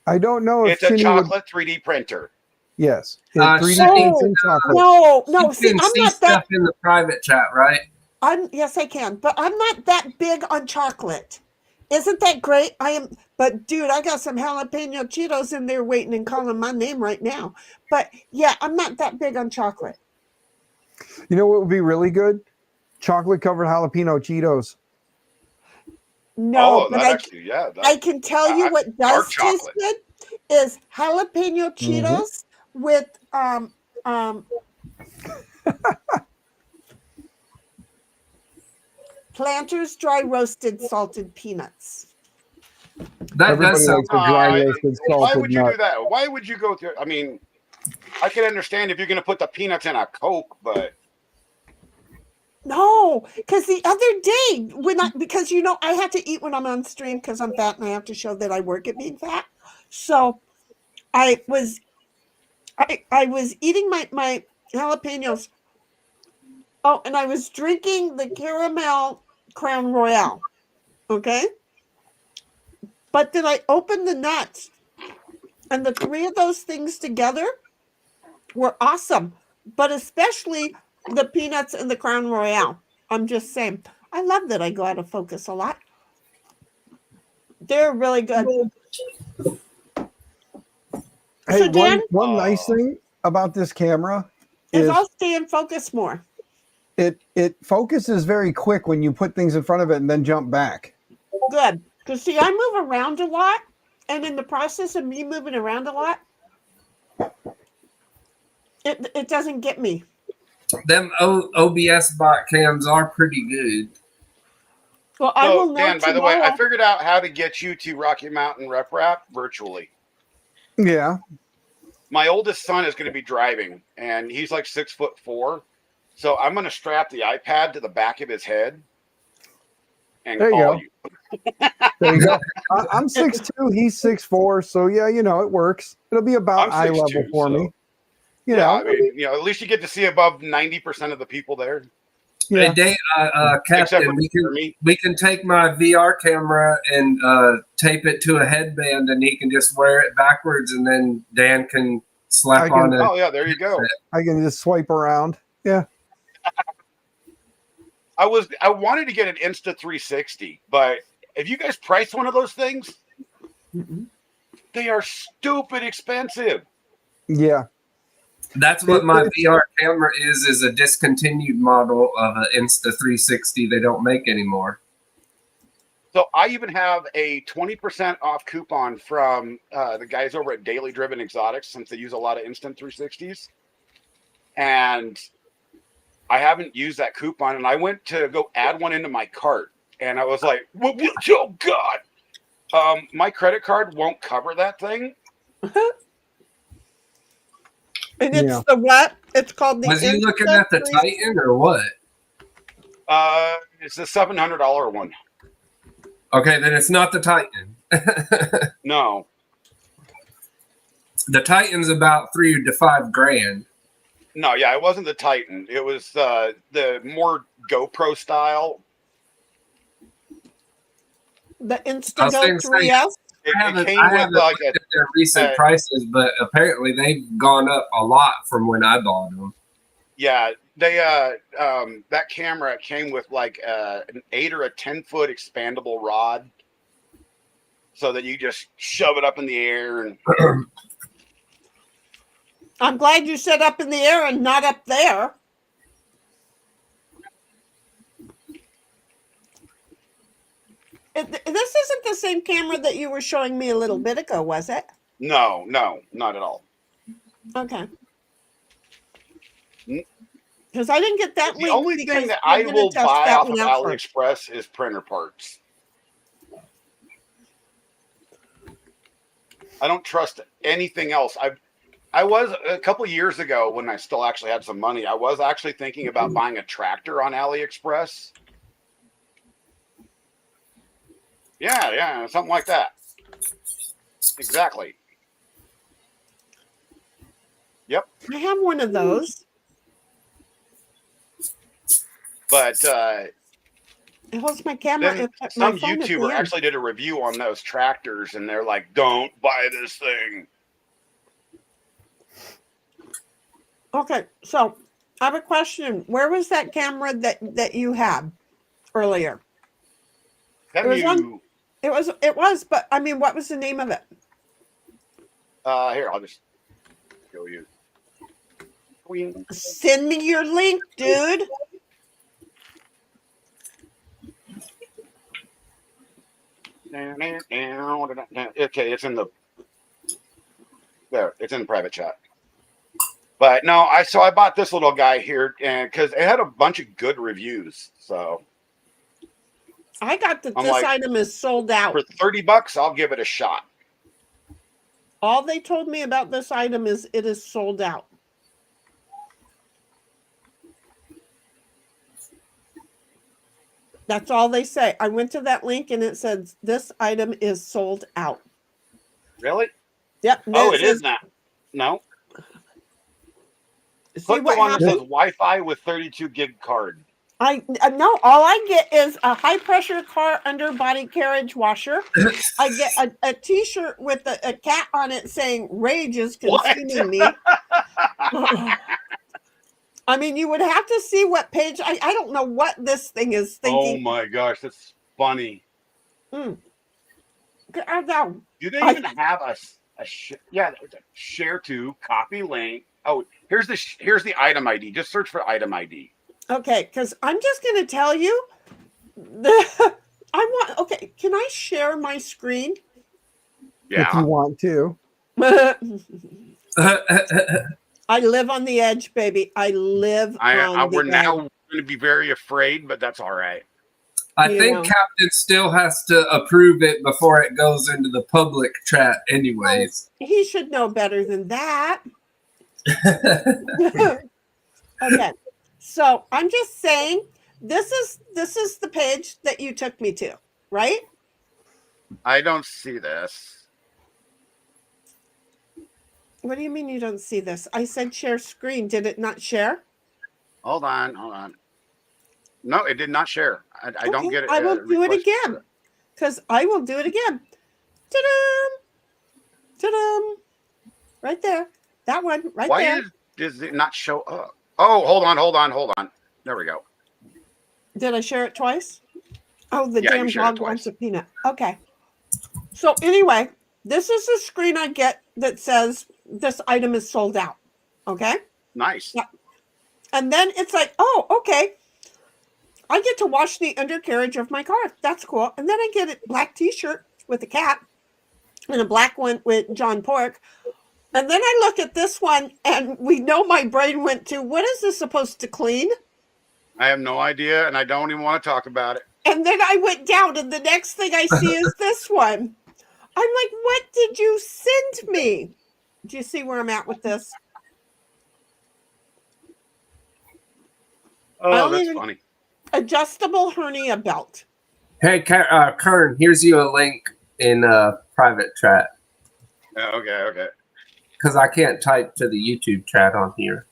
[SPEAKER 6] I don't know if
[SPEAKER 2] It's a
[SPEAKER 6] Shinny would.
[SPEAKER 2] chocolate 3D printer.
[SPEAKER 6] Yes,
[SPEAKER 7] Shinny,
[SPEAKER 6] 3D printing chocolate.
[SPEAKER 5] No.
[SPEAKER 7] you
[SPEAKER 5] See,
[SPEAKER 7] can
[SPEAKER 5] I'm
[SPEAKER 7] see
[SPEAKER 5] not that.
[SPEAKER 7] stuff in the private chat, right?
[SPEAKER 5] Yes, I can, but I'm not that big on chocolate. Isn't that great? I am, but dude, I got some jalapeno Cheetos in there waiting and calling my name right now. But yeah, I'm not that big on chocolate.
[SPEAKER 6] You know what would be really good? Chocolate covered jalapeno Cheetos.
[SPEAKER 5] No,
[SPEAKER 2] Oh,
[SPEAKER 5] but
[SPEAKER 2] that actually, yeah.
[SPEAKER 5] I can tell you what
[SPEAKER 2] dark
[SPEAKER 5] does taste
[SPEAKER 2] chocolate.
[SPEAKER 5] good is jalapeno Cheetos with Planters dry roasted salted peanuts.
[SPEAKER 7] That
[SPEAKER 6] Everybody
[SPEAKER 7] does sound.
[SPEAKER 6] likes a dry roasted
[SPEAKER 2] Why
[SPEAKER 6] salted
[SPEAKER 2] would you
[SPEAKER 6] nut.
[SPEAKER 2] do that? Why would you go through? I mean, I can understand if you're going to put the peanuts in a Coke, but
[SPEAKER 5] No, because the other day because I have to eat when I'm on stream because I'm fat and I have to show that I work at being fat. So I was eating my jalapenos. Oh, and I was drinking the caramel Crown Royale. Okay. But then I opened the nuts, and the three of those things together were awesome. But especially the peanuts and the Crown Royale. I'm just saying. I love that I go out of focus a lot. They're really good.
[SPEAKER 6] Hey,
[SPEAKER 5] So Dan,
[SPEAKER 6] one nice thing about this camera is
[SPEAKER 5] I'll stay in focus more.
[SPEAKER 6] it focuses very quick when you put things in front of it and then jump back.
[SPEAKER 5] Good. Because see, I move around a lot, and in the process of me moving around a lot, it doesn't get me.
[SPEAKER 7] Them OBS bot cams are pretty good.
[SPEAKER 5] Well, I will know
[SPEAKER 2] Dan, by the way, I
[SPEAKER 5] tomorrow.
[SPEAKER 2] figured out how to get you to Rocky Mountain Rep Rap virtually.
[SPEAKER 6] Yeah.
[SPEAKER 2] My oldest son is going to be driving, and he's like 6'4". So I'm going to strap the iPad to the back of his head and
[SPEAKER 6] There you
[SPEAKER 2] call
[SPEAKER 6] go.
[SPEAKER 2] you.
[SPEAKER 6] There you go. I'm 6'2", he's 6'4", so yeah, it works. It'll be about
[SPEAKER 2] I'm
[SPEAKER 6] eye
[SPEAKER 2] 6'2",
[SPEAKER 6] level for
[SPEAKER 2] so-
[SPEAKER 6] me.
[SPEAKER 2] Yeah, I mean, at least you get to see above 90% of the people there.
[SPEAKER 6] Yeah.
[SPEAKER 7] Hey, Captain, we can take my VR camera and tape it to a headband, and he can just wear it backwards, and then Dan can slap on it.
[SPEAKER 2] Oh yeah, there you go.
[SPEAKER 6] I can just swipe around. Yeah.
[SPEAKER 2] I wanted to get an Insta360, but if you guys price one of those things, they are stupid expensive.
[SPEAKER 6] Yeah.
[SPEAKER 7] That's what my VR camera is a discontinued model of an Insta360 they don't make anymore.
[SPEAKER 2] So I even have a 20% off coupon from the guys over at Daily Driven Exotics, since they use a lot of Instant 360s. And I haven't used that coupon, and I went to go add one into my cart, and I was like, oh God, my credit card won't cover that thing.
[SPEAKER 5] And it's the what? It's called the.
[SPEAKER 7] Was he looking at the Titan or what?
[SPEAKER 2] It's the $700 one.
[SPEAKER 7] Okay, then it's not the Titan.
[SPEAKER 2] No.
[SPEAKER 7] The Titan's about $3,000 to $5,000.
[SPEAKER 2] No, yeah, it wasn't the Titan. It was the more GoPro style.
[SPEAKER 5] The Instago 3S.
[SPEAKER 2] It came with like
[SPEAKER 7] their recent prices, but apparently they've gone up a lot from when I bought them.
[SPEAKER 2] Yeah, they that camera came with like an 8 or a 10-foot expandable rod, so that you just shove it up in the air. And
[SPEAKER 5] I'm glad you said up in the air and not up there. This isn't the same camera that you were showing me a little bit ago, was it?
[SPEAKER 2] No, not at all.
[SPEAKER 5] Okay. Because I didn't get that link.
[SPEAKER 2] The only thing that I will buy off of AliExpress is printer parts. I don't trust anything else. I was a couple years ago, when I still actually had some money, I was actually thinking about buying a tractor on AliExpress. Yeah, something like that. Exactly. Yep.
[SPEAKER 5] I have one of those.
[SPEAKER 2] But
[SPEAKER 5] It holds my camera.
[SPEAKER 2] then
[SPEAKER 5] My
[SPEAKER 2] some
[SPEAKER 5] phone at the
[SPEAKER 2] YouTuber
[SPEAKER 5] end.
[SPEAKER 2] actually did a review on those tractors, and they're like, "Don't buy this thing."
[SPEAKER 5] Okay, so I have a question. Where was that camera that you had earlier?
[SPEAKER 2] Have
[SPEAKER 5] It was on-
[SPEAKER 2] you?
[SPEAKER 5] It was, but I mean, what was the name of it?
[SPEAKER 2] Here, I'll just show you.
[SPEAKER 5] Send me your link, dude.
[SPEAKER 2] Okay, it's in the there. It's in the private chat. But no, I bought this little guy here, and because it had a bunch of good reviews. So
[SPEAKER 5] I got that
[SPEAKER 2] I'm
[SPEAKER 5] this
[SPEAKER 2] like,
[SPEAKER 5] item is sold out.
[SPEAKER 2] for $30, I'll give it a shot.
[SPEAKER 5] All they told me about this item is it is sold out. That's all they say. I went to that link and it says this item is sold out.
[SPEAKER 2] Really?
[SPEAKER 5] Yep. and then
[SPEAKER 2] Oh, it
[SPEAKER 5] says-
[SPEAKER 2] is now. No.
[SPEAKER 5] See
[SPEAKER 2] Click the
[SPEAKER 5] what
[SPEAKER 2] one that
[SPEAKER 5] happened?
[SPEAKER 2] says Wi-Fi with 32 gig card.
[SPEAKER 5] I no. All I get is a high pressure car underbody carriage washer. I get a T-shirt with a cat on it saying "Rage is consuming me." I mean, you would have to see what page. I don't know what this thing is
[SPEAKER 2] Oh
[SPEAKER 5] thinking.
[SPEAKER 2] my gosh, that's funny.
[SPEAKER 5] I know.
[SPEAKER 2] Do they even have a share to copy link? Oh, here's the item ID. Just search for item ID.
[SPEAKER 5] Okay, because I'm just going to tell you. I want. Okay, can I share my screen?
[SPEAKER 6] If you
[SPEAKER 2] Yeah.
[SPEAKER 6] want to.
[SPEAKER 5] I live on the edge, baby. I live on the
[SPEAKER 2] We're now
[SPEAKER 5] edge.
[SPEAKER 2] going to be very afraid, but that's all right.
[SPEAKER 7] I
[SPEAKER 5] You
[SPEAKER 7] think
[SPEAKER 5] know.
[SPEAKER 7] Captain still has to approve it before it goes into the public chat, anyways.
[SPEAKER 5] He should know better than that. Okay, so I'm just saying this is the page that you took me to, right?
[SPEAKER 2] I don't see this.
[SPEAKER 5] What do you mean you don't see this? I said share screen. Did it not share?
[SPEAKER 2] Hold on. No, it did not share. I don't
[SPEAKER 5] Okay,
[SPEAKER 2] get it.
[SPEAKER 5] I will do it
[SPEAKER 2] request.
[SPEAKER 5] again. Because I will do it again. Ta-da! Ta-da! Right there. That one right
[SPEAKER 2] Why
[SPEAKER 5] there.
[SPEAKER 2] does it not show up? Oh, hold on. There we go.
[SPEAKER 5] Did I share it twice? Oh, the
[SPEAKER 2] Yeah, you
[SPEAKER 5] damn
[SPEAKER 2] shared it
[SPEAKER 5] dog wants
[SPEAKER 2] twice.
[SPEAKER 5] a peanut. Okay. So anyway, this is the screen I get that says this item is sold out. Okay.
[SPEAKER 2] Nice.
[SPEAKER 5] Yeah. And then it's like, oh, okay. I get to wash the undercarriage of my car. That's cool. And then I get a black t-shirt with a cat and a black one with John Pork. And then I look at this one and we know my brain went to, what is this supposed to clean?
[SPEAKER 2] I have no idea, and I don't even want to talk about it.
[SPEAKER 5] And then I went down and the next thing I see is this one. I'm like, what did you send me? Do you see where I'm at with this? I
[SPEAKER 2] Oh,
[SPEAKER 5] don't
[SPEAKER 2] that's
[SPEAKER 5] even-
[SPEAKER 2] funny.
[SPEAKER 5] Adjustable hernia belt.
[SPEAKER 7] Hey, Kern, here's you a link in private chat
[SPEAKER 2] Yeah, okay.
[SPEAKER 7] because I can't type to the YouTube chat on here.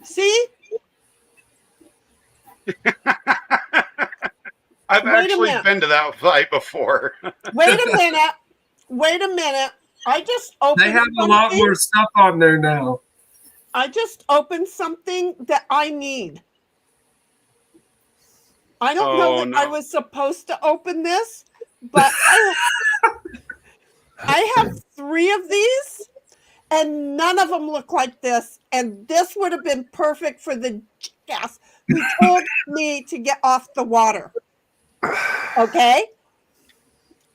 [SPEAKER 5] See?
[SPEAKER 2] I've
[SPEAKER 5] Wait a
[SPEAKER 2] actually
[SPEAKER 5] minute.
[SPEAKER 2] been to that site before.
[SPEAKER 5] Wait a minute. Wait a minute. I just opened
[SPEAKER 7] They have a lot
[SPEAKER 5] something.
[SPEAKER 7] more stuff on there now.
[SPEAKER 5] I just opened something that I need. I don't know
[SPEAKER 2] Oh,
[SPEAKER 5] that
[SPEAKER 2] no.
[SPEAKER 5] I was supposed to open this, but I have 3 of these, and none of them look like this. And this would have been perfect for the jackass who told me to get off the water. Okay?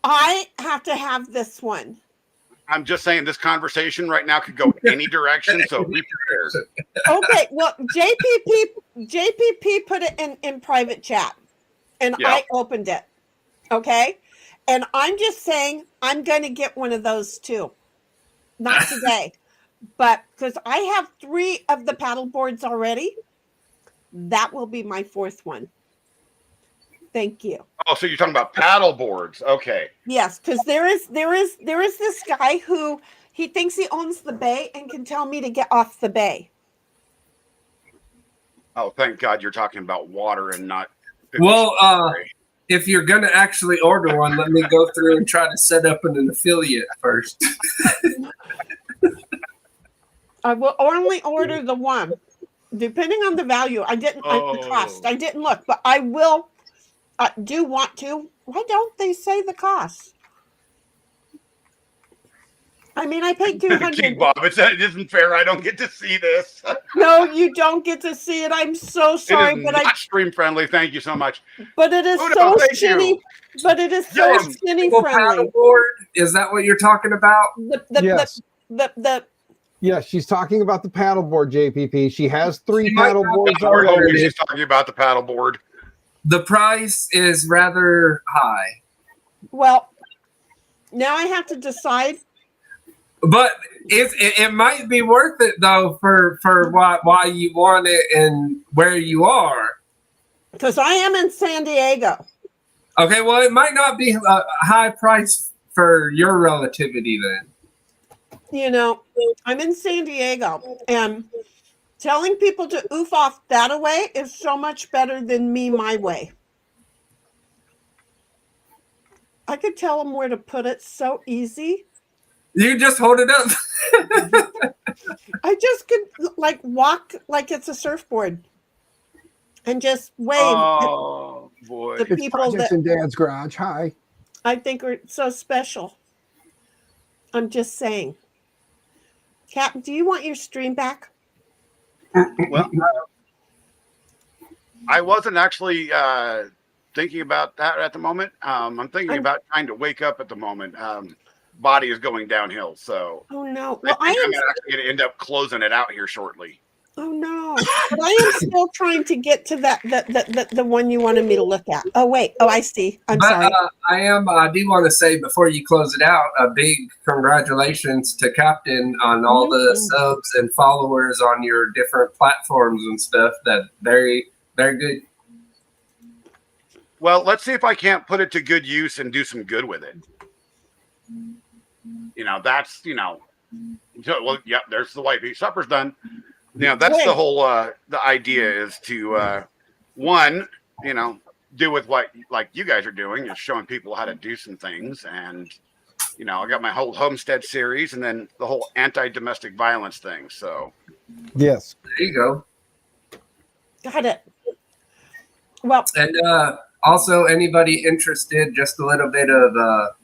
[SPEAKER 5] I have to have this one.
[SPEAKER 2] I'm just saying this conversation right now could go any direction, so be prepared.
[SPEAKER 5] Okay, well, JPP put it in private chat, and
[SPEAKER 2] Yeah.
[SPEAKER 5] I opened it. Okay, and I'm just saying I'm going to get one of those too. Not today, but because I have 3 of the paddle boards already, that will be my 4th one. Thank you.
[SPEAKER 2] Oh, so you're talking about paddle boards. Okay.
[SPEAKER 5] Yes, because there is this guy who he thinks he owns the bay and can tell me to get off the bay.
[SPEAKER 2] Oh, thank God you're talking about water and not.
[SPEAKER 7] Well, if you're gonna actually order one, let me go through and try to set up an affiliate first.
[SPEAKER 5] I will only order the one, depending on the value. The cost. I didn't look, but I will. Do want to. Why don't they say the cost? I mean, I paid $200.
[SPEAKER 2] Gee, Bob, it isn't fair. I don't get to see this.
[SPEAKER 5] No, you don't get to see it. I'm so sorry,
[SPEAKER 2] it is
[SPEAKER 5] but
[SPEAKER 2] not stream friendly. Thank you so much.
[SPEAKER 5] But it is
[SPEAKER 2] Udo,
[SPEAKER 5] so
[SPEAKER 2] thank
[SPEAKER 5] skinny.
[SPEAKER 2] you.
[SPEAKER 5] But it is so skinny friendly.
[SPEAKER 7] Paddleboard? Is that what you're talking about?
[SPEAKER 6] Yes.
[SPEAKER 5] The
[SPEAKER 6] she's talking about the paddleboard, JPP. She has 3
[SPEAKER 7] She might
[SPEAKER 6] paddle
[SPEAKER 7] not
[SPEAKER 6] boards
[SPEAKER 7] be
[SPEAKER 2] We're hoping
[SPEAKER 6] already.
[SPEAKER 2] she's talking about the paddleboard.
[SPEAKER 7] The price is rather high.
[SPEAKER 5] Well, now I have to decide.
[SPEAKER 7] But it might be worth it though for why you want it and where you are.
[SPEAKER 5] Because I am in San Diego.
[SPEAKER 7] Okay, well it might not be a high price for your relativity then.
[SPEAKER 5] You know, I'm in San Diego, and telling people to oof off that away is so much better than me my way. I could tell them where to put it so easy.
[SPEAKER 7] You just hold it up.
[SPEAKER 5] I just could like walk like it's a surfboard and just wave
[SPEAKER 2] Oh boy!
[SPEAKER 5] the
[SPEAKER 6] It's
[SPEAKER 5] people
[SPEAKER 6] projects
[SPEAKER 5] that
[SPEAKER 6] in Dad's garage. Hi.
[SPEAKER 5] I think are so special. I'm just saying. Cap, do you want your stream back?
[SPEAKER 2] Well, I wasn't actually thinking about that at the moment. I'm thinking about trying to wake up at the moment. Body is going downhill, so
[SPEAKER 5] Oh no.
[SPEAKER 2] I
[SPEAKER 5] Well,
[SPEAKER 2] think I'm actually going to end up closing it out here shortly.
[SPEAKER 5] Oh no. But I am still trying to get to that the one you wanted me to look at. Oh wait. Oh, I see. I'm sorry.
[SPEAKER 7] I do want to say before you close it out, a big congratulations to Captain on all the subs and followers on your different platforms and stuff. That very, very good.
[SPEAKER 2] Well, let's see if I can't put it to good use and do some good with it. That's well, yep. There's the white meat. Supper's done. That's the whole the idea is to one, do with what like you guys are doing is showing people how to do some things, and I got my whole homestead series and then the whole anti-domestic violence thing. So
[SPEAKER 6] yes,
[SPEAKER 7] there you go.
[SPEAKER 5] Got it. Well,
[SPEAKER 7] and also anybody interested, just a little bit of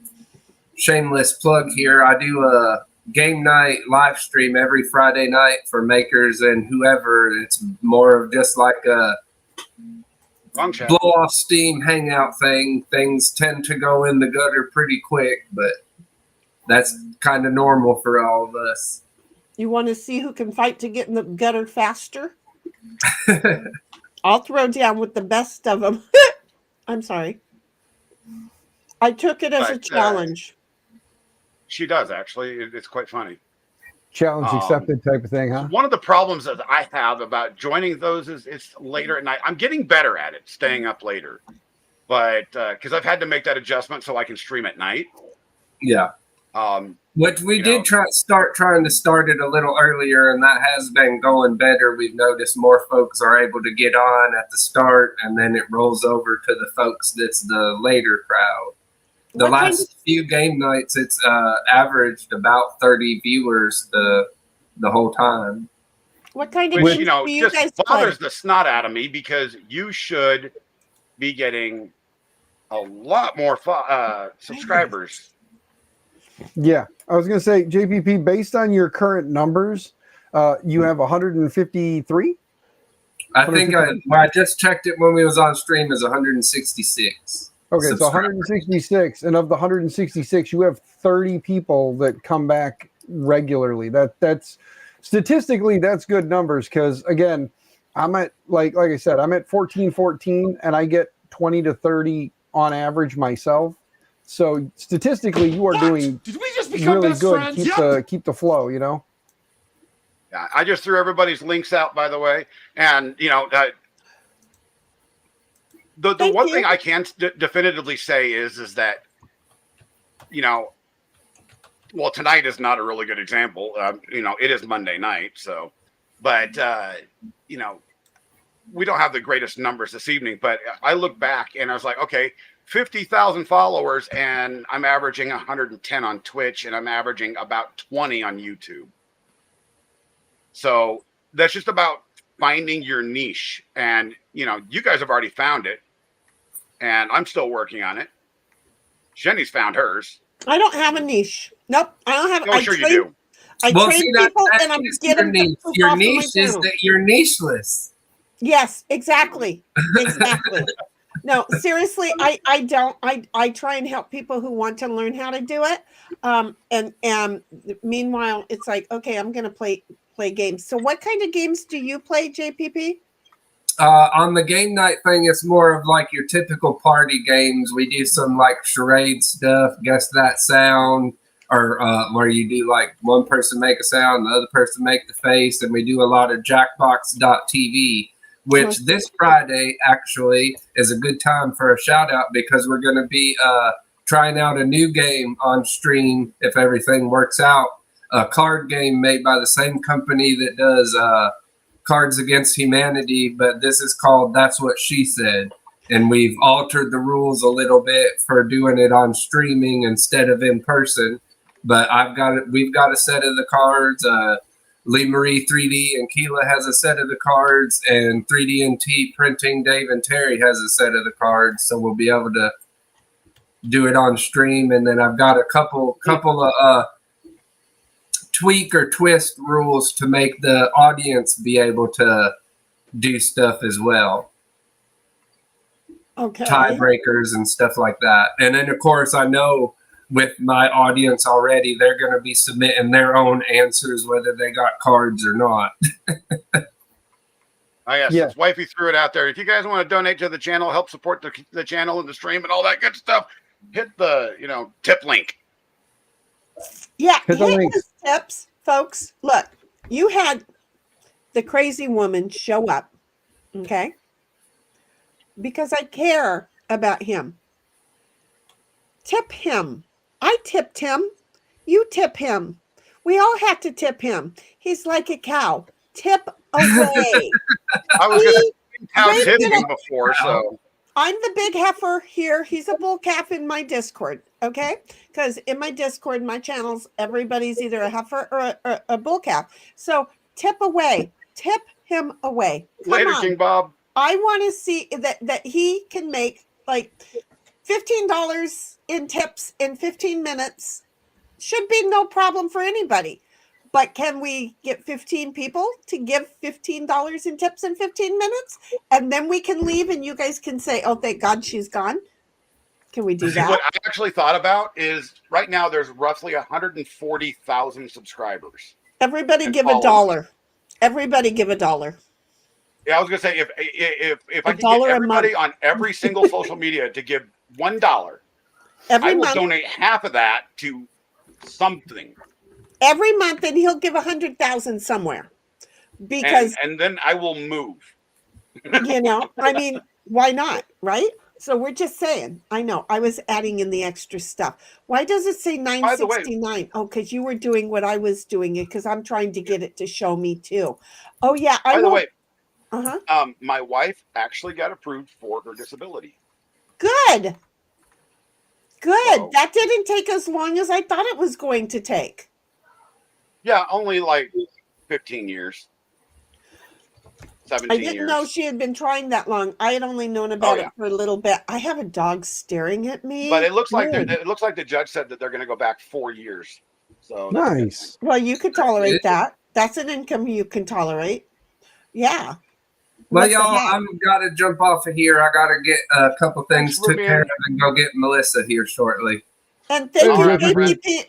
[SPEAKER 7] shameless plug here. I do a game night live stream every Friday night for makers and whoever. It's more of just like a blow off steam hangout thing. Things tend to go in the gutter pretty quick, but that's kind of normal for all of us.
[SPEAKER 5] you want to see who can fight to get in the gutter faster? I'll throw down with the best of them. I'm sorry. I took it as a challenge.
[SPEAKER 2] She does actually. It's quite funny.
[SPEAKER 6] Challenge accepted type of thing, huh?
[SPEAKER 2] One of the problems that I have about joining those is it's later at night. I'm getting better at it, staying up later, but because I've had to make that adjustment so I can stream at night.
[SPEAKER 7] Yeah. Which we did trying to start it a little earlier, and that has been going better. We've noticed more folks are able to get on at the start, and then it rolls over to the folks that's the later crowd. The last few game nights, it's averaged about 30 viewers the whole time.
[SPEAKER 5] What kind of
[SPEAKER 2] Which,
[SPEAKER 5] games do you guys
[SPEAKER 2] just bothers
[SPEAKER 5] play?
[SPEAKER 2] the snot out of me because you should be getting a lot more subscribers.
[SPEAKER 6] Yeah, I was going to say, JPP, based on your current numbers, you have 153?
[SPEAKER 7] I think I just checked it when we was on stream is 166.
[SPEAKER 6] Okay, so 166, and of the 166, you have 30 people that come back regularly. That's statistically that's good numbers because again, I'm at like I said, I'm at 14, and I get 20 to 30 on average myself. So statistically, you are doing
[SPEAKER 4] Did we just become
[SPEAKER 6] really
[SPEAKER 4] best
[SPEAKER 6] good.
[SPEAKER 4] friends?
[SPEAKER 6] Keep the flow,
[SPEAKER 2] Yeah, I just threw everybody's links out, by the way, and the one thing I can definitively say is that well, tonight is not a really good example. It is Monday night, so but we don't have the greatest numbers this evening, but I look back and I was like, okay, 50,000 followers, and I'm averaging 110 on Twitch, and I'm averaging about 20 on YouTube. So that's just about finding your niche. And, you know, you guys have already found it, and I'm still working on it. Jenny's found hers.
[SPEAKER 5] I don't have a niche. Nope. I don't have.
[SPEAKER 2] Oh, sure you do.
[SPEAKER 5] I
[SPEAKER 7] Well,
[SPEAKER 5] train
[SPEAKER 7] see,
[SPEAKER 5] people
[SPEAKER 7] that
[SPEAKER 5] and I'm
[SPEAKER 7] is
[SPEAKER 5] getting
[SPEAKER 7] your niche. Your niche is that you're nicheless.
[SPEAKER 5] Yes, exactly. Exactly. No, seriously, I don't. I try and help people who want to learn how to do it. And meanwhile, it's like, okay, I'm gonna play games. So what kind of games do you play, JPP?
[SPEAKER 7] On the game night thing, it's more of like your typical party games. We do some like charade stuff, guess that sound, or where you do like one person make a sound, the other person make the face, and we do a lot of Jackbox.tv, which this Friday actually is a good time for a shout out because we're going to be trying out a new game on stream if everything works out. A card game made by the same company that does Cards Against Humanity, but this is called That's What She Said. And we've altered the rules a little bit for doing it on streaming instead of in person. But we've got a set of the cards. Lee Marie 3D and Keela has a set of the cards, and 3D&T Printing Dave and Terry has a set of the cards. So we'll be able to do it on stream. And then I've got a couple of tweak or twist rules to make the audience be able to do stuff as well.
[SPEAKER 5] Okay.
[SPEAKER 7] Tiebreakers and stuff like that. And then, of course, I know with my audience already, they're going to be submitting their own answers, whether they got cards or not.
[SPEAKER 2] Oh, yes.
[SPEAKER 6] Yeah.
[SPEAKER 2] Since Wifey threw it out there. If you guys want to donate to the channel, help support the channel and the stream and all that good stuff, hit the, tip link.
[SPEAKER 5] Yeah,
[SPEAKER 6] Hit the
[SPEAKER 5] hit
[SPEAKER 6] links.
[SPEAKER 5] his tips, folks. Look, you had the crazy woman show up, okay? Because I care about him. Tip him. I tipped him. You tip him. We all have to tip him. He's like a cow. Tip away.
[SPEAKER 2] I was going to cow
[SPEAKER 5] Wait a
[SPEAKER 2] tipping
[SPEAKER 5] minute.
[SPEAKER 2] before, so.
[SPEAKER 5] I'm the big heifer here. He's a bull calf in my Discord, okay? Because in my Discord, my channels, everybody's either a heifer or a bull calf. So tip away. Tip him away. Come
[SPEAKER 2] Later,
[SPEAKER 5] on.
[SPEAKER 2] King Bob.
[SPEAKER 5] I want to see that he can make like $15 in tips in 15 minutes. Should be no problem for anybody. But can we get 15 people to give $15 in tips in 15 minutes? And then we can leave and you guys can say, oh, thank God she's gone. Can we do that?
[SPEAKER 2] What I actually thought about is right now there's roughly 140,000 subscribers.
[SPEAKER 5] Everybody
[SPEAKER 2] and
[SPEAKER 5] give
[SPEAKER 2] followers.
[SPEAKER 5] $1. Everybody give $1.
[SPEAKER 2] Yeah, I was gonna say if I could
[SPEAKER 5] $1
[SPEAKER 2] get
[SPEAKER 5] a
[SPEAKER 2] everybody
[SPEAKER 5] month.
[SPEAKER 2] on every single social media to give $1,
[SPEAKER 5] Every
[SPEAKER 2] I will
[SPEAKER 5] month.
[SPEAKER 2] donate half of that to something.
[SPEAKER 5] Every month, and he'll give 100,000 somewhere. Because
[SPEAKER 2] And then I will move.
[SPEAKER 5] I mean, why not? Right? So we're just saying. I know. I was adding in the extra stuff. Why does it say
[SPEAKER 2] By the way-
[SPEAKER 5] 969? Oh, because you were doing what I was doing it because I'm trying to get it to show me too. Oh yeah.
[SPEAKER 2] By the way,
[SPEAKER 5] Uh-huh.
[SPEAKER 2] my wife actually got approved for her disability.
[SPEAKER 5] Good. Good.
[SPEAKER 2] So-
[SPEAKER 5] That didn't take as long as I thought it was going to take.
[SPEAKER 2] Yeah, only like 15 years. 17
[SPEAKER 5] I didn't
[SPEAKER 2] years.
[SPEAKER 5] know she had been trying that long. I had only known about
[SPEAKER 2] yeah.
[SPEAKER 5] it for a little bit. I have a dog staring at me.
[SPEAKER 2] But it looks like
[SPEAKER 5] Good.
[SPEAKER 2] the judge said that they're going to go back 4 years. So that's good.
[SPEAKER 6] Nice.
[SPEAKER 5] Well, you could tolerate that. That's an income you can tolerate. Yeah.
[SPEAKER 7] Well,
[SPEAKER 5] What the
[SPEAKER 7] y'all,
[SPEAKER 5] heck?
[SPEAKER 7] I'm got to jump off of here. I got to get a couple things
[SPEAKER 2] Thanks for
[SPEAKER 7] took
[SPEAKER 2] being-
[SPEAKER 7] care of and go get Melissa here shortly.
[SPEAKER 5] And thank
[SPEAKER 2] All
[SPEAKER 5] you,
[SPEAKER 2] right, my friend.
[SPEAKER 5] JPP.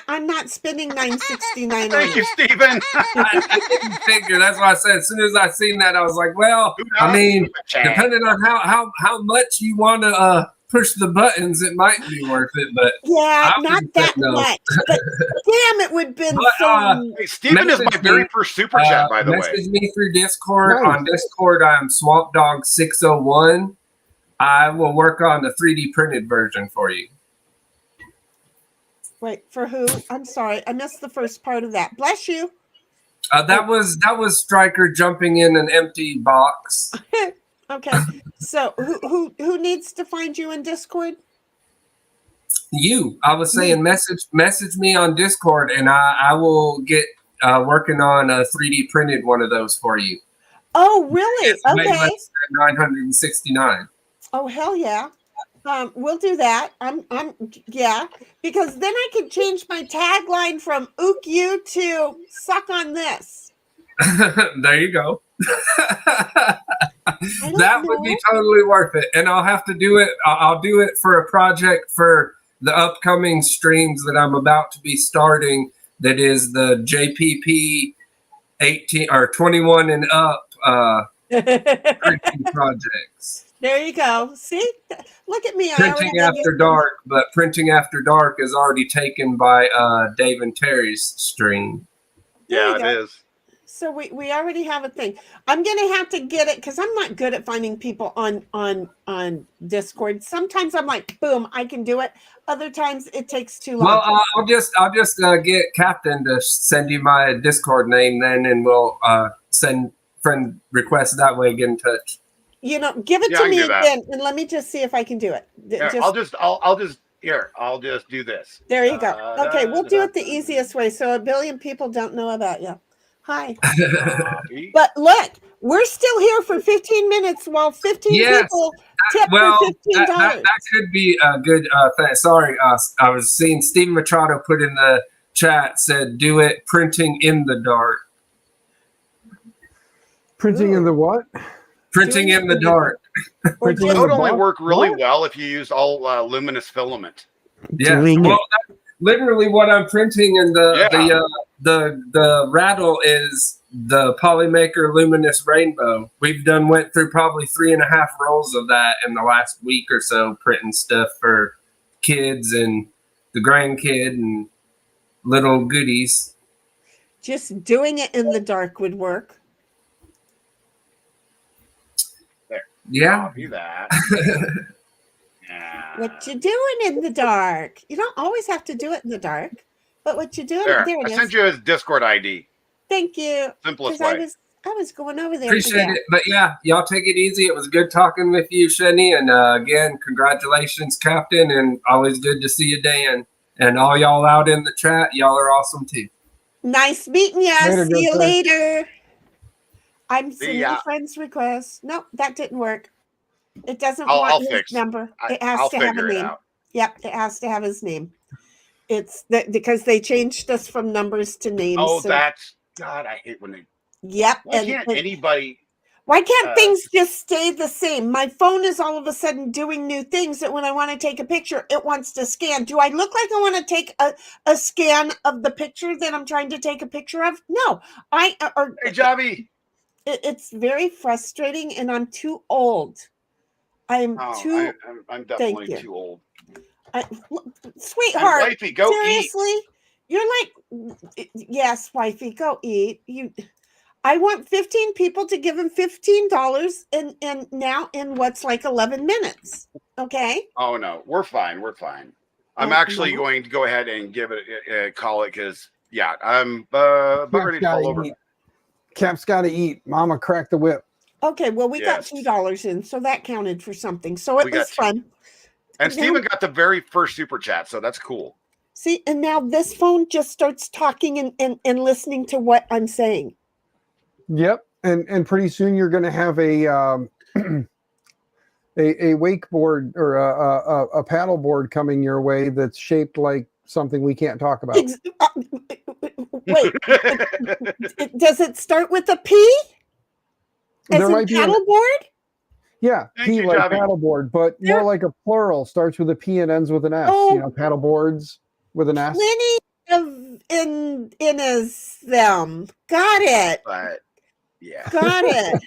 [SPEAKER 5] I'm not spending $9.69 on
[SPEAKER 2] Thank you,
[SPEAKER 5] it.
[SPEAKER 2] Stephen.
[SPEAKER 7] I didn't figure. That's why I said as soon as I seen that, I was like, well,
[SPEAKER 2] Who
[SPEAKER 7] I
[SPEAKER 2] knows?
[SPEAKER 7] mean,
[SPEAKER 2] Chance.
[SPEAKER 7] depending on how much you want to push the buttons, it might be worth it. But
[SPEAKER 5] Yeah,
[SPEAKER 7] I
[SPEAKER 5] not
[SPEAKER 7] wouldn't
[SPEAKER 5] that
[SPEAKER 7] say no.
[SPEAKER 5] much. But damn, it would have been
[SPEAKER 7] But,
[SPEAKER 5] so.
[SPEAKER 2] Hey, Stephen is my
[SPEAKER 7] Message
[SPEAKER 2] very
[SPEAKER 7] me.
[SPEAKER 2] first super chat, by the way.
[SPEAKER 7] Message me through Discord.
[SPEAKER 6] Nice.
[SPEAKER 7] On Discord, I am Swamp Dog 601. I will work on the 3D printed version for you.
[SPEAKER 5] Wait, for who? I'm sorry. I missed the first part of that. Bless you.
[SPEAKER 7] That was Stryker jumping in an empty box.
[SPEAKER 5] Okay. So who needs to find you in Discord?
[SPEAKER 7] You, I was saying, message me on Discord, and I will get working on a 3D printed one of those for you.
[SPEAKER 5] Oh, really?
[SPEAKER 7] It's way
[SPEAKER 5] Okay.
[SPEAKER 7] less than $969.
[SPEAKER 5] Oh, hell yeah. We'll do that. Yeah, because then I could change my tagline from "ook you" to "suck on this."
[SPEAKER 7] There you go. That would be
[SPEAKER 5] know.
[SPEAKER 7] totally worth it, and I'll have to do it. I'll do it for a project for the upcoming streams that I'm about to be starting. That is the JPP 18 or 21 and up printing projects.
[SPEAKER 5] There you go. See, look at me.
[SPEAKER 7] Printing After Dark, but Printing After Dark is already taken by Dave and Terry's stream.
[SPEAKER 2] Yeah, it is.
[SPEAKER 5] So we already have a thing. I'm gonna have to get it because I'm not good at finding people on Discord. Sometimes I'm like, boom, I can do it. Other times it takes too long.
[SPEAKER 7] Well, I'll just get Captain to send you my Discord name then, and we'll send friend requests that way. Get in touch.
[SPEAKER 5] You know, give it to me again, and let me just see if I can do it.
[SPEAKER 2] I'll just do this.
[SPEAKER 5] There you go. Okay, we'll do it the easiest way, so a billion people don't know about you. Hi. But look, we're still here for 15 minutes while 15 people tip for $15.
[SPEAKER 7] That could be a good thing. Sorry, I was seeing Steve Machado put in the chat, said, do it printing in the dark.
[SPEAKER 6] Printing in the what?
[SPEAKER 7] Printing in the dark.
[SPEAKER 2] It would only work really well if you used all luminous filament.
[SPEAKER 7] Yeah, well, that's literally what I'm printing in the rattle is the Polymaker Luminous Rainbow. Went through probably 3.5 rolls of that in the last week or so, printing stuff for kids and the grandkid and little goodies.
[SPEAKER 5] Just doing it in the dark would work.
[SPEAKER 2] There.
[SPEAKER 7] Yeah.
[SPEAKER 2] Copy that.
[SPEAKER 5] What you doing in the dark? You don't always have to do it in the dark, but what you doing? There it is.
[SPEAKER 2] I sent you his Discord ID.
[SPEAKER 5] Thank you.
[SPEAKER 2] Simplest way.
[SPEAKER 5] I was going over there.
[SPEAKER 7] Appreciate it. But yeah, y'all take it easy. It was good talking with you, Shani. And again, congratulations, Captain. And always good to see you, Dan. And all y'all out in the chat, y'all are awesome too.
[SPEAKER 5] Nice meeting you. See you later. I'm sending friends requests. Nope, that didn't work. It doesn't want his number. It has to have a name. Yep, it has to have his name. It's because they changed us from numbers to names.
[SPEAKER 2] Oh, that's God. I hate when they.
[SPEAKER 5] Yep.
[SPEAKER 2] Why can't anybody?
[SPEAKER 5] Why can't things just stay the same? My phone is all of a sudden doing new things that when I want to take a picture, it wants to scan. Do I look like I want to take a scan of the picture that I'm trying to take a picture of? No. Hey,
[SPEAKER 2] Javi.
[SPEAKER 5] It's very frustrating, and I'm too old. I'm definitely
[SPEAKER 2] too old.
[SPEAKER 5] Sweetheart,
[SPEAKER 2] wifey, go
[SPEAKER 5] seriously?
[SPEAKER 2] eat.
[SPEAKER 5] You're like, yes, wifey, go eat. I want 15 people to give him $15 and now in what's like 11 minutes. Okay.
[SPEAKER 2] Oh no, we're fine. I'm actually going to go ahead and give it call it because I'm ready to fall over.
[SPEAKER 6] Cap's got to eat. Mama cracked the whip.
[SPEAKER 5] Okay, well, we got $2 in, so that counted for something. So it was fun.
[SPEAKER 2] And Steven got the very first super chat, so that's cool.
[SPEAKER 5] See, and now this phone just starts talking and listening to what I'm saying.
[SPEAKER 6] Yep, and pretty soon you're going to have a wakeboard or a paddle board coming your way that's shaped like something we can't talk about.
[SPEAKER 5] Wait, does it start with a P? As
[SPEAKER 6] there might be
[SPEAKER 5] paddleboard?
[SPEAKER 6] Yeah, P like paddleboard, but more like a plural. Starts with a P and ends with an S. Paddleboards with an S.
[SPEAKER 5] Plenty of in them. Got it.
[SPEAKER 2] But yeah,
[SPEAKER 5] got it.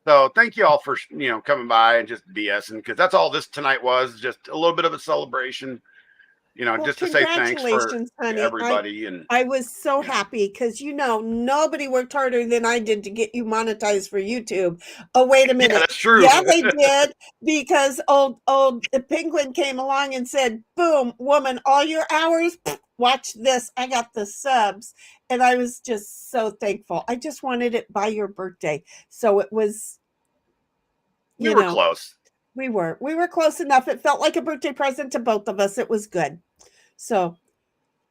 [SPEAKER 2] So thank you all for coming by and just BSing because that's all this tonight was. Just a little bit of a celebration. Just to say thanks for everybody. I was so happy because, nobody worked harder than I did to get you monetized for YouTube. Oh, wait a minute. Yeah, that's true. Yeah, they did because old Penguin came along and said, boom, woman, all your hours,
[SPEAKER 5] watch this. I got the subs, and I was just so thankful. I just wanted it by your birthday. So it was,
[SPEAKER 2] We were close.
[SPEAKER 5] We were close enough. It felt like a birthday present to both of us. It was good. So,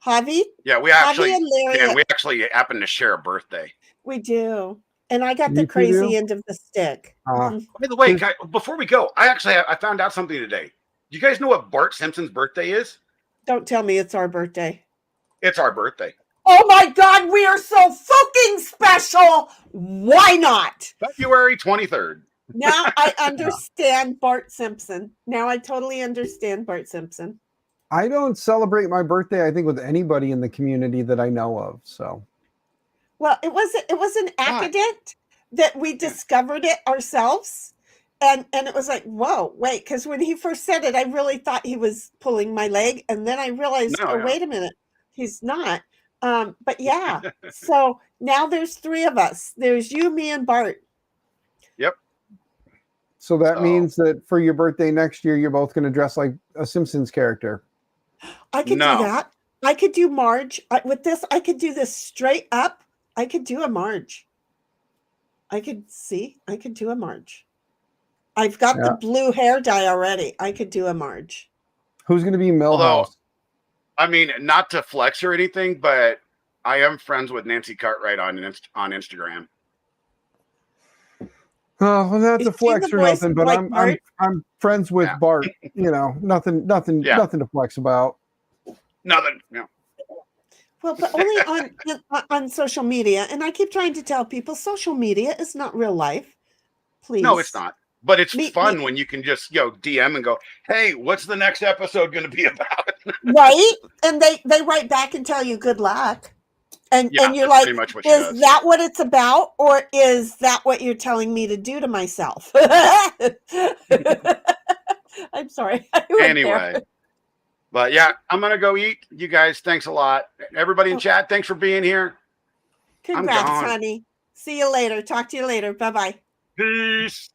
[SPEAKER 5] Javi?
[SPEAKER 2] Yeah,
[SPEAKER 5] Javi and Larry,
[SPEAKER 2] Dan, we actually happen to share a birthday.
[SPEAKER 5] we do. And I got
[SPEAKER 6] You
[SPEAKER 5] the
[SPEAKER 6] two
[SPEAKER 5] crazy
[SPEAKER 6] do?
[SPEAKER 5] end of the stick. Mhm.
[SPEAKER 2] By the way, before we go, I found out something today. You guys know what Bart Simpson's birthday is?
[SPEAKER 5] Don't tell me it's our birthday.
[SPEAKER 2] It's our birthday.
[SPEAKER 5] Oh my God, we are so fucking special. Why not?
[SPEAKER 2] February 23rd.
[SPEAKER 5] Now I understand Bart Simpson. Now I totally understand Bart Simpson.
[SPEAKER 6] I don't celebrate my birthday, I think, with anybody in the community that I know of. So
[SPEAKER 5] Well, it was an accident that we discovered it ourselves. And it was like, whoa, wait, because when he first said it, I really thought he was pulling my leg. And then I realized, wait a minute, he's not. But yeah, so now there's 3 of us. There's you, me, and Bart.
[SPEAKER 2] Yep.
[SPEAKER 6] So that means that for your birthday next year, you're both going to dress like a Simpsons character.
[SPEAKER 5] I could do that. I could do Marge. With this, I could do this straight up. I could do a Marge. I could do a Marge. I've got the blue hair dye already. I could do a Marge.
[SPEAKER 6] Who's going to be Milhouse?
[SPEAKER 2] Although, I mean, not to flex or anything, but I am friends with Nancy Cartwright on Instagram.
[SPEAKER 6] Oh, well, that's a flex or nothing. But I'm friends with Bart. You know, nothing to flex about.
[SPEAKER 2] Nothing. Yeah.
[SPEAKER 5] Well, but only on social media. And I keep trying to tell people social media is not real life. Please.
[SPEAKER 2] No, it's not. But it's fun when you can just DM and go, hey, what's the next episode going to be about?
[SPEAKER 5] Right? And they write back and tell you good luck. And you're like, is that what it's about? Or is that what you're telling me to do to myself? I'm sorry.
[SPEAKER 2] Anyway. But yeah, I'm going to go eat. You guys, thanks a lot. Everybody in chat, thanks for being here.
[SPEAKER 5] Congrats, honey. See you later. Talk to you later. Bye-bye.
[SPEAKER 2] Peace.